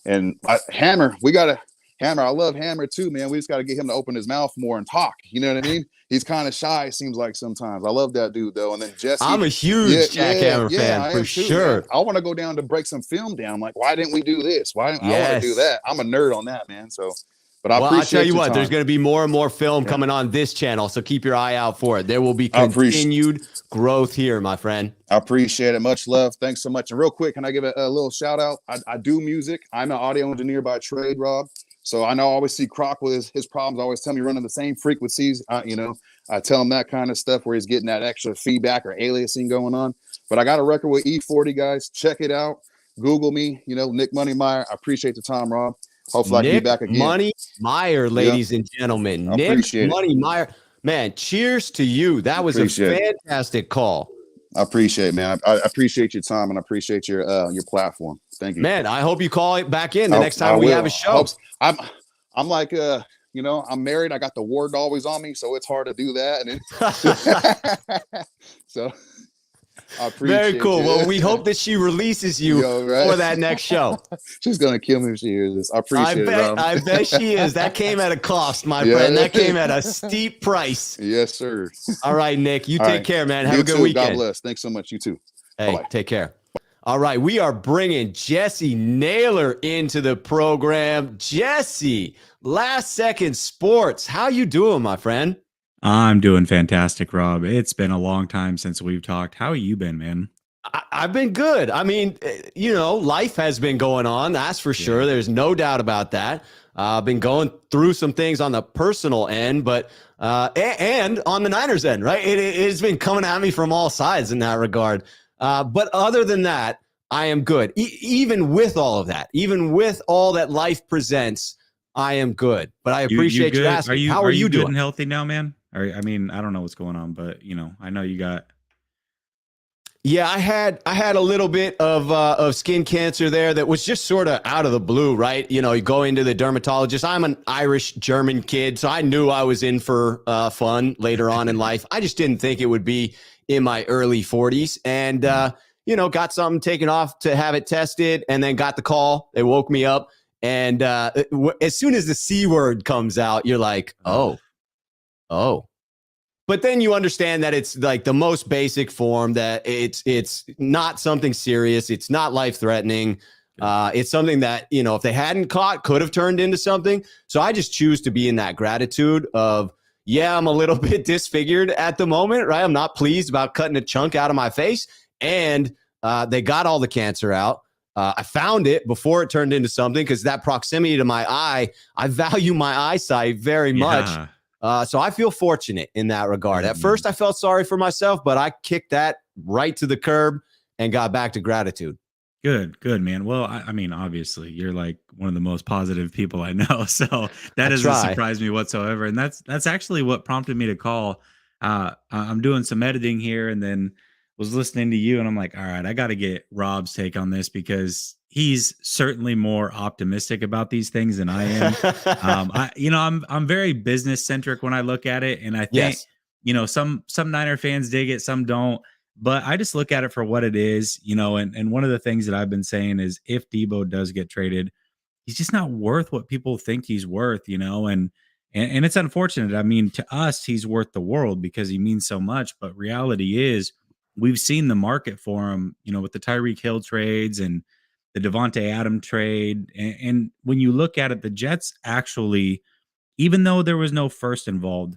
and Hammer, I love Hammer too, man. We just got to get him to open his mouth more and talk. You know what I mean? He's kind of shy, it seems like sometimes. I love that dude though. And then Jesse,
I'm a huge Jack Hammer fan for sure.
Man. I want to go down to break some film down. I'm like, why didn't we do this? I want to do that. I'm a nerd on that, man. So, but I'll tell you what,
there's going to be more and more film coming on this channel, so keep your eye out for it. There will be continued growth here, my friend.
I appreciate it. Much love. Thanks so much. And real quick, can I give a little shout out? I do music. I'm an audio engineer by trade, Rob. So I know I always see Croc with his problems. I always tell him you're running the same frequencies. I tell him that kind of stuff where he's getting that extra feedback or aliasing going on. But I got a record with E40, guys. Check it out. Google me, Nick Money Meyer. I appreciate the time, Rob. Hopefully I can be back again.
Money Meyer, ladies and gentlemen. Nick Money Meyer. Man, cheers to you. That was a fantastic call.
I appreciate it, man. I appreciate your time and I appreciate your platform. Thank you.
Man, I hope you call it back in the next time we have a show.
I'm like I'm married. I got the ward always on me, so it's hard to do that. And so I appreciate
very cool.
You.
Well, we hope that she releases you for that next show.
She's gonna kill me if she hears this. I appreciate it.
I bet she is. That came at a cost, my friend. That came at a steep price.
Yes, sir.
All right, Nick. You take care, man. Have a good weekend.
God bless. Thanks so much. You too.
Hey,
Bye-bye.
Take care. All right, we are bringing Jesse Naylor into the program. Jesse, Last Second Sports. How you doing, my friend?
I'm doing fantastic, Rob. It's been a long time since we've talked. How have you been, man?
I've been good. I mean, life has been going on. That's for sure. There's no doubt about that. I've been going through some things on the personal end, but and on the Niners end, right? It's been coming at me from all sides in that regard. But other than that, I am good. Even with all of that, even with all that life presents, I am good. But I appreciate you asking. How are you doing?
Good and healthy now, man? I mean, I don't know what's going on, but I know you got.
Yeah, I had a little bit of skin cancer there that was just sort of out of the blue, right? You go into the dermatologist. I'm an Irish German kid, so I knew I was in for fun later on in life. I just didn't think it would be in my early 40s, and got something taken off to have it tested, and then got the call. They woke me up, and as soon as the C word comes out, you're like, oh. But then you understand that it's like the most basic form, that it's not something serious. It's not life-threatening. It's something that, if they hadn't caught, could have turned into something. So I just choose to be in that gratitude of, I'm a little bit disfigured at the moment, right? I'm not pleased about cutting a chunk out of my face. And they got all the cancer out. I found it before it turned into something, because that proximity to my eye, I value my eyesight very much. So I feel fortunate in that regard. At first, I felt sorry for myself, but I kicked that right to the curb and got back to gratitude.
Good, man. Well, I mean, obviously, you're like one of the most positive people I know, so that doesn't surprise me whatsoever. And that's actually what prompted me to call. I'm doing some editing here, and then was listening to you, and I'm like, all right, I got to get Rob's take on this, because he's certainly more optimistic about these things than I am. I'm very business centric when I look at it, and I think some Niner fans dig it, some don't. But I just look at it for what it is, and one of the things that I've been saying is, if Deebo does get traded, he's just not worth what people think he's worth, and it's unfortunate. I mean, to us, he's worth the world because he means so much. But reality is, we've seen the market for him, with the Tyreek Hill trades and the Devontae Adams trade. And when you look at it, the Jets actually, even though there was no first involved,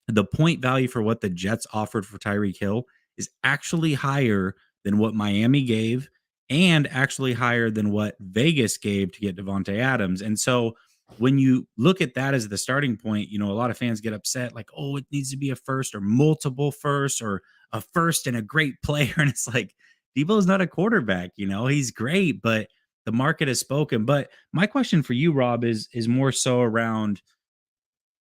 the point value for what the Jets offered for Tyreek Hill is actually higher than what Miami gave, and actually higher than what Vegas gave to get Devontae Adams. And so when you look at that as the starting point, a lot of fans get upset, like, oh, it needs to be a first or multiple firsts or a first and a great player. And it's like, Deebo's not a quarterback. He's great, but the market has spoken. But my question for you, Rob, is more so around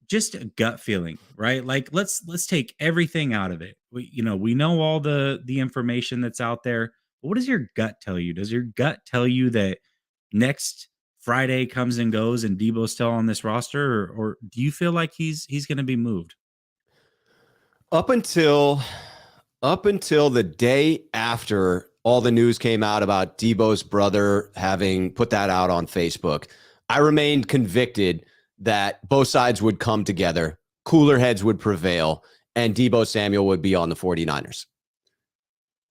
just a gut feeling, right? Like let's take everything out of it. We know all the information that's out there. But what does your gut tell you? Does your gut tell you that next Friday comes and goes and Deebo's still on this roster, or do you feel like he's going to be moved?
Up until the day after all the news came out about Deebo's brother having put that out on Facebook, I remained convicted that both sides would come together, cooler heads would prevail, and Deebo Samuel would be on the 49ers.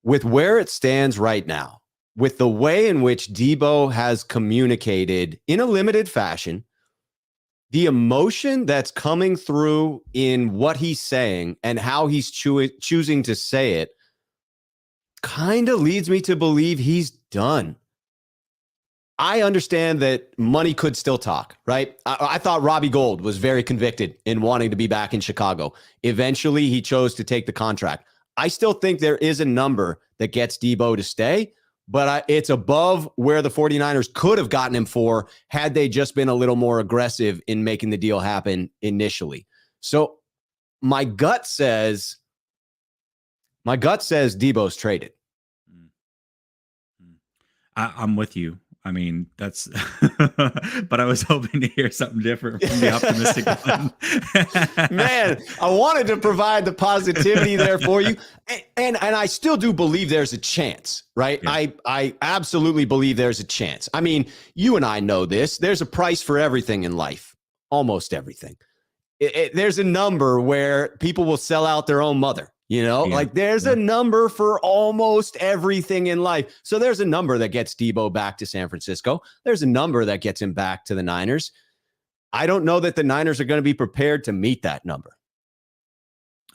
With where it stands right now, with the way in which Deebo has communicated in a limited fashion, the emotion that's coming through in what he's saying and how he's choosing to say it kind of leads me to believe he's done. I understand that money could still talk, right? I thought Robbie Gould was very convicted in wanting to be back in Chicago. Eventually, he chose to take the contract. I still think there is a number that gets Deebo to stay, but it's above where the 49ers could have gotten him for had they just been a little more aggressive in making the deal happen initially. So my gut says Deebo's traded.
I'm with you. I mean, that's, but I was hoping to hear something different from the optimistic one.
Man, I wanted to provide the positivity there for you. And I still do believe there's a chance, right? Yeah. I absolutely believe there's a chance. I mean, you and I know this. There's a price for everything in life, almost everything. There's a number where people will sell out their own mother. Like there's a number for almost everything in life. So there's a number that gets Deebo back to San Francisco. There's a number that gets him back to the Niners. I don't know that the Niners are going to be prepared to meet that number.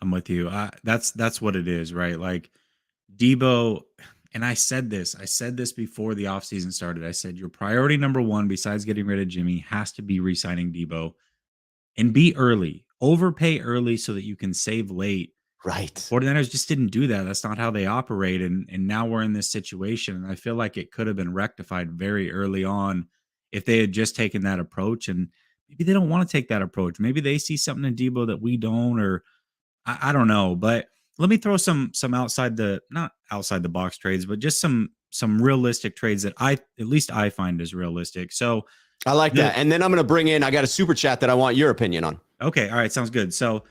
I'm with you. That's what it is, right? Like Deebo, and I said this before the offseason started. I said, your priority number one, besides getting rid of Jimmy, has to be re-signing Deebo and be early, overpay early so that you can save late.
Right.
49ers just didn't do that. That's not how they operate. And now we're in this situation. And I feel like it could have been rectified very early on if they had just taken that approach. And maybe they don't want to take that approach. Maybe they see something in Deebo that we don't, or I don't know. But let me throw some not outside the box trades, but just some realistic trades that at least I find as realistic. So
I like that. And then I'm going to bring in, I got a super chat that I want your opinion on.
Okay. All right. Sounds good. So,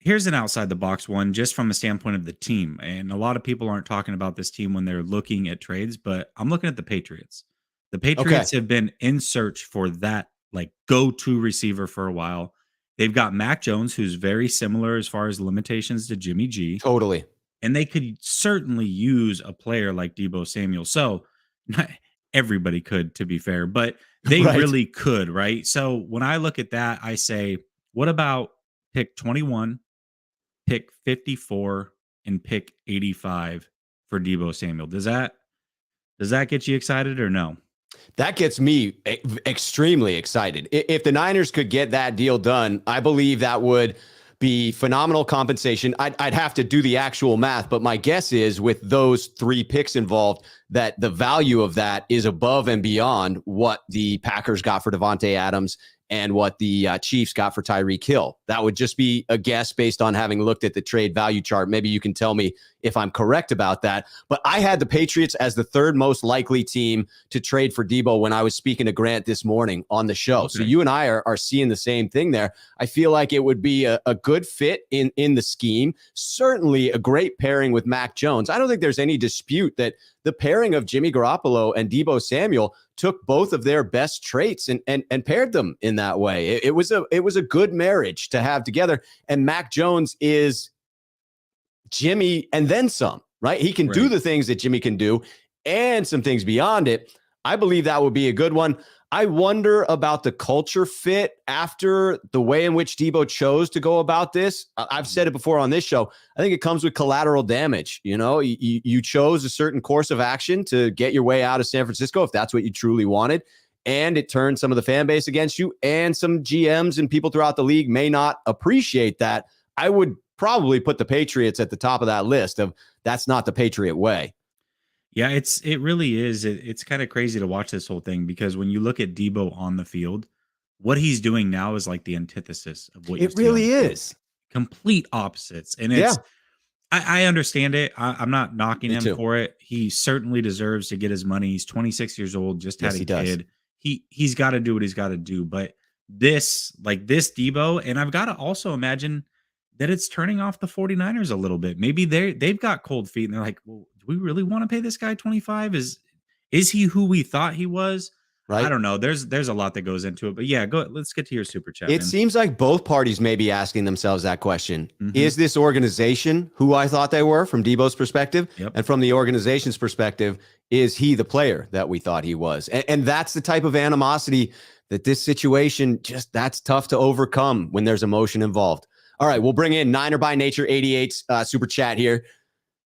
here's an outside the box one, just from a standpoint of the team. And a lot of people aren't talking about this team when they're looking at trades, but I'm looking at the Patriots. The Patriots have been in search for that like go-to receiver for a while. They've got Mac Jones, who's very similar as far as limitations to Jimmy G.
Totally.
And they could certainly use a player like Deebo Samuel. So not everybody could, to be fair, but they really could, right? So when I look at that, I say, what about pick 21, pick 54, and pick 85 for Deebo Samuel? Does that get you excited or no?
That gets me extremely excited. If the Niners could get that deal done, I believe that would be phenomenal compensation. I'd have to do the actual math, but my guess is with those 3 picks involved, that the value of that is above and beyond what the Packers got for Devontae Adams and what the Chiefs got for Tyreek Hill. That would just be a guess based on having looked at the trade value chart. Maybe you can tell me if I'm correct about that. But I had the Patriots as the 3rd most likely team to trade for Deebo when I was speaking to Grant this morning on the show. Okay. So you and I are seeing the same thing there. I feel like it would be a good fit in the scheme. Certainly a great pairing with Mac Jones. I don't think there's any dispute that the pairing of Jimmy Garoppolo and Deebo Samuel took both of their best traits and paired them in that way. It was a good marriage to have together. And Mac Jones is Jimmy and then some, right? He can do the things that Jimmy can do and some things beyond it. I believe that would be a good one. I wonder about the culture fit after the way in which Deebo chose to go about this. I've said it before on this show. I think it comes with collateral damage. You chose a certain course of action to get your way out of San Francisco, if that's what you truly wanted. And it turned some of the fan base against you, and some GMs and people throughout the league may not appreciate that. I would probably put the Patriots at the top of that list of that's not the Patriot way.
Yeah, it really is. It's kind of crazy to watch this whole thing because when you look at Deebo on the field, what he's doing now is like the antithesis of what you
It really is.
Complete opposites. And I understand it. I'm not knocking
Me
him
too.
for it. He certainly deserves to get his money. He's 26 years old, just had a kid. He's got to do what he's got to do. But this Deebo, and I've got to also imagine that it's turning off the 49ers a little bit. Maybe they've got cold feet and they're like, well, do we really want to pay this guy 25? Is he who we thought he was? Right. I don't know. There's a lot that goes into it, but yeah, let's get to your super chat.
It seems like both parties may be asking themselves that question. Is this organization who I thought they were from Deebo's perspective?
Yep.
And from the organization's perspective, is he the player that we thought he was? And that's the type of animosity that this situation that's tough to overcome when there's emotion involved. All right, we'll bring in Niner by Nature 88's super chat here.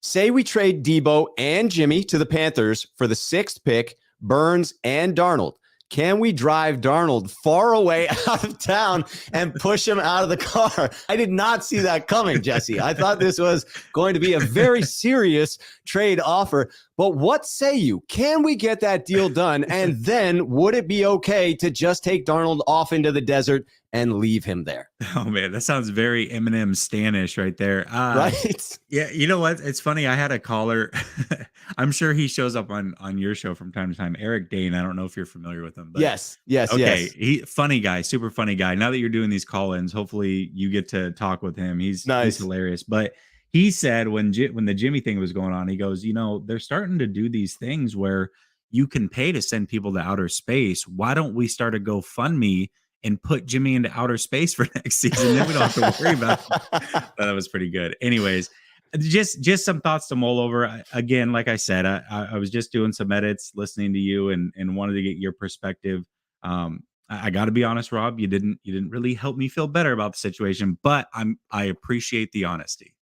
Say we trade Deebo and Jimmy to the Panthers for the 6th pick, Burns and Darnold. Can we drive Darnold far away out of town and push him out of the car? I did not see that coming, Jesse. I thought this was going to be a very serious trade offer. But what say you? Can we get that deal done? And then would it be okay to just take Darnold off into the desert and leave him there?
Oh man, that sounds very Eminem Stanish right there.
Right?
Yeah, you know what? It's funny. I had a caller. I'm sure he shows up on your show from time to time. Eric Dane. I don't know if you're familiar with him. But
yes.
Okay, he funny guy, super funny guy. Now that you're doing these call-ins, hopefully you get to talk with him. He's hilarious. But he said when the Jimmy thing was going on, he goes, they're starting to do these things where you can pay to send people to outer space. Why don't we start a GoFundMe and put Jimmy into outer space for next season? Then we don't have to worry about it. That was pretty good. Anyways, just some thoughts to mull over. Again, like I said, I was just doing some edits, listening to you, and wanted to get your perspective. I got to be honest, Rob, you didn't really help me feel better about the situation, but I appreciate the honesty.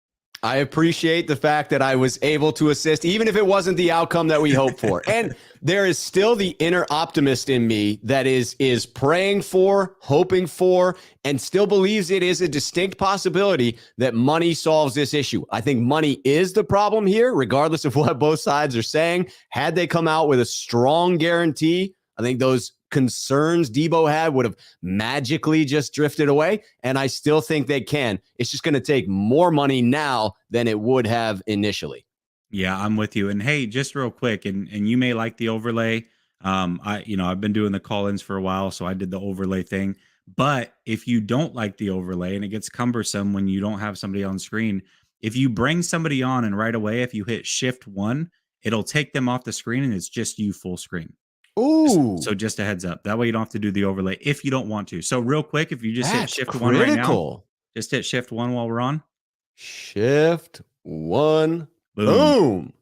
I appreciate the fact that I was able to assist, even if it wasn't the outcome that we hoped for. And there is still the inner optimist in me that is praying for, hoping for, and still believes it is a distinct possibility that money solves this issue. I think money is the problem here, regardless of what both sides are saying. Had they come out with a strong guarantee, I think those concerns Deebo had would have magically just drifted away. And I still think they can. It's just going to take more money now than it would have initially.
Yeah, I'm with you. And hey, just real quick, and you may like the overlay. I've been doing the call-ins for a while, so I did the overlay thing. But if you don't like the overlay and it gets cumbersome when you don't have somebody on screen, if you bring somebody on and right away, if you hit Shift 1, it'll take them off the screen and it's just you full screen.
Ooh.
So just a heads up. That way you don't have to do the overlay if you don't want to. So real quick, if you just hit Shift 1 right now, just hit Shift 1 while we're on.
Shift 1. Boom.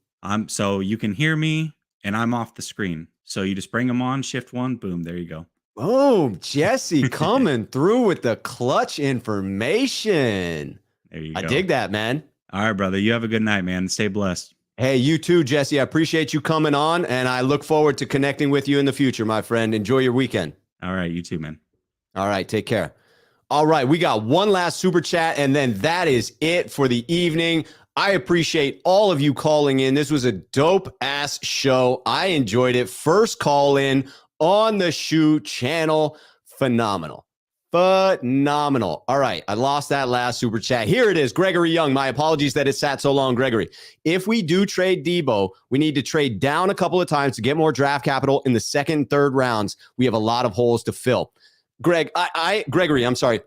So you can hear me and I'm off the screen. So you just bring them on, Shift 1, boom, there you go.
Oh, Jesse coming through with the clutch information.
There you go.
I dig that, man.
All right, brother. You have a good night, man. Stay blessed.
Hey, you too, Jesse. I appreciate you coming on, and I look forward to connecting with you in the future, my friend. Enjoy your weekend.
All right, you too, man.
All right, take care. All right, we got one last super chat, and then that is it for the evening. I appreciate all of you calling in. This was a dope-ass show. I enjoyed it. First call in on the Schuh channel. Phenomenal. Phenomenal. All right. I lost that last super chat. Here it is. Gregory Young. My apologies that it sat so long, Gregory. If we do trade Deebo, we need to trade down a couple of times to get more draft capital in the second and third rounds. We have a lot of holes to fill. Gregory, I'm sorry.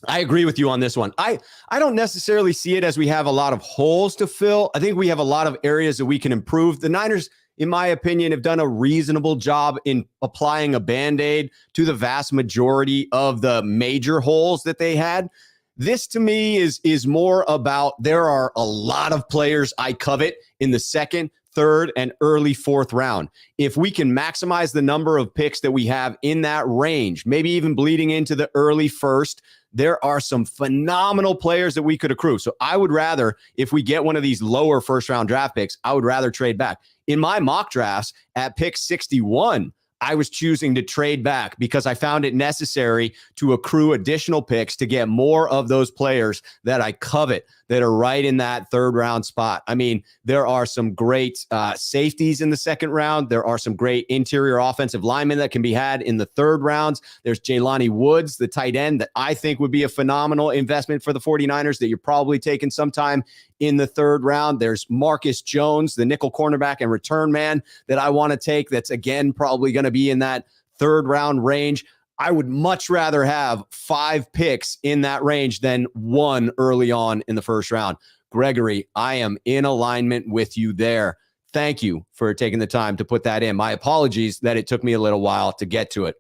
I agree with you on this one. I don't necessarily see it as we have a lot of holes to fill. I think we have a lot of areas that we can improve. The Niners, in my opinion, have done a reasonable job in applying a Band-Aid to the vast majority of the major holes that they had. This to me is more about there are a lot of players I covet in the second, third, and early fourth round. If we can maximize the number of picks that we have in that range, maybe even bleeding into the early first, there are some phenomenal players that we could accrue. So I would rather, if we get one of these lower first round draft picks, I would rather trade back. In my mock drafts at pick 61, I was choosing to trade back because I found it necessary to accrue additional picks to get more of those players that I covet that are right in that third round spot. I mean, there are some great safeties in the second round. There are some great interior offensive linemen that can be had in the third rounds. There's Jelani Woods, the tight end, that I think would be a phenomenal investment for the 49ers that you're probably taking sometime in the third round. There's Marcus Jones, the nickel cornerback and return man that I want to take. That's, again, probably going to be in that third round range. I would much rather have 5 picks in that range than 1 early on in the first round. Gregory, I am in alignment with you there. Thank you for taking the time to put that in. My apologies that it took me a little while to get to it.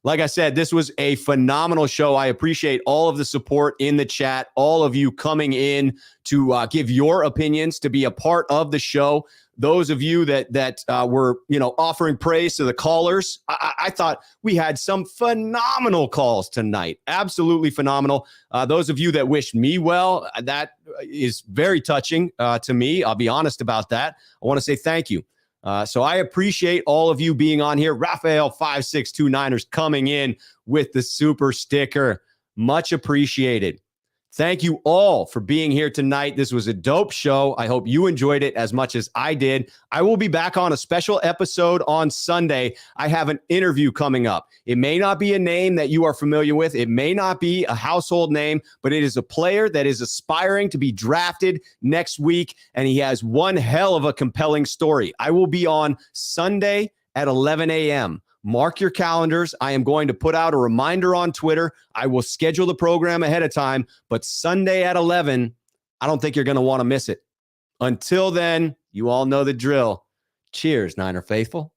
Like I said, this was a phenomenal show. I appreciate all of the support in the chat, all of you coming in to give your opinions, to be a part of the show. Those of you that were, offering praise to the callers, I thought we had some phenomenal calls tonight. Absolutely phenomenal. Those of you that wished me well, that is very touching to me. I'll be honest about that. I want to say thank you. So I appreciate all of you being on here. Raphael 5629ers coming in with the super sticker. Much appreciated. Thank you all for being here tonight. This was a dope show. I hope you enjoyed it as much as I did. I will be back on a special episode on Sunday. I have an interview coming up. It may not be a name that you are familiar with. It may not be a household name, but it is a player that is aspiring to be drafted next week, and he has one hell of a compelling story. I will be on Sunday at 11 a.m. Mark your calendars. I am going to put out a reminder on Twitter. I will schedule the program ahead of time, but Sunday at 11, I don't think you're going to want to miss it. Until then, you all know the drill. Cheers, Niner faithful.